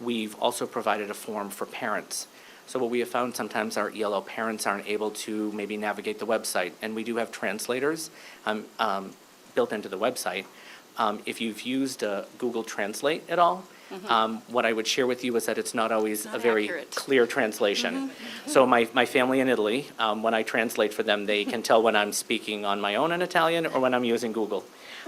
K: we've also provided a forum for parents. So what we have found, sometimes our ELL parents aren't able to maybe navigate the website, and we do have translators built into the website. If you've used Google Translate at all, what I would share with you is that it's not always a very clear translation. So my family in Italy, when I translate for them, they can tell when I'm speaking on my own in Italian or when I'm using Google.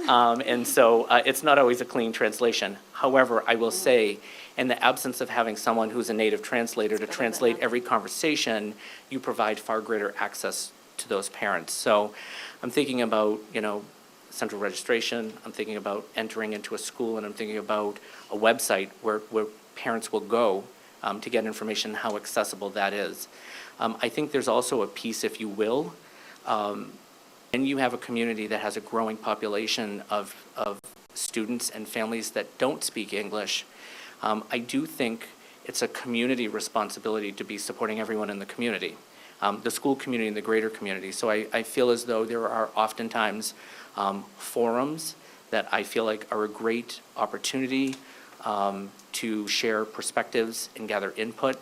K: And so it's not always a clean translation. However, I will say, in the absence of having someone who's a native translator to translate every conversation, you provide far greater access to those parents. So I'm thinking about, central registration, I'm thinking about entering into a school, and I'm thinking about a website where parents will go to get information, how accessible that is. I think there's also a piece, if you will, and you have a community that has a growing population of students and families that don't speak English. I do think it's a community responsibility to be supporting everyone in the community, the school community and the greater community. So I feel as though there are oftentimes forums that I feel like are a great opportunity to share perspectives and gather input.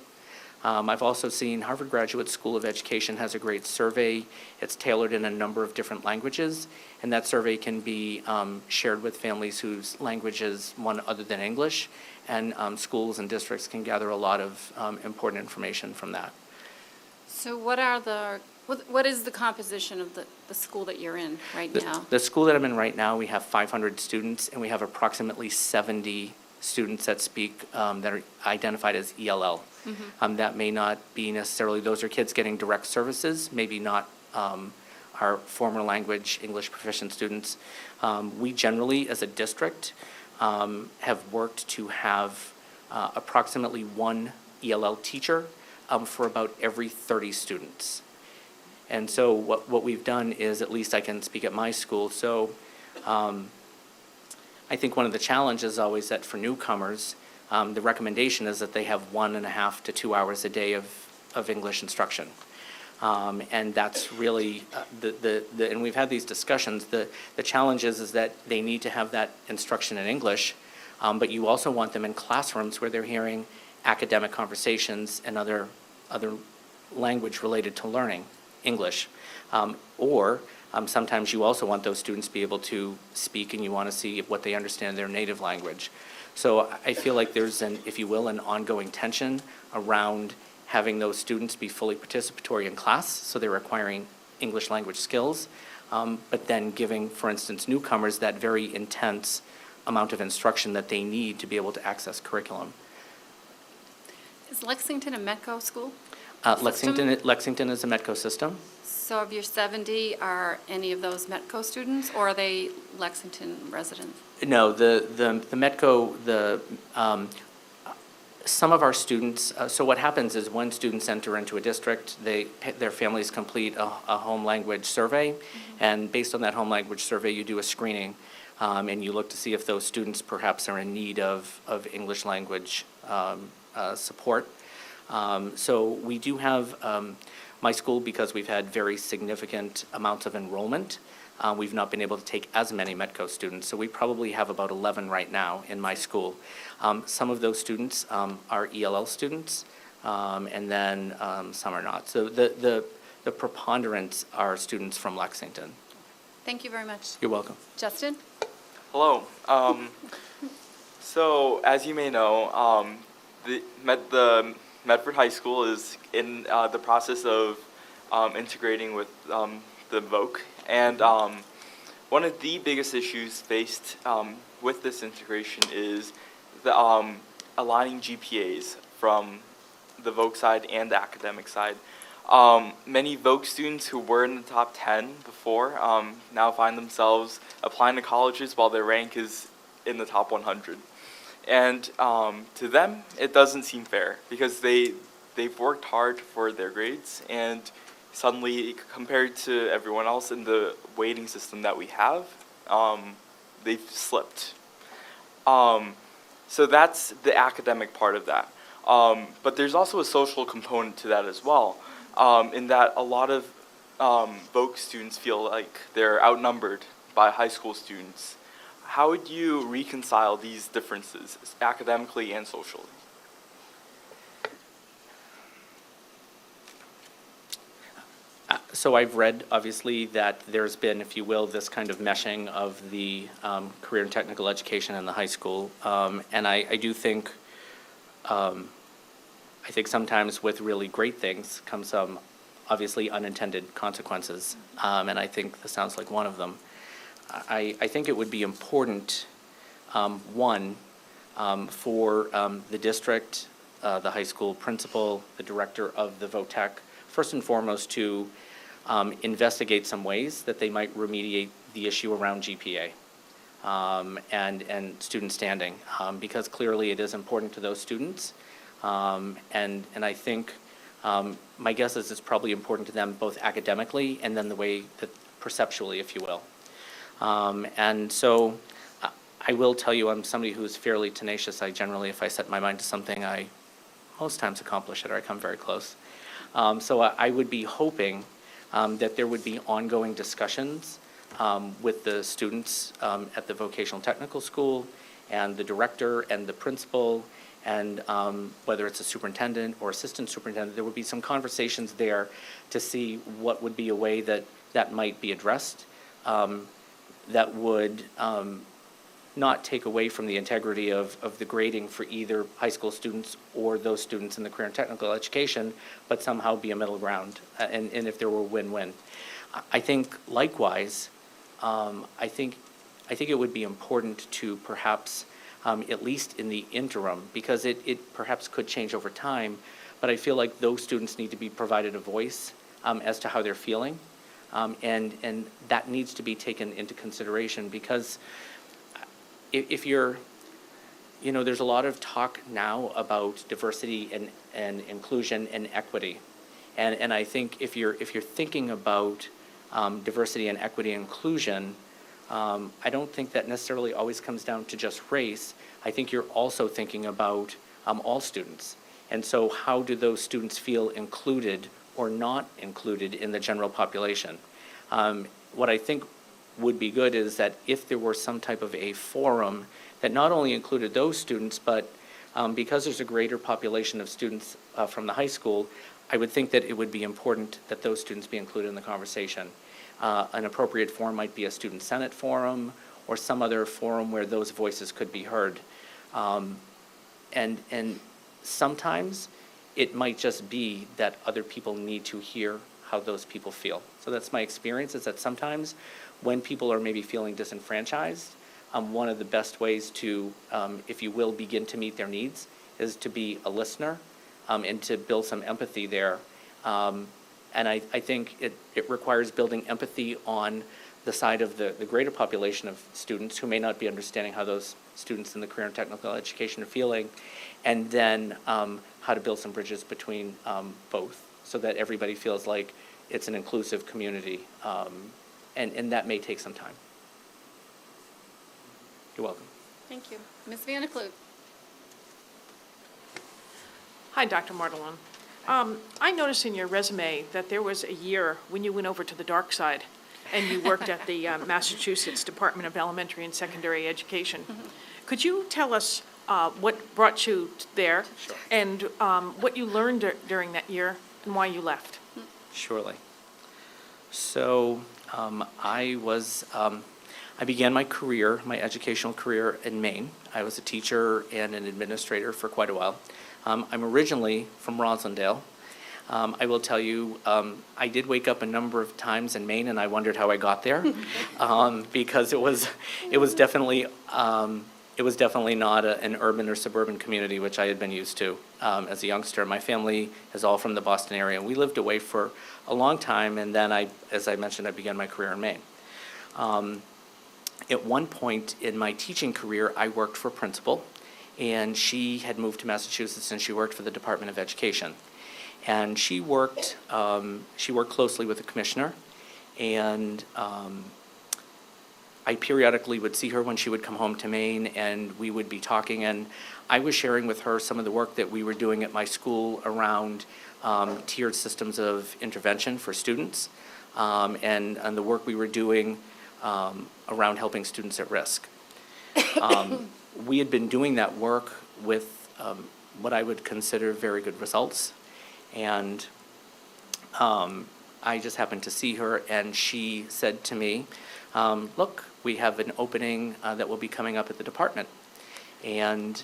K: I've also seen Harvard Graduate School of Education has a great survey. It's tailored in a number of different languages, and that survey can be shared with families whose language is one other than English, and schools and districts can gather a lot of important information from that.
A: So what is the composition of the school that you're in right now?
K: The school that I'm in right now, we have 500 students, and we have approximately 70 students that speak, that are identified as ELL. That may not be necessarily, those are kids getting direct services, maybe not our former language English proficient students. We generally, as a district, have worked to have approximately one ELL teacher for about every 30 students. And so what we've done is, at least I can speak at my school, so I think one of the challenges is always that for newcomers, the recommendation is that they have 1.5 to 2 hours a day of English instruction. And that's really, and we've had these discussions, the challenge is that they need to have that instruction in English, but you also want them in classrooms where they're hearing academic conversations and other language related to learning English. Or sometimes you also want those students to be able to speak, and you want to see what they understand their native language. So I feel like there's if you will, an ongoing tension around having those students be fully participatory in class, so they're acquiring English language skills, but then giving, for instance, newcomers that very intense amount of instruction that they need to be able to access curriculum.
A: Is Lexington a METCO school?
K: Lexington is a Metco system.
A: So of your 70, are any of those Metco students, or are they Lexington residents?
K: No, the Metco, some of our students, so what happens is when students enter into a district, their families complete a home language survey, and based on that home language survey, you do a screening, and you look to see if those students perhaps are in need of English language support. So we do have, my school, because we've had very significant amounts of enrollment, we've not been able to take as many Metco students, so we probably have about 11 right now in my school. Some of those students are ELL students, and then some are not. So the preponderance are students from Lexington.
A: Thank you very much.
K: You're welcome.
A: Justin?
J: Hello. So, as you may know, the Medford High School is in the process of integrating with the VOC. And one of the biggest issues faced with this integration is the aligning GPAs from the VOC side and the academic side. Many VOC students who were in the top 10 before now find themselves applying to colleges while their rank is in the top 100. And to them, it doesn't seem fair because they've worked hard for their grades, and suddenly, compared to everyone else in the weighting system that we have, they've slipped. So that's the academic part of that. But there's also a social component to that as well, in that a lot of VOC students feel like they're outnumbered by high school students. How would you reconcile these differences, academically and socially?
K: So I've read, obviously, that there's been, if you will, this kind of meshing of the career and technical education in the high school. And I do think, I think sometimes with really great things come some obviously unintended consequences. And I think this sounds like one of them. I think it would be important, one, for the district, the high school principal, the director of the VOTEC, first and foremost to investigate some ways that they might remediate the issue around GPA and student standing, because clearly it is important to those students. And I think my guess is it's probably important to them both academically and then the way that perceptually, if you will. And so I will tell you, I'm somebody who's fairly tenacious. I generally, if I set my mind to something, I most times accomplish it, or I come very close. So I would be hoping that there would be ongoing discussions with the students at the vocational technical school and the director and the principal, and whether it's a superintendent or assistant superintendent, there would be some conversations there to see what would be a way that that might be addressed, that would not take away from the integrity of the grading for either high school students or those students in the career and technical education, but somehow be a middle ground, and if there were win-win. I think likewise, I think it would be important to perhaps, at least in the interim, because it perhaps could change over time, but I feel like those students need to be provided a voice as to how they're feeling, and that needs to be taken into consideration, because if you're, there's a lot of talk now about diversity and inclusion and equity, and I think if you're thinking about diversity and equity and inclusion, I don't think that necessarily always comes down to just race. I think you're also thinking about all students, and so how do those students feel included or not included in the general population? What I think would be good is that if there were some type of a forum that not only included those students, but because there's a greater population of students from the high school, I would think that it would be important that those students be included in the conversation. An appropriate forum might be a student senate forum or some other forum where those voices could be heard. And sometimes it might just be that other people need to hear how those people feel. So that's my experience, is that sometimes when people are maybe feeling disenfranchised, one of the best ways to, if you will, begin to meet their needs is to be a listener and to build some empathy there. And I think it requires building empathy on the side of the greater population of students who may not be understanding how those students in the career and technical education are feeling, and then how to build some bridges between both so that everybody feels like it's an inclusive community. And that may take some time. You're welcome.
A: Thank you. Ms. Vanek.
F: Hi, Dr. Martelon. I noticed in your resume that there was a year when you went over to the dark side and you worked at the Massachusetts Department of Elementary and Secondary Education. Could you tell us what brought you there?
K: Sure.
F: And what you learned during that year and why you left?
K: Surely. So I began my career, my educational career in Maine. I was a teacher and an administrator for quite a while. I'm originally from Roslindale. I will tell you, I did wake up a number of times in Maine and I wondered how I got there, because it was definitely not an urban or suburban community, which I had been used to as a youngster. My family is all from the Boston area, and we lived away for a long time, and then as I mentioned, I began my career in Maine. At one point in my teaching career, I worked for a principal, and she had moved to Massachusetts, and she worked for the Department of Education. And she worked closely with the commissioner, and I periodically would see her when she would come home to Maine, and we would be talking, and I was sharing with her some of the work that we were doing at my school around tiered systems of intervention for students, and the work we were doing around helping students at risk. We had been doing that work with what I would consider very good results, and I just happened to see her, and she said to me, look, we have an opening that will be coming up at the department. And,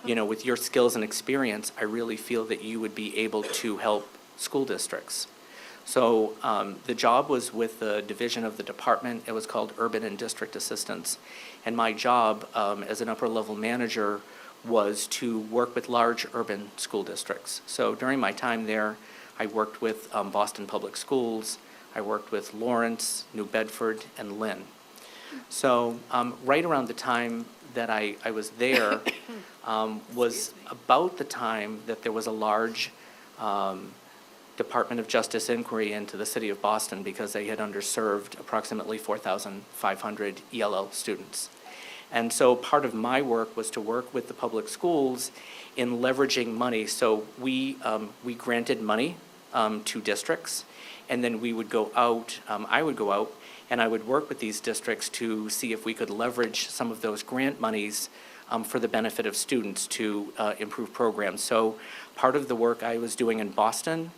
K: with your skills and experience, I really feel that you would be able to help school districts. So the job was with the division of the department. It was called Urban and District Assistance. And my job as an upper-level manager was to work with large urban school districts. So during my time there, I worked with Boston Public Schools. I worked with Lawrence, New Bedford, and Lynn. So right around the time that I was there was about the time that there was a large Department of Justice inquiry into the city of Boston because they had underserved approximately 4,500 ELL students. And so part of my work was to work with the public schools in leveraging money. So we granted money to districts, and then we would go out, I would go out, and I would work with these districts to see if we could leverage some of those grant monies for the benefit of students to improve programs. So part of the work I was doing in Boston,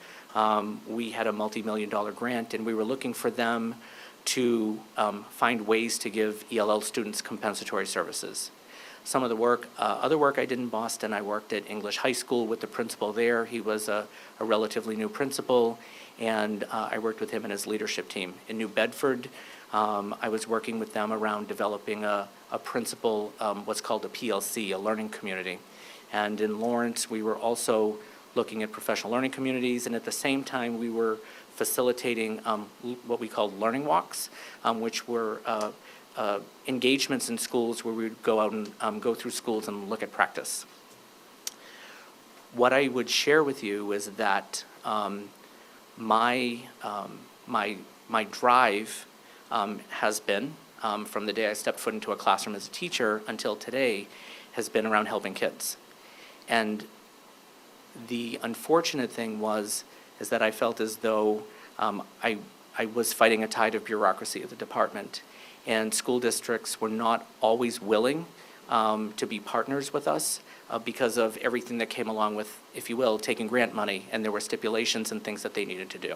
K: we had a multi-million-dollar grant, and we were looking for them to find ways to give ELL students compensatory services. Some of the work, other work I did in Boston, I worked at English High School with the principal there. He was a relatively new principal, and I worked with him and his leadership team. In New Bedford, I was working with them around developing a principal, what's called a PLC, a learning community. And in Lawrence, we were also looking at professional learning communities, and at the same time, we were facilitating what we called learning walks, which were engagements in schools where we would go out and go through schools and look at practice. What I would share with you is that my drive has been, from the day I stepped foot into a classroom as a teacher until today, has been around helping kids. And the unfortunate thing is that I felt as though I was fighting a tide of bureaucracy at the department, and school districts were not always willing to be partners with us because of everything that came along with, if you will, taking grant money, and there were stipulations and things that they needed to do.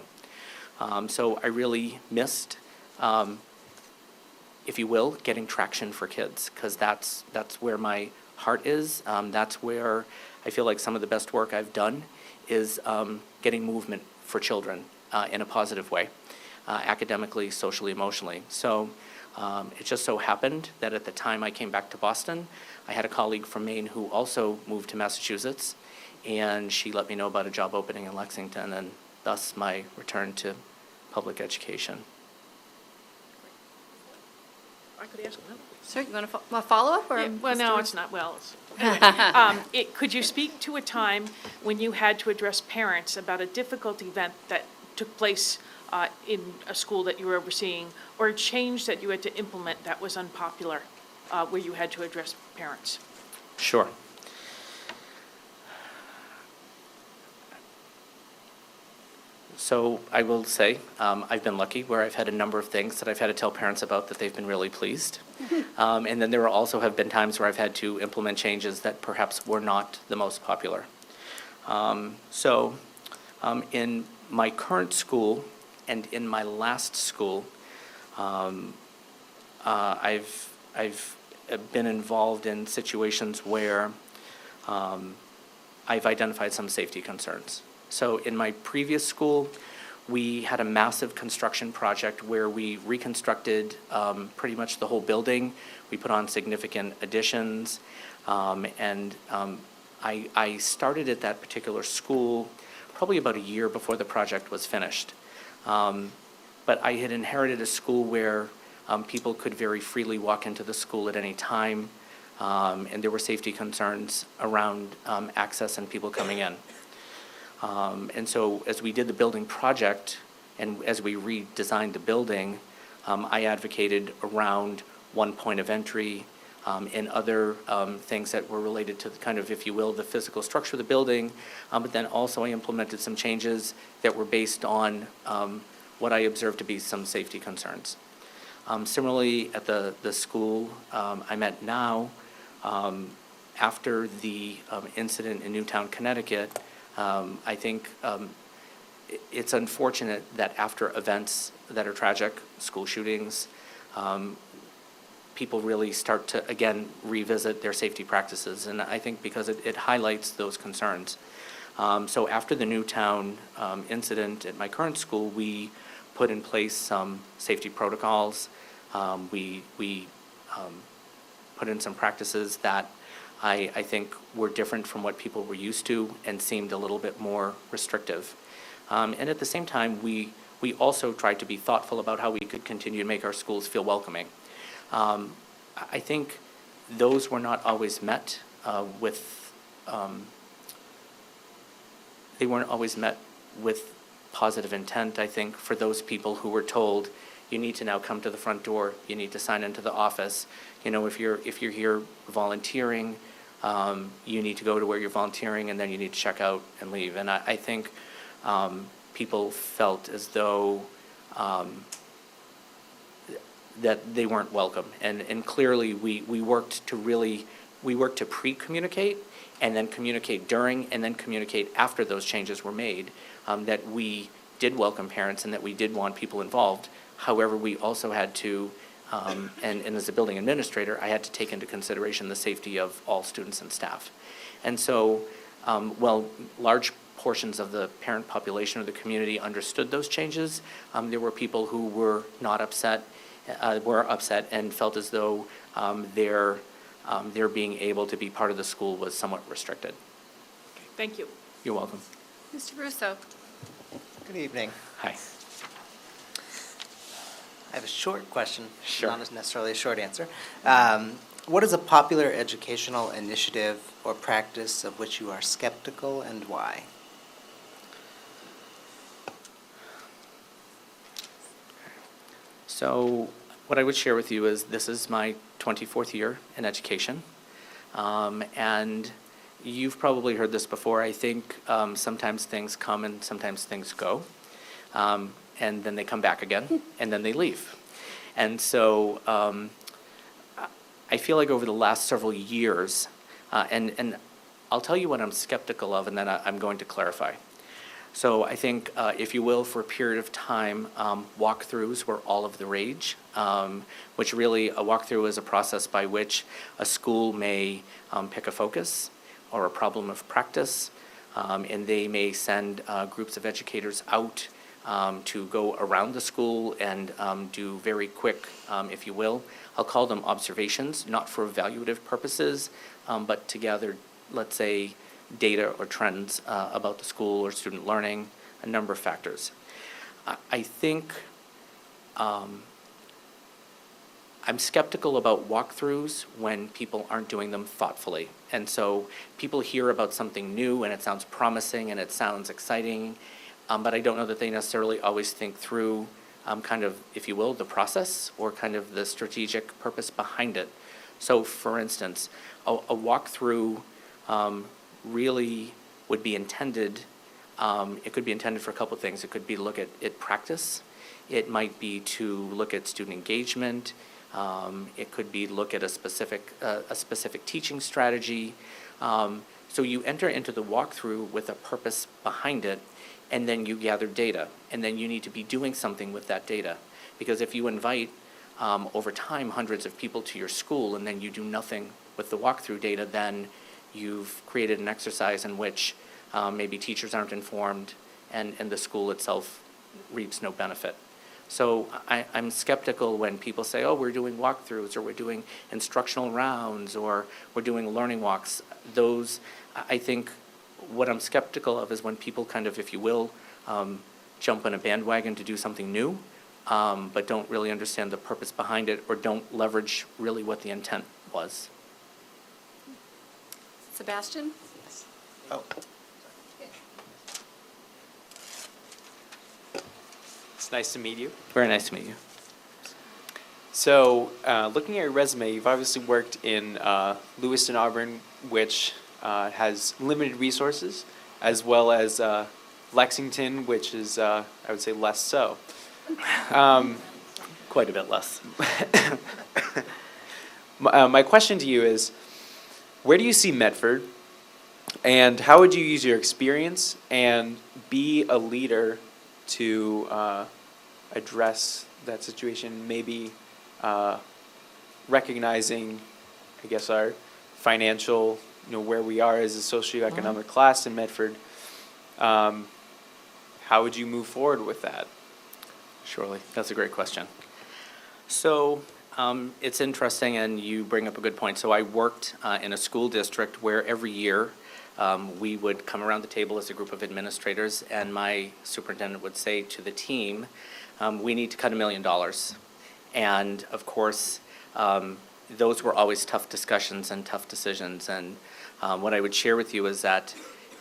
K: So I really missed, if you will, getting traction for kids, because that's where my heart is. That's where I feel like some of the best work I've done is getting movement for children in a positive way, academically, socially, emotionally. So it just so happened that at the time I came back to Boston, I had a colleague from Maine who also moved to Massachusetts, and she let me know about a job opening in Lexington, and thus my return to public education.
F: I could ask another.
A: Sir, you want to follow up, or?
F: Yeah, well, no,
A: Mr.
F: it's not, well, anyway. Could you speak to a time when you had to address parents about a difficult event that took place in a school that you were overseeing, or a change that you had to implement that was unpopular, where you had to address parents?
K: Sure. So I will say, I've been lucky where I've had a number of things that I've had to tell parents about that they've been really pleased. And then there also have been times where I've had to implement changes that perhaps were not the most popular. In my current school and in my last school, I've been involved in situations where I've identified some safety concerns. So in my previous school, we had a massive construction project where we reconstructed pretty much the whole building. We put on significant additions, and I started at that particular school probably about a year before the project was finished. But I had inherited a school where people could very freely walk into the school at any time, and there were safety concerns around access and people coming in. And so as we did the building project and as we redesigned the building, I advocated around one point of entry and other things that were related to the kind of, if you will, the physical structure of the building. But then also I implemented some changes that were based on what I observed to be some safety concerns. Similarly, at the school I'm at now, after the incident in Newtown, Connecticut, I think it's unfortunate that after events that are tragic, school shootings, people really start to, again, revisit their safety practices. And I think because it highlights those concerns. So after the Newtown incident at my current school, we put in place some safety protocols. We put in some practices that I think were different from what people were used to and seemed a little bit more restrictive. And at the same time, we also tried to be thoughtful about how we could continue to make our schools feel welcoming. I think those were not always met they weren't always met with positive intent. I think for those people who were told, you need to now come to the front door, you need to sign into the office. You know, if you're here volunteering, you need to go to where you're volunteering, and then you need to check out and leave. And I think people felt as though that they weren't welcome. And clearly, we worked to pre-communicate, and then communicate during, and then communicate after those changes were made, that we did welcome parents and that we did want people involved. However, we also had to, and as a building administrator, I had to take into consideration the safety of all students and staff. And so, while large portions of the parent population or the community understood those changes, there were people who were not upset, were upset and felt as though their being able to be part of the school was somewhat restricted.
F: Thank you.
K: You're welcome.
A: Mr. Russo.
D: Good evening.
K: Hi.
D: I have a short question,
K: Sure.
D: not necessarily a short answer. What is a popular educational initiative or practice of which you are skeptical, and why?
K: So what I would share with you is this is my 24th year in education. And you've probably heard this before. I think sometimes things come and sometimes things go. And then they come back again, and then they leave. And so I feel like over the last several years, and I'll tell you what I'm skeptical of, and then I'm going to clarify. So I think, if you will, for a period of time, walkthroughs were all of the rage, which really a walkthrough is a process by which a school may pick a focus or a problem of practice, and they may send groups of educators out to go around the school and do very quick, if you will, I'll call them observations, not for evaluative purposes, but to gather, let's say, data or trends about the school or student learning, a number of factors. I think I'm skeptical about walkthroughs when people aren't doing them thoughtfully. And so people hear about something new and it sounds promising and it sounds exciting, but I don't know that they necessarily always think through kind of, if you will, the process or kind of the strategic purpose behind it. So for instance, a walkthrough really would be intended, it could be intended for a couple of things. It could be to look at practice. It might be to look at student engagement. It could be look at a specific teaching strategy. So you enter into the walkthrough with a purpose behind it, and then you gather data, and then you need to be doing something with that data. Because if you invite, over time, hundreds of people to your school, and then you do nothing with the walkthrough data, then you've created an exercise in which maybe teachers aren't informed, and the school itself reaps no benefit. So I'm skeptical when people say, oh, we're doing walkthroughs, or we're doing instructional rounds, or we're doing learning walks. Those, I think, what I'm skeptical of is when people kind of, if you will, jump on a bandwagon to do something new, but don't really understand the purpose behind it, or don't leverage really what the intent was.
A: Sebastian?
D: Oh.
L: It's nice to meet you.
K: Very nice to meet you.
L: So, looking at your resume, you've obviously worked in Lewiston, Auburn, which has limited resources, as well as Lexington, which is, I would say, less so.
K: Quite a bit less.
L: My question to you is, where do you see Medford, and how would you use your experience and be a leader to address that situation, maybe recognizing, I guess, our financial, where we are as a socioeconomic class in Medford. How would you move forward with that?
K: Surely, that's a great question. So it's interesting, and you bring up a good point. So I worked in a school district where every year we would come around the table as a group of administrators, and my superintendent would say to the team, we need to cut $1 million. And of course, those were always tough discussions and tough decisions. And what I would share with you is that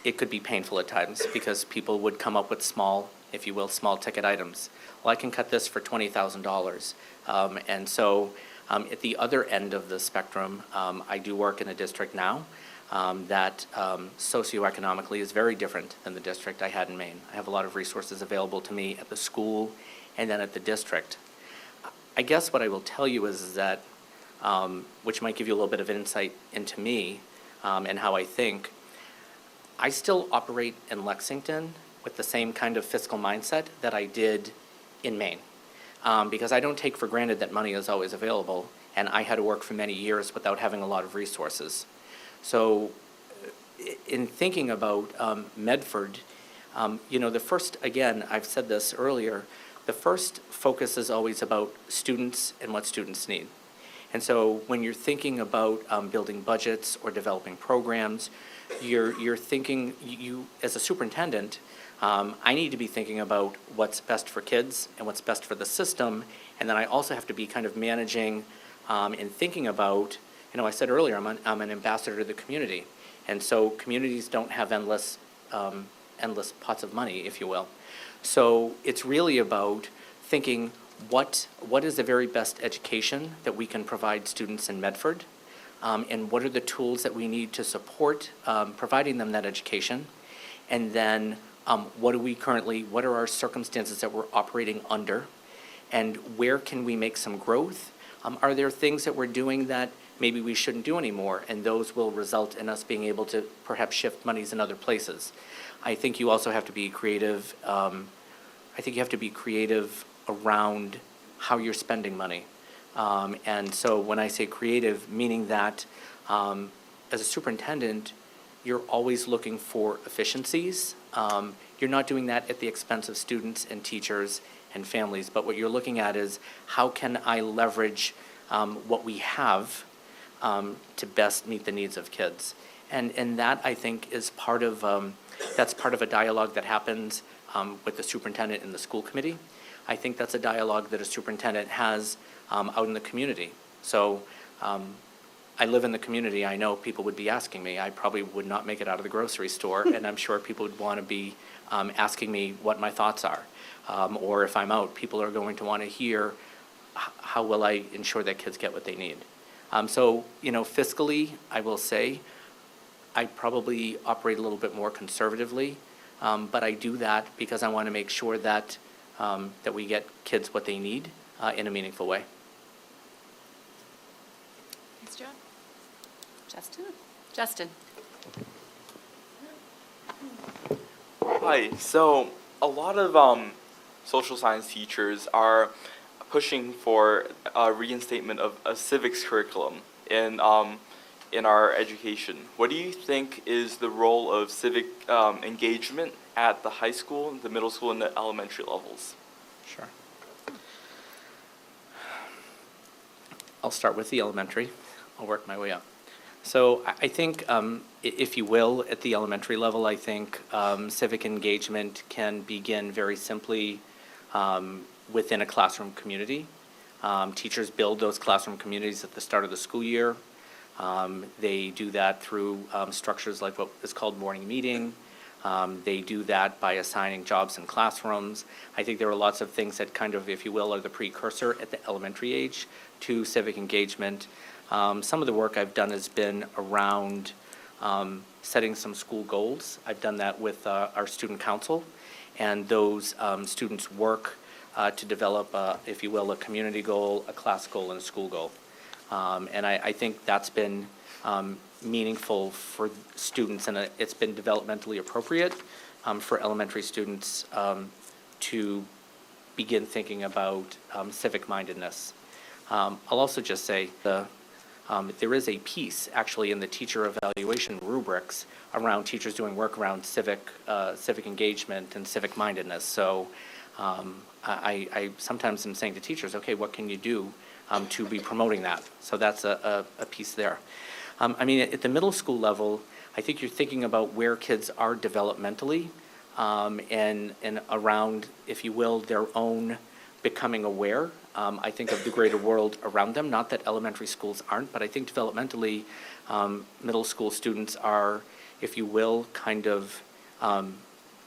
K: it could be painful at times because people would come up with small, if you will, small ticket items. Well, I can cut this for $20,000. And so at the other end of the spectrum, I do work in a district now that socioeconomically is very different than the district I had in Maine. I have a lot of resources available to me at the school and then at the district. I guess what I will tell you is that, which might give you a little bit of insight into me and how I think, I still operate in Lexington with the same kind of fiscal mindset that I did in Maine. Because I don't take for granted that money is always available, and I had to work for many years without having a lot of resources. So in thinking about Medford, the first, again, I've said this earlier, the first focus is always about students and what students need. And so when you're thinking about building budgets or developing programs, you're thinking, you as a superintendent, I need to be thinking about what's best for kids and what's best for the system, and then I also have to be kind of managing and thinking about, I said earlier, I'm an ambassador to the community, and so communities don't have endless pots of money, if you will. So it's really about thinking what is the very best education that we can provide students in Medford, and what are the tools that we need to support providing them that education, and then what are our circumstances that we're operating under, and where can we make some growth? Are there things that we're doing that maybe we shouldn't do anymore, and those will result in us being able to perhaps shift monies in other places? I think you also have to be creative. I think you have to be creative around how you're spending money. And so when I say creative, meaning that as a superintendent, you're always looking for efficiencies. You're not doing that at the expense of students and teachers and families, but what you're looking at is how can I leverage what we have to best meet the needs of kids. And that, I think, is part of, that's part of a dialogue that happens with the superintendent and the school committee. I think that's a dialogue that a superintendent has out in the community. So I live in the community. I know people would be asking me. I probably would not make it out of the grocery store, and I'm sure people would want to be asking me what my thoughts are. Or if I'm out, people are going to want to hear, how will I ensure that kids get what they need? So, fiscally, I will say, I probably operate a little bit more conservatively, but I do that because I want to make sure that, that we get kids what they need in a meaningful way.
F: Thanks, John.
A: Justin?
J: Hi. So a lot of social science teachers are pushing for a reinstatement of a civics curriculum in our education. What do you think is the role of civic engagement at the high school, the middle school, and the elementary levels?
K: Sure. I'll start with the elementary. I'll work my way up. So I think, if you will, at the elementary level, I think civic engagement can begin very simply within a classroom community. Teachers build those classroom communities at the start of the school year. They do that through structures like what is called morning meeting. They do that by assigning jobs in classrooms. I think there are lots of things that kind of, if you will, are the precursor at the elementary age to civic engagement. Some of the work I've done has been around setting some school goals. I've done that with our student council, and those students work to develop, if you will, a community goal, a class goal, and a school goal. And I think that's been meaningful for students, and it's been developmentally appropriate for elementary students to begin thinking about civic mindedness. I'll also just say there is a piece actually in the teacher evaluation rubrics around teachers doing work around civic engagement and civic mindedness. So I sometimes am saying to teachers, okay, what can you do to be promoting that? So that's a piece there. I mean, at the middle school level, I think you're thinking about where kids are developmentally and around, if you will, their own becoming aware. I think of the greater world around them. Not that elementary schools aren't, but I think developmentally, middle school students are, if you will, kind of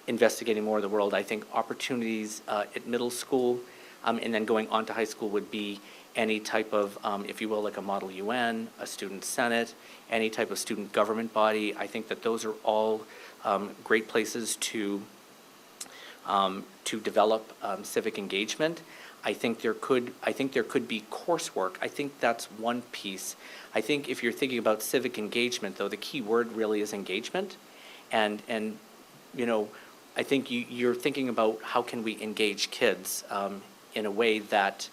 K: investigating more of the world. I think opportunities at middle school and then going on to high school would be any type of, if you will, like a Model UN, a student senate, any type of student government body. I think that those are all great places to develop civic engagement. I think there could be coursework. I think that's one piece. I think if you're thinking about civic engagement, though, the key word really is engagement, and I think you're thinking about how can we engage kids in a way that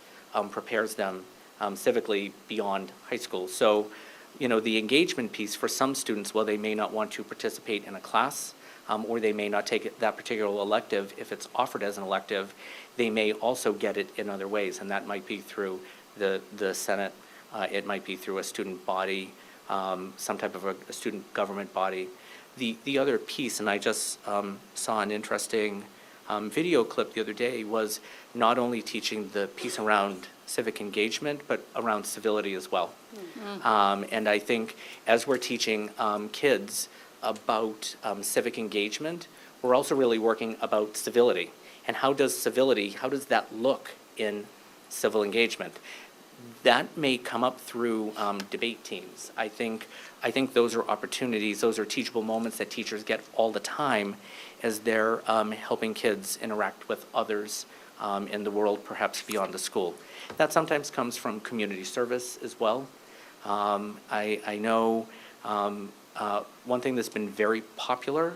K: prepares them civically beyond high school. So, the engagement piece for some students, well, they may not want to participate in a class, or they may not take that particular elective if it's offered as an elective. They may also get it in other ways, and that might be through the Senate. It might be through a student body, some type of a student government body. The other piece, and I just saw an interesting video clip the other day, was not only teaching the piece around civic engagement, but around civility as well. Mm-hmm. And I think as we're teaching kids about civic engagement, we're also really working about civility. And how does that look in civil engagement? That may come up through debate teams. I think those are opportunities, those are teachable moments that teachers get all the time as they're helping kids interact with others in the world, perhaps beyond the school. That sometimes comes from community service as well. I know one thing that's been very popular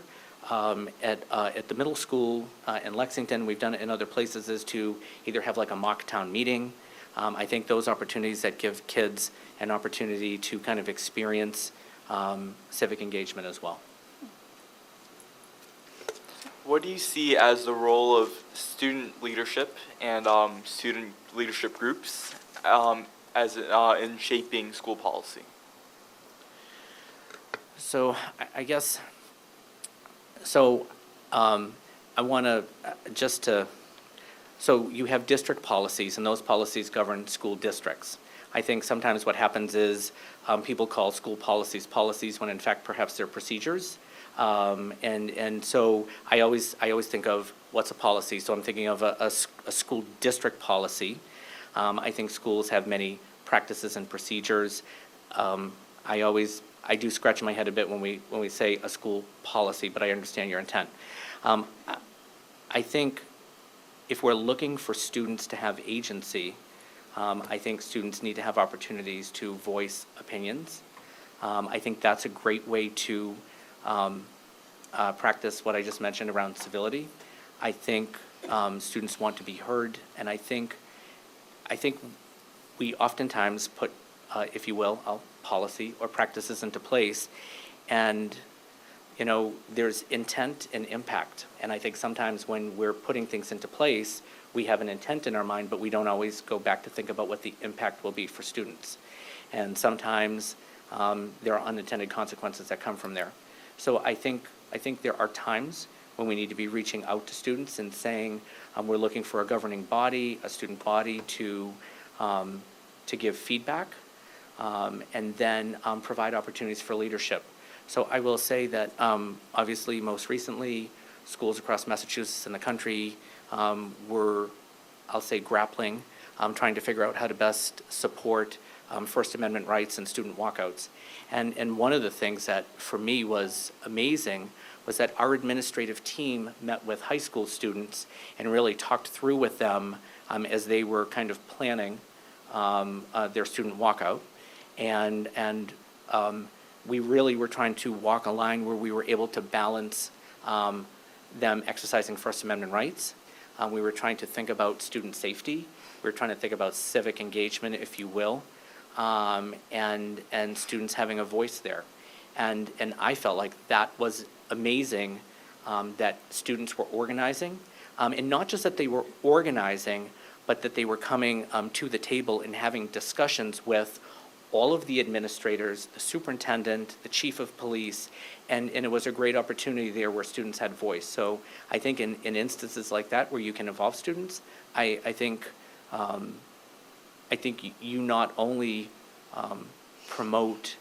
K: at the middle school in Lexington, we've done it in other places, is to either have like a mock town meeting. I think those opportunities that give kids an opportunity to kind of experience civic engagement as well.
J: What do you see as the role of student leadership and student leadership groups in shaping school policy?
K: So I guess, so I want to, so you have district policies, and those policies govern school districts. I think sometimes what happens is people call school policies policies when in fact perhaps they're procedures. And so I always think of what's a policy. So I'm thinking of a school district policy. I think schools have many practices and procedures. I do scratch my head a bit when we say a school policy, but I understand your intent. I think if we're looking for students to have agency, I think students need to have opportunities to voice opinions. I think that's a great way to practice what I just mentioned around civility. I think students want to be heard, and I think we oftentimes put, if you will, a policy or practices into place, and there's intent and impact. And I think sometimes when we're putting things into place, we have an intent in our mind, but we don't always go back to think about what the impact will be for students. And sometimes there are unintended consequences that come from there. So I think there are times when we need to be reaching out to students and saying, we're looking for a governing body, a student body to give feedback, and then provide opportunities for leadership. So I will say that obviously most recently, schools across Massachusetts and the country were, I'll say, grappling, trying to figure out how to best support First Amendment rights and student walkouts. And one of the things that for me was amazing was that our administrative team met with high school students and really talked through with them as they were kind of planning their student walkout. And we really were trying to walk a line where we were able to balance them exercising First Amendment rights. We were trying to think about student safety. We were trying to think about civic engagement, if you will, and students having a voice there. And I felt like that was amazing, that students were organizing, and not just that they were organizing, but that they were coming to the table and having discussions with all of the administrators, the superintendent, the chief of police, and it was a great opportunity there where students had voice. So I think in instances like that where you can involve students, I think you not only promote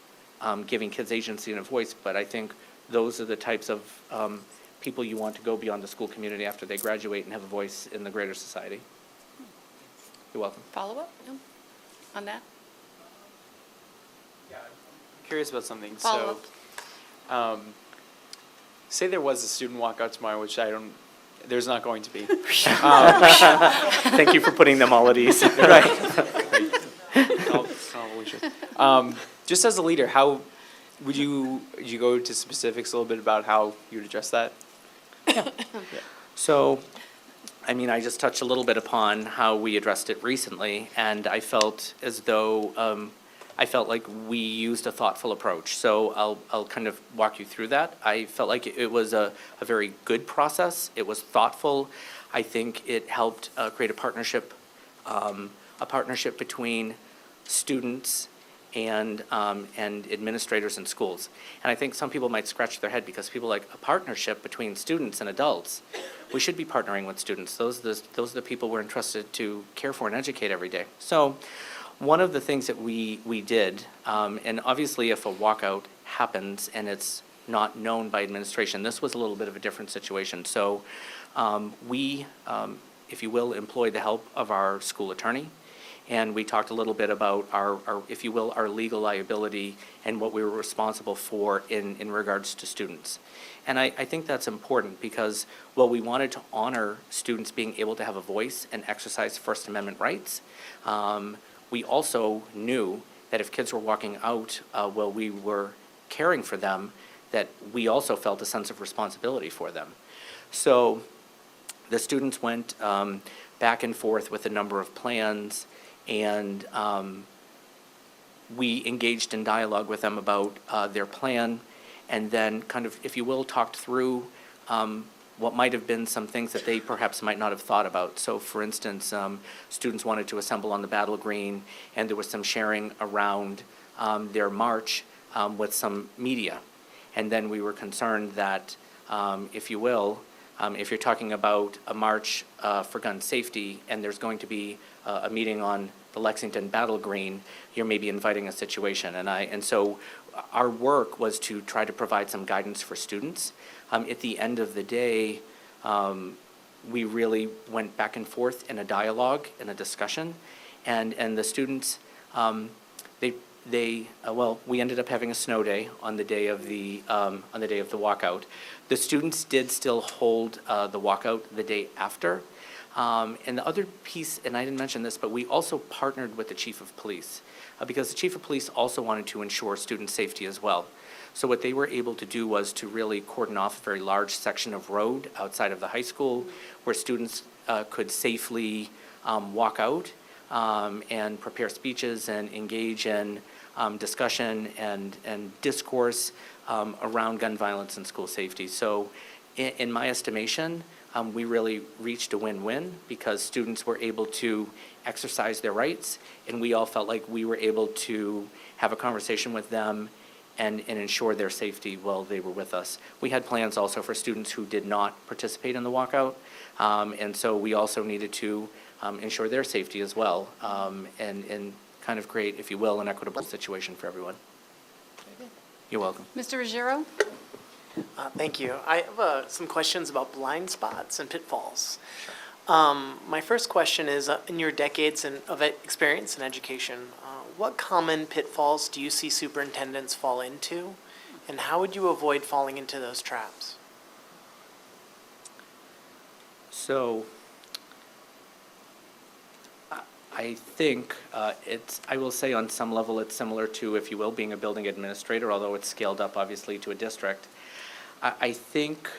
K: giving kids agency and a voice, but I think those are the types of people you want to go beyond the school community after they graduate and have a voice in the greater society. You're welcome.
A: Follow-up on that?
L: Curious about something.
A: Follow-up.
L: So, say there was a student walkout tomorrow, which there's not going to be.
K: Thank you for putting them all at ease.
L: Right. Just as a leader, how would you go to specifics a little bit about how you would address that?
K: Yeah. So, I mean, I just touched a little bit upon how we addressed it recently, and I felt as though I felt like we used a thoughtful approach. So I'll kind of walk you through that. I felt like it was a very good process. It was thoughtful. I think it helped create a partnership between students and administrators and schools. And I think some people might scratch their head because people like a partnership between students and adults. We should be partnering with students. Those are the people we're entrusted to care for and educate every day. So one of the things that we did, and obviously if a walkout happens and it's not known by administration, this was a little bit of a different situation. So we, if you will, employed the help of our school attorney, and we talked a little bit about our if you will, our legal liability and what we were responsible for in regards to students. And I think that's important because while we wanted to honor students being able to have a voice and exercise First Amendment rights, we also knew that if kids were walking out while we were caring for them, that we also felt a sense of responsibility for them. So the students went back and forth with a number of plans, and we engaged in dialogue with them about their plan, and then kind of, if you will, talked through what might have been some things that they perhaps might not have thought about. So for instance, students wanted to assemble on the Battle Green, and there was some sharing around their march with some media. And then we were concerned that, if you will, if you're talking about a march for gun safety and there's going to be a meeting on the Lexington Battle Green, you're maybe inviting a situation. And so our work was to try to provide some guidance for students. At the end of the day, we really went back and forth in a dialogue, in a discussion, and the students, we ended up having a snow day on the day of the walkout. The students did still hold the walkout the day after. And the other piece, and I didn't mention this, but we also partnered with the chief of police because the chief of police also wanted to ensure student safety as well. So what they were able to do was to really cordon off a very large section of road outside of the high school where students could safely walk out and prepare speeches and engage in discussion and discourse around gun violence and school safety. So in my estimation, we really reached a win-win because students were able to exercise their rights, and we all felt like we were able to have a conversation with them and ensure their safety while they were with us. We had plans also for students who did not participate in the walkout, and so we also needed to ensure their safety as well, and kind of create, if you will, an equitable situation for everyone. You're welcome.
A: Mr. Ruggiero?
I: Thank you. I have some questions about blind spots and pitfalls. My first question is, in your decades of experience in education, what common pitfalls do you see superintendents fall into, and how would you avoid falling into those traps?
K: So I think I will say on some level it's similar to, if you will, being a building administrator, although it's scaled up obviously to a district. I think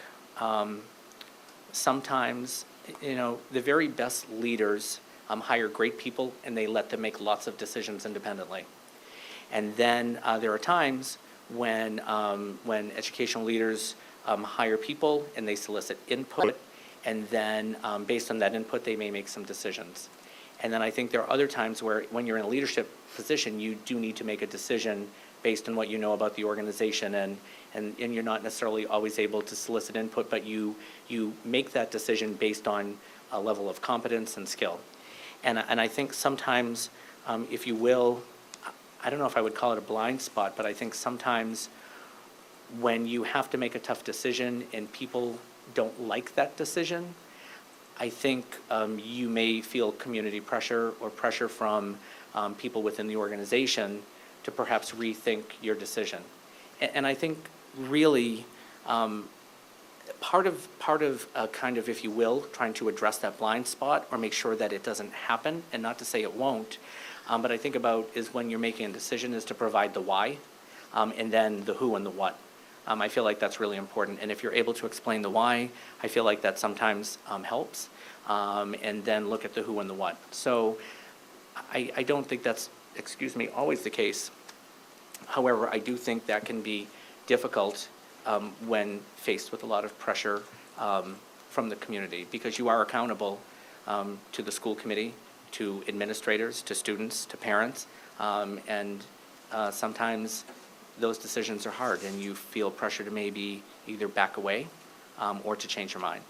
K: sometimes, the very best leaders hire great people and they let them make lots of decisions independently. And then there are times when educational leaders hire people and they solicit input, and then based on that input, they may make some decisions. And then I think there are other times where when you're in a leadership position, you do need to make a decision based on what you know about the organization, and you're not necessarily always able to solicit input, but you make that decision based on a level of competence and skill. And I think sometimes, if you will, I don't know if I would call it a blind spot, but I think sometimes when you have to make a tough decision and people don't like that decision, I think you may feel community pressure or pressure from people within the organization to perhaps rethink your decision. And I think really part of kind of, if you will, trying to address that blind spot or make sure that it doesn't happen, and not to say it won't, but I think about is when you're making a decision is to provide the why and then the who and the what. I feel like that's really important. And if you're able to explain the why, I feel like that sometimes helps. And then look at the who and the what. So I don't think that's, always the case. However, I do think that can be difficult when faced with a lot of pressure from the community, because you are accountable to the school committee, to administrators, to students, to parents, and sometimes those decisions are hard and you feel pressure to maybe either back away or to change your mind.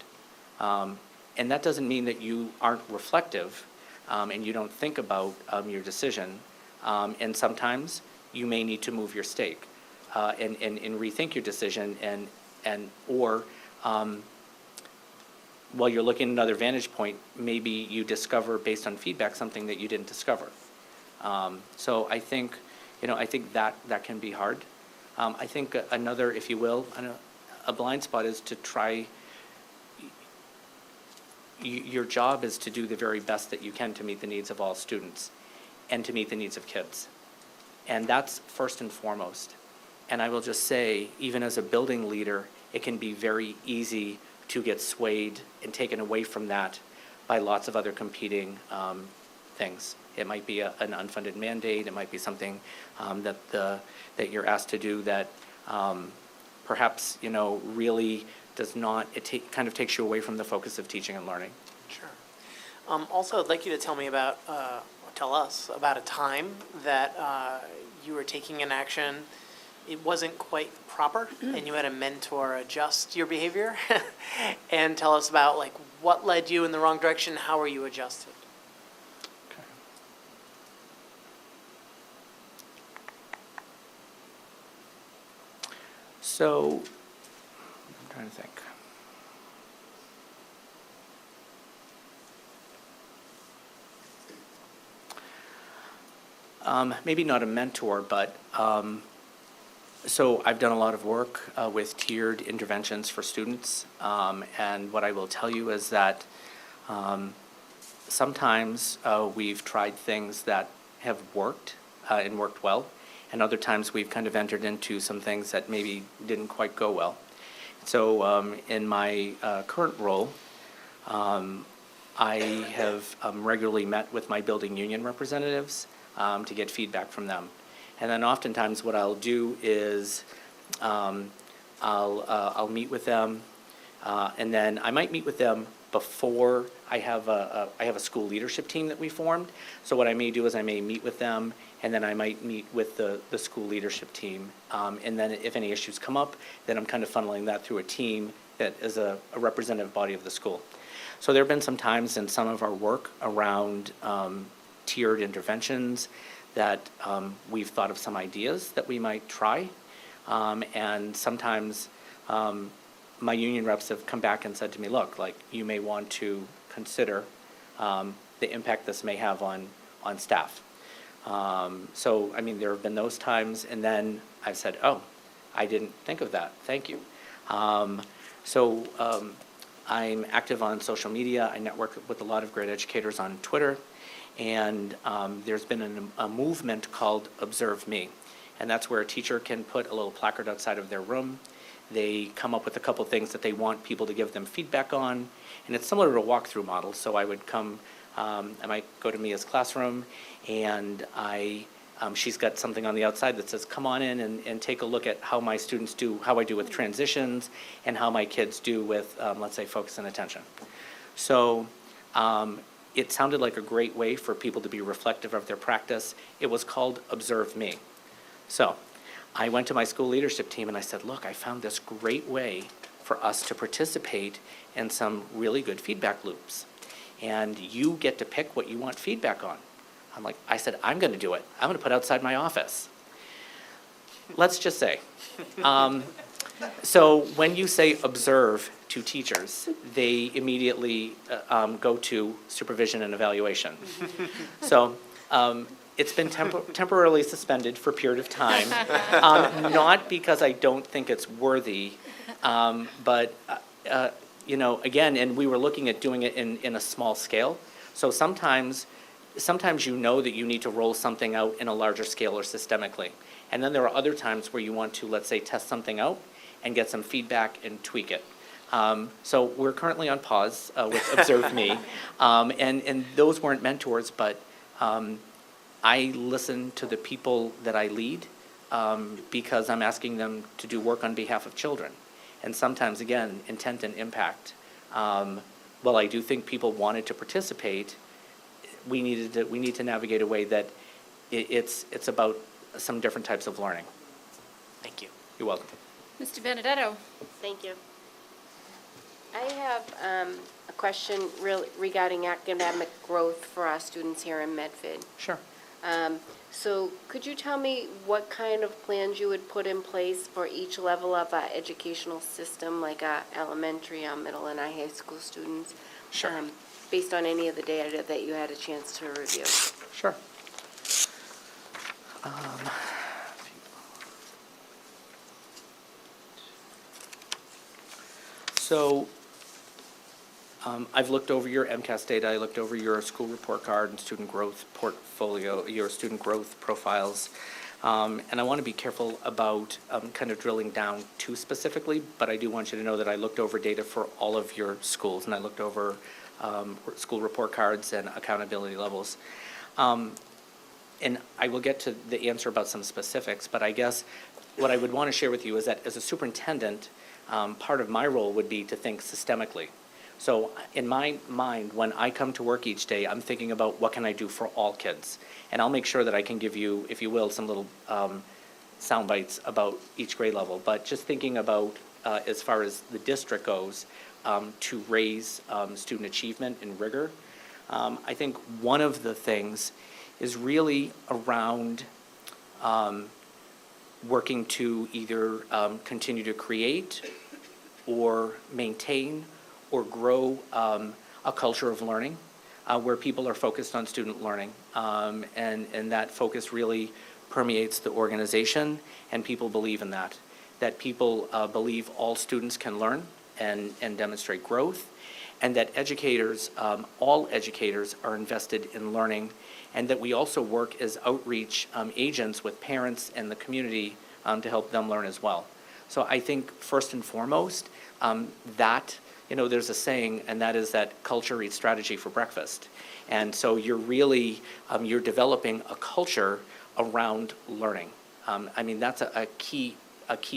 K: And that doesn't mean that you aren't reflective and you don't think about your decision. And sometimes you may need to move your stake and rethink your decision or while you're looking at another vantage point, maybe you discover based on feedback something that you didn't discover. So I think, I think that can be hard. I think another, if you will, a blind spot is to try. Your job is to do the very best that you can to meet the needs of all students and to meet the needs of kids. And that's first and foremost. And I will just say, even as a building leader, it can be very easy to get swayed and taken away from that by lots of other competing things. It might be an unfunded mandate. It might be something that you're asked to do that perhaps, really does not, kind of takes you away from the focus of teaching and learning.
I: Sure. Also, I'd like you to tell me about, tell us about a time that you were taking an action it wasn't quite proper, and you had a mentor adjust your behavior, and tell us about like what led you in the wrong direction, how are you adjusted?
K: So, I'm trying to think. Maybe not a mentor, but so I've done a lot of work with tiered interventions for students, and what I will tell you is that sometimes we've tried things that have worked and worked well, and other times we've kind of entered into some things that maybe didn't quite go well. So in my current role, I have regularly met with my building union representatives to get feedback from them. And then oftentimes what I'll do is I'll meet with them, and then I might meet with them before I have a school leadership team that we formed. So what I may do is I may meet with them, and then I might meet with the school leadership team. And then if any issues come up, then I'm kind of funneling that through a team that is a representative body of the school. So there have been some times in some of our work around tiered interventions that we've thought of some ideas that we might try. And sometimes my union reps have come back and said to me, look, like you may want to consider the impact this may have on staff. So, I mean, there have been those times, and then I've said, oh, I didn't think of that, thank you. So I'm active on social media. I network with a lot of great educators on Twitter, and there's been a movement called Observe Me, and that's where a teacher can put a little placard outside of their room. They come up with a couple things that they want people to give them feedback on, and it's similar to a walkthrough model. So I would come, I might go to Mia's classroom, and she's got something on the outside that says, come on in and take a look at how my students do, how I do with transitions, and how my kids do with, let's say, focus and attention. So it sounded like a great way for people to be reflective of their practice. It was called Observe Me. So I went to my school leadership team and I said, look, I found this great way for us to participate in some really good feedback loops. And you get to pick what you want feedback on. I said, I'm going to do it. I'm going to put outside my office. Let's just say. So when you say observe to teachers, they immediately go to supervision and evaluation. So it's been temporarily suspended for a period of time, not because I don't think it's worthy, but you know, again, and we were looking at doing it in a small scale. So sometimes you know that you need to roll something out in a larger scale or systemically. And then there are other times where you want to, let's say, test something out and get some feedback and tweak it. So we're currently on pause with Observe Me. And those weren't mentors, but I listen to the people that I lead because I'm asking them to do work on behalf of children. And sometimes, again, intent and impact. While I do think people wanted to participate, we need to navigate a way that it's about some different types of learning.
I: Thank you.
K: You're welcome.
A: Mr. Benedetto?
H: Thank you. I have a question regarding academic growth for our students here in Medford.
K: Sure.
H: So could you tell me what kind of plans you would put in place for each level of our educational system, like our elementary, our middle, and our high school students?
K: Sure.
H: Based on any of the data that you had a chance to review.
K: Sure. So I've looked over your MCAS data, I looked over your school report card and student growth portfolio, your student growth profiles, and I want to be careful about kind of drilling down too specifically, but I do want you to know that I looked over data for all of your schools, and I looked over school report cards and accountability levels. And I will get to the answer about some specifics, but I guess what I would want to share with you is that as a superintendent, part of my role would be to think systemically. So in my mind, when I come to work each day, I'm thinking about what can I do for all kids. And I'll make sure that I can give you, if you will, some little sound bites about each grade level, but just thinking about, as far as the district goes, to raise student achievement and rigor, I think one of the things is really around working to either continue to create or maintain or grow a culture of learning where people are focused on student learning. And that focus really permeates the organization, and people believe in that. That people believe all students can learn and demonstrate growth, and that educators, all educators are invested in learning, and that we also work as outreach agents with parents and the community to help them learn as well. So I think first and foremost, that, there's a saying, and that is that culture eats strategy for breakfast. And so you're really, you're developing a culture around learning. That's a key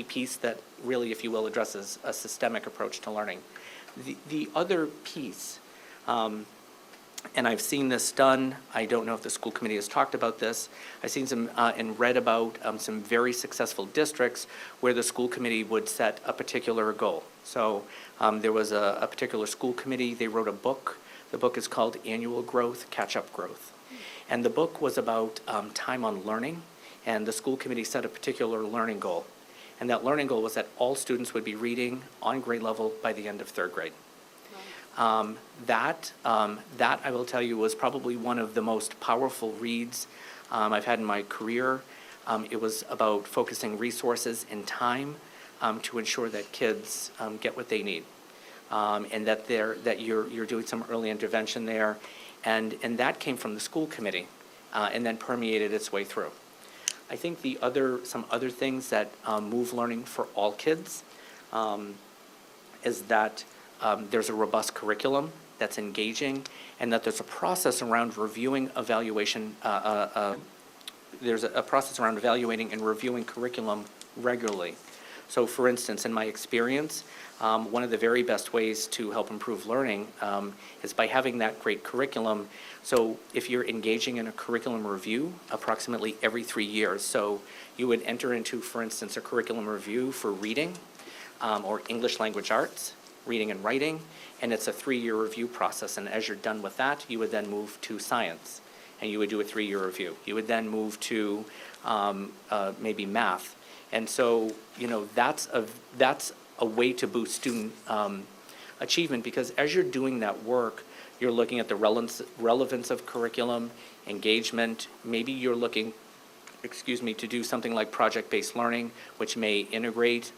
K: piece that really, if you will, addresses a systemic approach to learning. The other piece, and I've seen this done, I don't know if the school committee has talked about this, I've seen some and read about some very successful districts where the school committee would set a particular goal. So there was a particular school committee, they wrote a book. The book is called Annual Growth, Catch-Up Growth. And the book was about time on learning, and the school committee set a particular learning goal. And that learning goal was that all students would be reading on grade level by the end of third grade. That I will tell you was probably one of the most powerful reads I've had in my career. It was about focusing resources and time to ensure that kids get what they need, and that you're doing some early intervention there, and that came from the school committee, and then permeated its way through. I think some other things that move learning for all kids is that there's a robust curriculum that's engaging, and that there's a process around reviewing, evaluation. There's a process around evaluating and reviewing curriculum regularly. So, for instance, in my experience, one of the very best ways to help improve learning is by having that great curriculum. So if you're engaging in a curriculum review approximately every 3 years, so you would enter into, for instance, a curriculum review for reading or English language arts, reading and writing, and it's a 3-year review process. And as you're done with that, you would then move to science, and you would do a 3-year review. You would then move to maybe math. And so, that's a way to boost student achievement, because as you're doing that work, you're looking at the relevance of curriculum, engagement. Maybe you're looking, to do something like project-based learning, which may integrate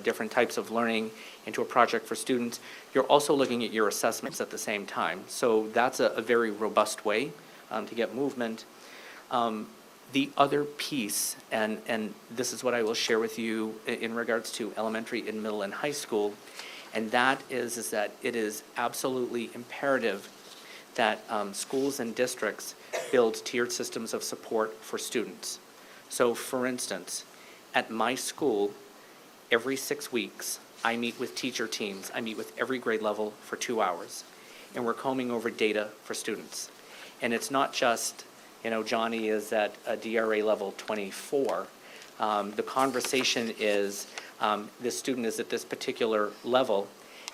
K: different types of learning into a project for students. You're also looking at your assessments at the same time. So that's a very robust way to get movement. The other piece, and this is what I will share with you in regards to elementary and middle and high school, and that is that it is absolutely imperative that schools and districts build tiered systems of support for students. So, for instance, at my school, every 6 weeks, I meet with teacher teams. I meet with every grade level for 2 hours, and we're combing over data for students. And it's not just, Johnny is at a DRA level 24. The conversation is, this student is at this particular level,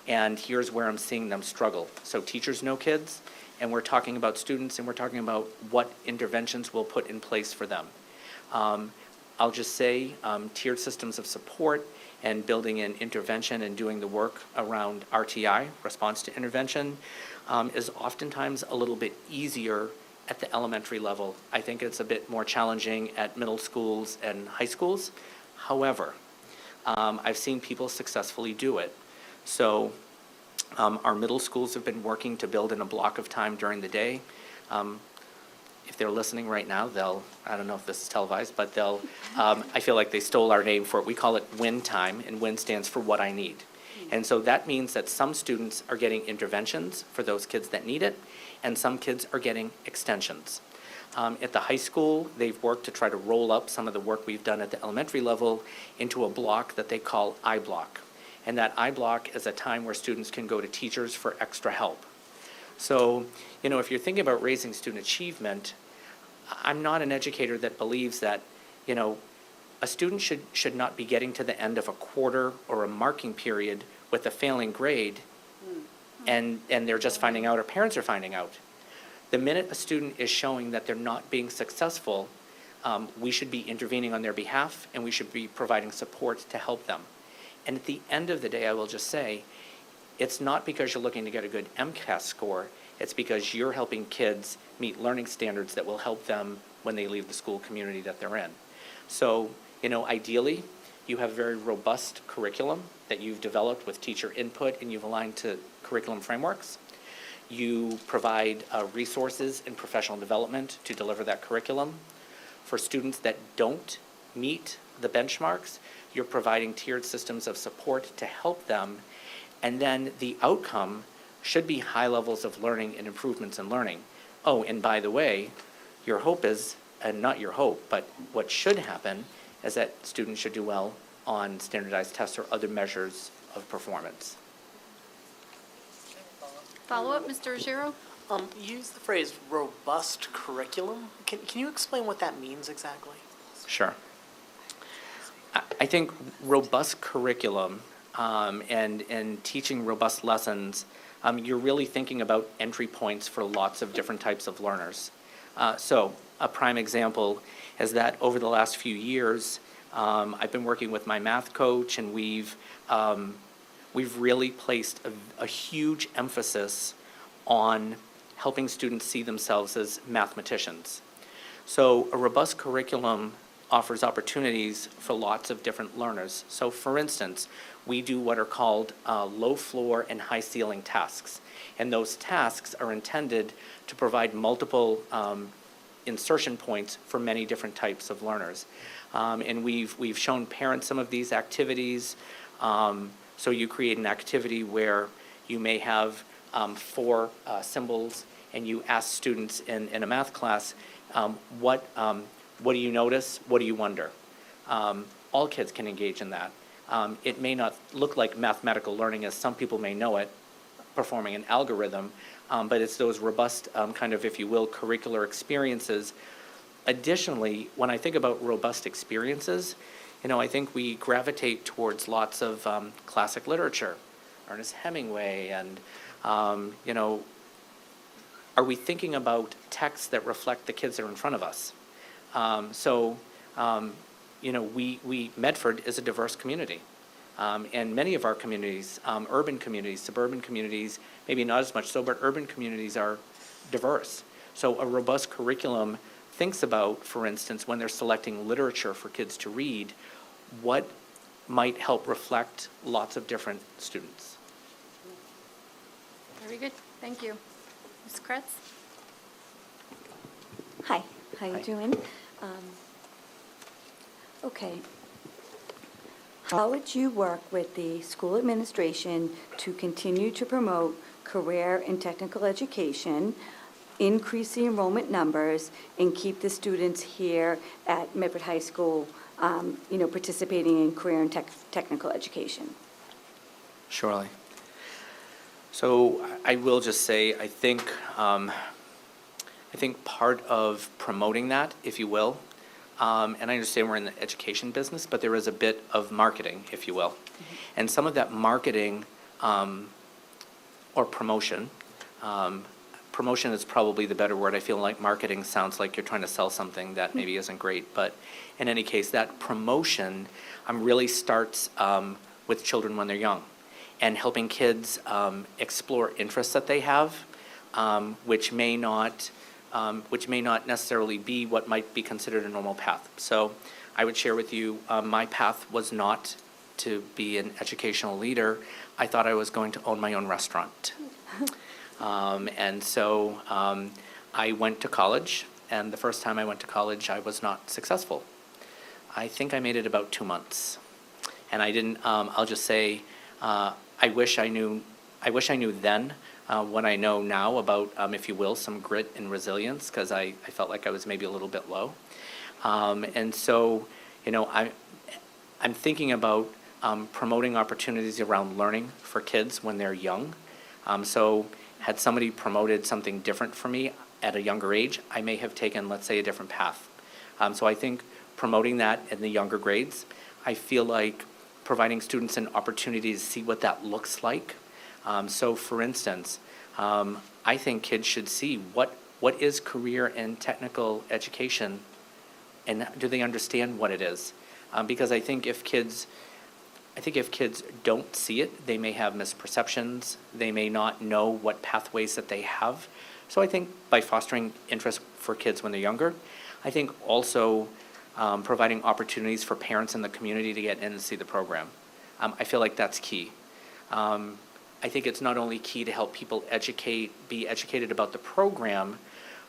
K: and here's where I'm seeing them struggle. So teachers know kids, and we're talking about students, and we're talking about what interventions we'll put in place for them. I'll just say tiered systems of support and building in intervention and doing the work around RTI, response to intervention, is oftentimes a little bit easier at the elementary level. I think it's a bit more challenging at middle schools and high schools. However, I've seen people successfully do it. So our middle schools have been working to build in a block of time during the day. If they're listening right now, I don't know if this is televised, but I feel like they stole our name for it. We call it WIN time, and WIN stands for what I need. And so that means that some students are getting interventions for those kids that need it, and some kids are getting extensions. At the high school, they've worked to try to roll up some of the work we've done at the elementary level into a block that they call I block. And that I block is a time where students can go to teachers for extra help. So, if you're thinking about raising student achievement, I'm not an educator that believes that, a student should not be getting to the end of a quarter or a marking period with a failing grade, and they're just finding out, or parents are finding out. The minute a student is showing that they're not being successful, we should be intervening on their behalf, and we should be providing support to help them. And at the end of the day, I will just say, it's not because you're looking to get a good MCAS score, it's because you're helping kids meet learning standards that will help them when they leave the school community that they're in. So, ideally, you have a very robust curriculum that you've developed with teacher input and you've aligned to curriculum frameworks. You provide resources and professional development to deliver that curriculum. For students that don't meet the benchmarks, you're providing tiered systems of support to help them. And then the outcome should be high levels of learning and improvements in learning. Oh, and by the way, your hope is, and not your hope, but what should happen is that students should do well on standardized tests or other measures of performance.
A: Follow-up, Mr. Ruggiero?
I: You used the phrase robust curriculum. Can you explain what that means exactly?
K: Sure. I think robust curriculum and teaching robust lessons, you're really thinking about entry points for lots of different types of learners. So a prime example is that over the last few years, I've been working with my math coach, and we've really placed a huge emphasis on helping students see themselves as mathematicians. So a robust curriculum offers opportunities for lots of different learners. So for instance, we do what are called low floor and high ceiling tasks. And those tasks are intended to provide multiple insertion points for many different types of learners. And we've shown parents some of these activities. So you create an activity where you may have 4 symbols, and you ask students in a math class, what do you notice? What do you wonder? All kids can engage in that. It may not look like mathematical learning as some people may know it, performing an algorithm, but it's those robust kind of, if you will, curricular experiences. Additionally, when I think about robust experiences, I think we gravitate towards lots of classic literature, Ernest Hemingway, and, are we thinking about texts that reflect the kids that are in front of us? Medford is a diverse community. And many of our communities, urban communities, suburban communities, maybe not as much so, but urban communities are diverse. So a robust curriculum thinks about, for instance, when they're selecting literature for kids to read, what might help reflect lots of different students.
A: Very good, thank you. Ms. Kretz?
C: Hi, how you
K: Hi.
C: doing? Okay. How would you work with the school administration to continue to promote career and technical education, increase the enrollment numbers, and keep the students here at Medford High School, participating in career and technical education?
K: Surely. So I will just say, I think part of promoting that, if you will, and I understand we're in the education business, but there is a bit of marketing, if you will. Mm-hmm. And some of that marketing or promotion, promotion is probably the better word. I feel like marketing sounds like you're trying to sell something that maybe isn't great. But in any case, that promotion really starts with children when they're young, and helping kids explore interests that they have, which may not necessarily be what might be considered a normal path. So I would share with you, my path was not to be an educational leader. I thought I was going to own my own restaurant. And so I went to college, and the first time I went to college, I was not successful. I think I made it about 2 months. And I didn't, I'll just say, I wish I knew then what I know now about, if you will, some grit and resilience, because I felt like I was maybe a little bit low. And so, I'm thinking about promoting opportunities around learning for kids when they're young. So had somebody promoted something different for me at a younger age, I may have taken, let's say, a different path. So I think promoting that in the younger grades. I feel like providing students an opportunity to see what that looks like. So for instance, I think kids should see what is career and technical education, and do they understand what it is? Because I think if kids don't see it, they may have misperceptions, they may not know what pathways that they have. So I think by fostering interest for kids when they're younger, I think also providing opportunities for parents in the community to get in and see the program. I feel like that's key. I think it's not only key to help people be educated about the program,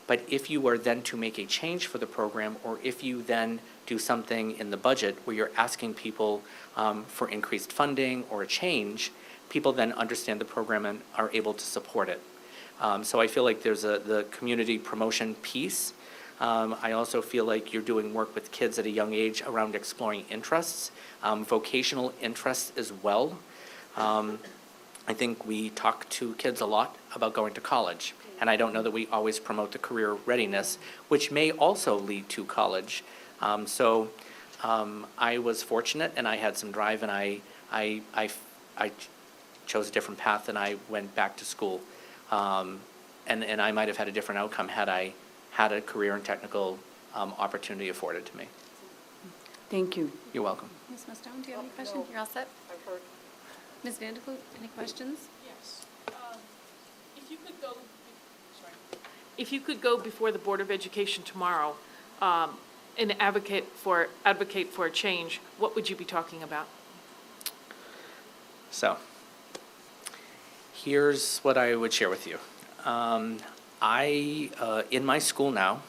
K: but if you are then to make a change for the program, or if you then do something in the budget where you're asking people for increased funding or a change, people then understand the program and are able to support it. So I feel like there's the community promotion piece. I also feel like you're doing work with kids at a young age around exploring interests, vocational interests as well. I think we talk to kids a lot about going to college, and I don't know that we always promote the career readiness, which may also lead to college. So I was fortunate, and I had some drive, and I chose a different path, and I went back to school. And I might have had a different outcome had I had a career and technical opportunity afforded to me.
C: Thank you.
K: You're welcome.
A: Ms. Mustone, do you have any questions? You're all set?
E: I've heard.
A: Ms. Vanderkloot, any questions?
F: Yes. If you could go before the Board of Education tomorrow and advocate for a change, what would you be talking about?
K: So, here's what I would share with you. In my school now,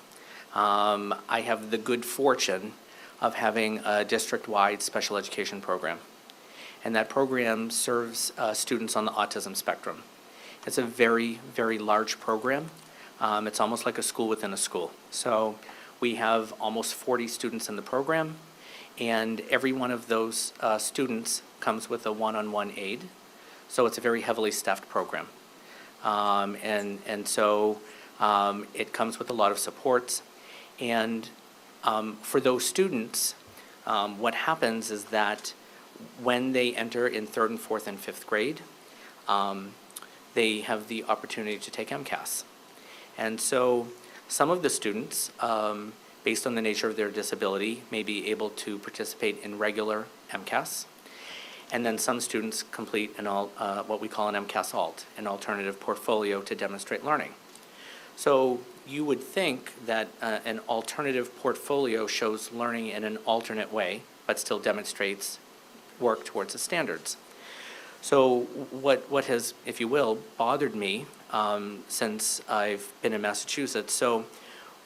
K: I have the good fortune of having a district-wide special education program. And that program serves students on the autism spectrum. It's a very, very large program. It's almost like a school within a school. So we have almost 40 students in the program, and every one of those students comes with a one-on-one aide. So it's a very heavily staffed program. So it comes with a lot of supports. And for those students, what happens is that when they enter in 3rd and 4th and 5th grade, they have the opportunity to take MCAS. And so some of the students, based on the nature of their disability, may be able to participate in regular MCAS. And then some students complete what we call an MCAS alt, an alternative portfolio to demonstrate learning. So you would think that an alternative portfolio shows learning in an alternate way, but still demonstrates work towards the standards. So what has, if you will, bothered me since I've been in Massachusetts, so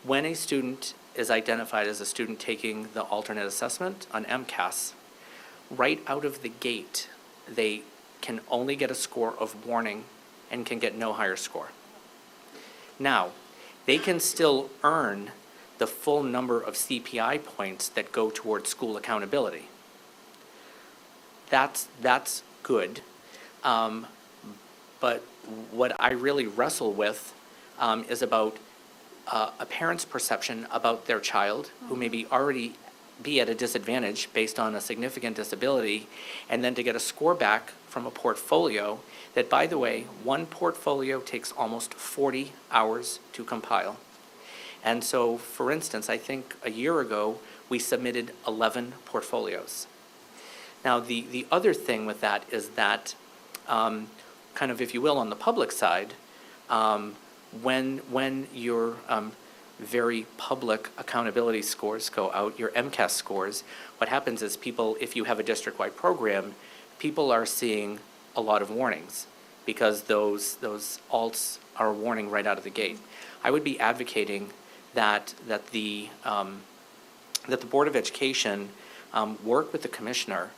K: when a student is identified as a student taking the alternate assessment on MCAS, right out of the gate, they can only get a score of warning and can get no higher score. Now, they can still earn the full number of CPI points that go towards school accountability. That's good. But what I really wrestle with is about a parent's perception about their child who maybe already be at a disadvantage based on a significant disability, and then to get a score back from a portfolio that, by the way, one portfolio takes almost 40 hours to compile. And so, for instance, I think a year ago, we submitted 11 portfolios. Now, the other thing with that is that, kind of, if you will, on the public side, when your very public accountability scores go out, your MCAS scores, what happens is people, if you have a district-wide program, people are seeing a lot of warnings because those alts are a warning right out of the gate. I would be advocating that the Board of Education work with the commissioner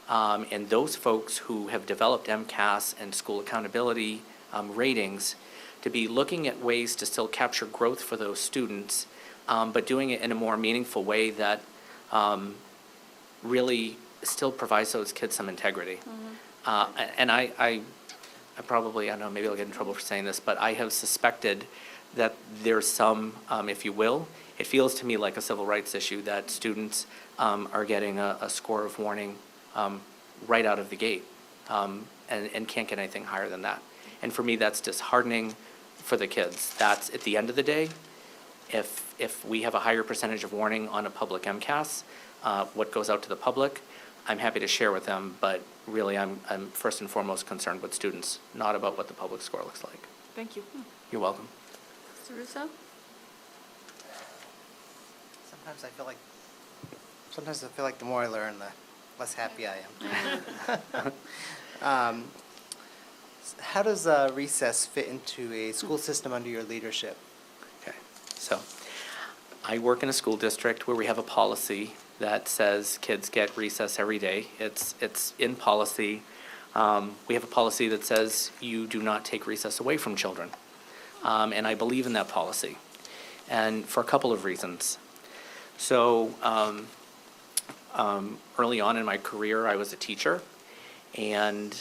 K: and those folks who have developed MCAS and school accountability ratings to be looking at ways to still capture growth for those students, but doing it in a more meaningful way that really still provides those kids some integrity. And I probably, I don't know, maybe I'll get in trouble for saying this, but I have suspected that there's some, if you will, It feels to me like a civil rights issue that students are getting a score of warning right out of the gate and can't get anything higher than that. And for me, that's disheartening for the kids. That's, at the end of the day, if we have a higher percentage of warning on a public MCAS, what goes out to the public, I'm happy to share with them, but really I'm first and foremost concerned with students, not about what the public score looks like.
F: Thank you.
K: You're welcome.
A: Mr. Russo?
D: Sometimes I feel like the more I learn, the less happy I am. How does recess fit into a school system under your leadership?
K: Okay, so I work in a school district where we have a policy that says kids get recess every day. It's in policy. We have a policy that says you do not take recess away from children. And I believe in that policy, and for a couple of reasons. So early on in my career, I was a teacher, and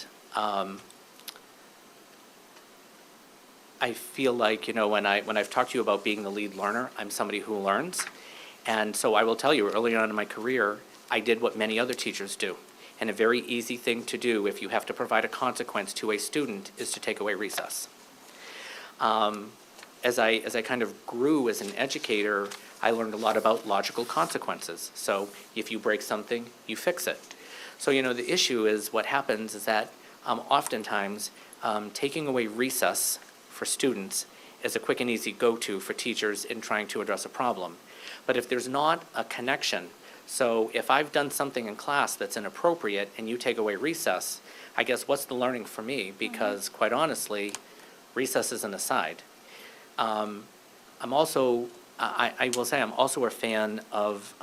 K: I feel like, when I've talked to you about being the lead learner, I'm somebody who learns. And so I will tell you, early on in my career, I did what many other teachers do. And a very easy thing to do if you have to provide a consequence to a student is to take away recess. As I kind of grew as an educator, I learned a lot about logical consequences. So if you break something, you fix it. So, the issue is what happens is that oftentimes taking away recess for students is a quick and easy go-to for teachers in trying to address a problem. But if there's not a connection, so if I've done something in class that's inappropriate and you take away recess, I guess what's the learning for me? Because quite honestly, recess is an aside. I will say I'm also a fan of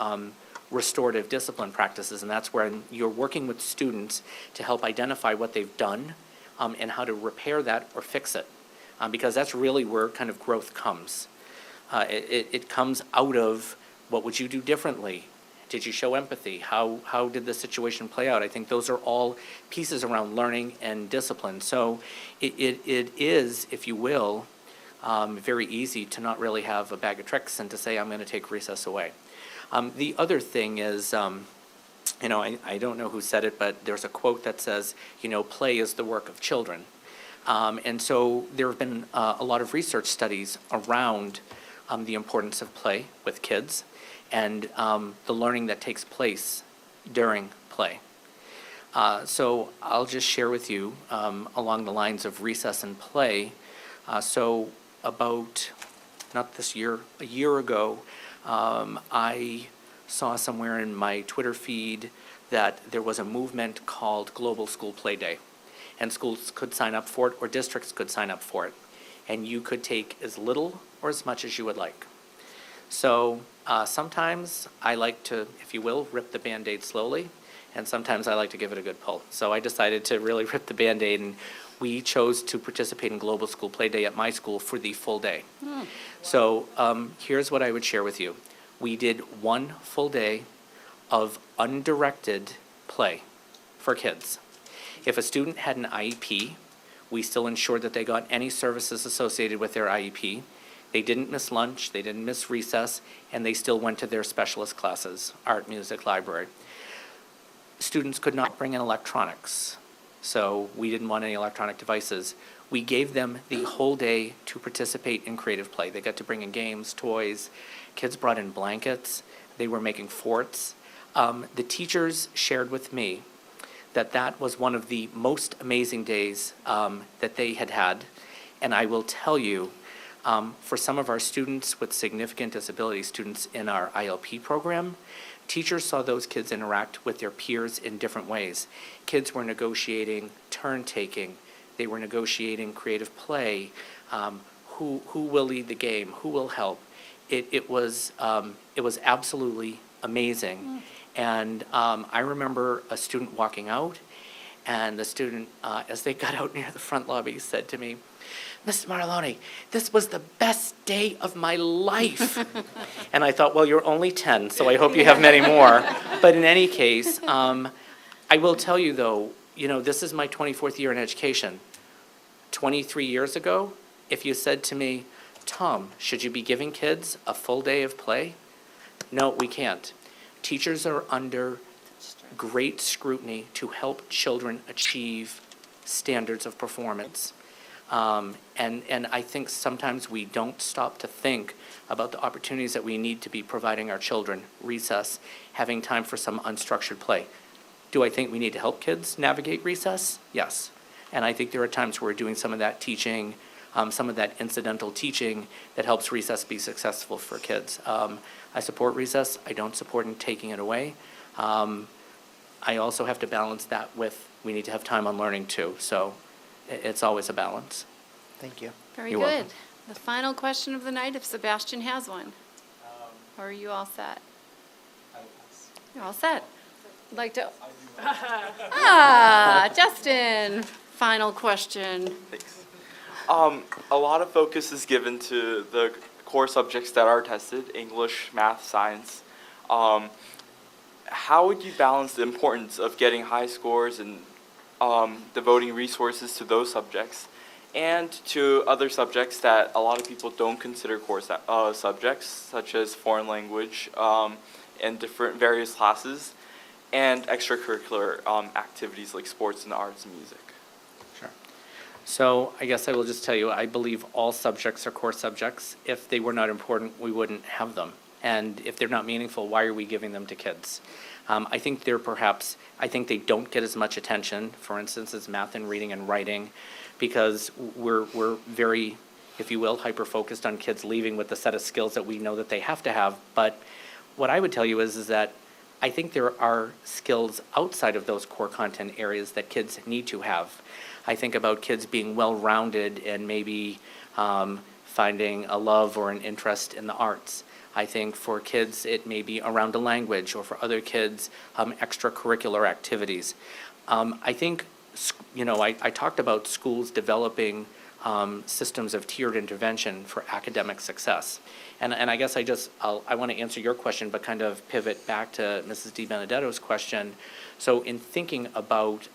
K: restorative discipline practices, and that's where you're working with students to help identify what they've done and how to repair that or fix it, because that's really where kind of growth comes. It comes out of what would you do differently? Did you show empathy? How did the situation play out? I think those are all pieces around learning and discipline. So it is, if you will, very easy to not really have a bag of tricks and to say, I'm going to take recess away. The other thing is, I don't know who said it, but there's a quote that says, play is the work of children. And so there have been a lot of research studies around the importance of play with kids and the learning that takes place during play. So I'll just share with you along the lines of recess and play. So about, not this year, a year ago, I saw somewhere in my Twitter feed that there was a movement called Global School Play Day. And schools could sign up for it, or districts could sign up for it. And you could take as little or as much as you would like. So sometimes I like to, if you will, rip the Band-Aid slowly, and sometimes I like to give it a good pull. So I decided to really rip the Band-Aid, and we chose to participate in Global School Play Day at my school for the full day. So here's what I would share with you. We did one full day of undirected play for kids. If a student had an IEP, we still ensured that they got any services associated with their IEP. They didn't miss lunch, they didn't miss recess, and they still went to their specialist classes, art, music, library. Students could not bring in electronics, so we didn't want any electronic devices. We gave them the whole day to participate in creative play. They got to bring in games, toys. Kids brought in blankets. They were making forts. The teachers shared with me that was one of the most amazing days that they had had. And I will tell you, for some of our students with significant disabilities, students in our ILP program, teachers saw those kids interact with their peers in different ways. Kids were negotiating turn-taking. They were negotiating creative play. Who will lead the game? Who will help? It was absolutely amazing. And I remember a student walking out, and the student, as they got out near the front lobby, said to me, "Mrs. Marloni, this was the best day of my life." And I thought, well, you're only 10, so I hope you have many more. But in any case, I will tell you, though, this is my 24th year in education. 23 years ago, if you said to me, Tom, should you be giving kids a full day of play? No, we can't. Teachers are under great scrutiny to help children achieve standards of performance. And I think sometimes we don't stop to think about the opportunities that we need to be providing our children, recess, having time for some unstructured play. Do I think we need to help kids navigate recess? Yes. And I think there are times where we're doing some of that teaching, some of that incidental teaching that helps recess be successful for kids. I support recess. I don't support in taking it away. I also have to balance that with, we need to have time on learning too. So it's always a balance.
D: Thank you.
A: Very
K: You're
A: good.
K: welcome.
A: The final question of the night, if Sebastian has one. Or are you all set? You're all set. I'd like to. Justin, final question.
J: Thanks. A lot of focus is given to the core subjects that are tested, English, math, science. How would you balance the importance of getting high scores and devoting resources to those subjects and to other subjects that a lot of people don't consider core subjects, such as foreign language and different various classes, and extracurricular activities like sports and arts and music?
K: Sure. So I guess I will just tell you, I believe all subjects are core subjects. If they were not important, we wouldn't have them. And if they're not meaningful, why are we giving them to kids? I think I think they don't get as much attention, for instance, as math and reading and writing, because we're very, if you will, hyper-focused on kids leaving with the set of skills that we know that they have to have. But what I would tell you is that I think there are skills outside of those core content areas that kids need to have. I think about kids being well-rounded and maybe finding a love or an interest in the arts. I think for kids, it may be around a language, or for other kids, extracurricular activities. I think, I talked about schools developing systems of tiered intervention for academic success. And I guess I want to answer your question, but kind of pivot back to Mrs. DiBenedetto's question. So in thinking about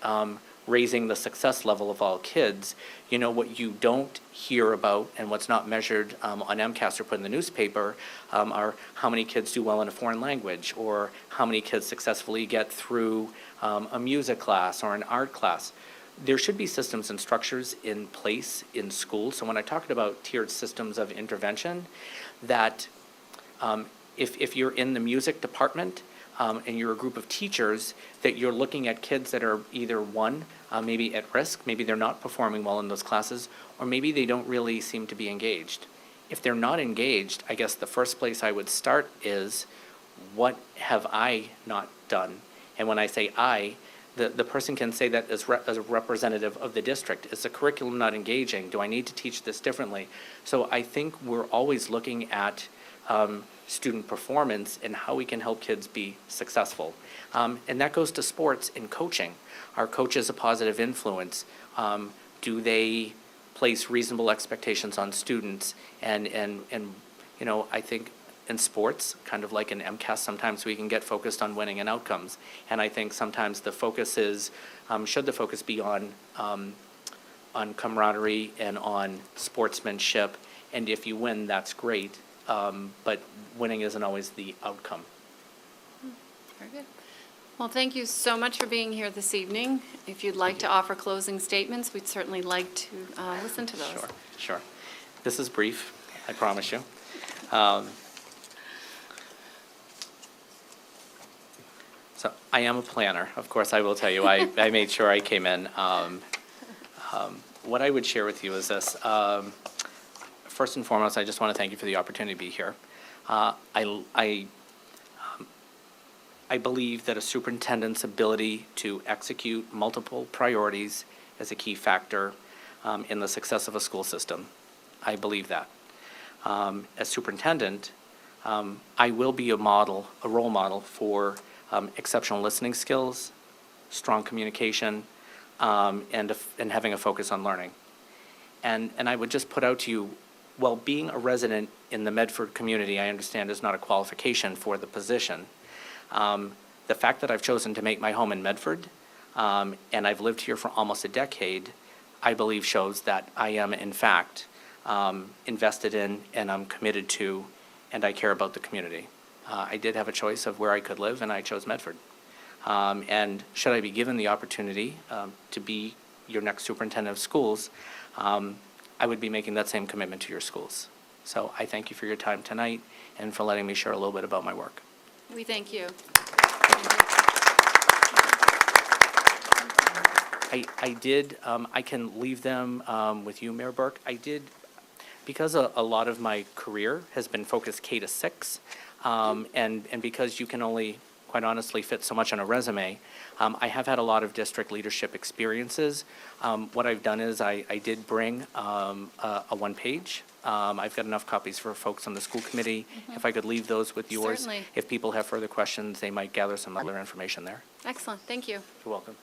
K: raising the success level of all kids, what you don't hear about and what's not measured on MCAS or put in the newspaper are how many kids do well in a foreign language, or how many kids successfully get through a music class or an art class. There should be systems and structures in place in schools. So when I talked about tiered systems of intervention, that if you're in the music department, and you're a group of teachers, that you're looking at kids that are either maybe at risk, maybe they're not performing well in those classes, or maybe they don't really seem to be engaged. If they're not engaged, I guess the first place I would start is, what have I not done? And when I say I, the person can say that as a representative of the district. Is the curriculum not engaging? Do I need to teach this differently? So I think we're always looking at student performance and how we can help kids be successful. And that goes to sports and coaching. Are coaches a positive influence? Do they place reasonable expectations on students? And I think in sports, kind of like in MCAS, sometimes we can get focused on winning and outcomes. And I think sometimes the focus is, should the focus be on camaraderie and on sportsmanship? And if you win, that's great. But winning isn't always the outcome.
A: Very good. Well, thank you so much for being here this evening. If you'd like to offer closing statements, we'd certainly like to listen to those.
K: Sure. This is brief, I promise you. So I am a planner. Of course, I will tell you, I made sure I came in. What I would share with you is this. First and foremost, I just want to thank you for the opportunity to be here. I believe that a superintendent's ability to execute multiple priorities is a key factor in the success of a school system. I believe that. As superintendent, I will be a role model for exceptional listening skills, strong communication, and having a focus on learning. And I would just put out to you, while being a resident in the Medford community, I understand, is not a qualification for the position. The fact that I've chosen to make my home in Medford, and I've lived here for almost a decade, I believe shows that I am, in fact, invested in, and I'm committed to, and I care about the community. I did have a choice of where I could live, and I chose Medford. And should I be given the opportunity to be your next superintendent of schools, I would be making that same commitment to your schools. So I thank you for your time tonight and for letting me share a little bit about my work.
A: We thank you.
K: I did, I can leave them with you, Mayor Burke. I did, because a lot of my career has been focused K to 6, and because you can only, quite honestly, fit so much on a resume, I have had a lot of district leadership experiences. What I've done is I did bring a one-page. I've got enough copies for folks on the school committee. If I could leave those with yours.
A: Certainly.
K: If people have further questions, they might gather some other information there.
A: Excellent, thank you.
K: You're welcome.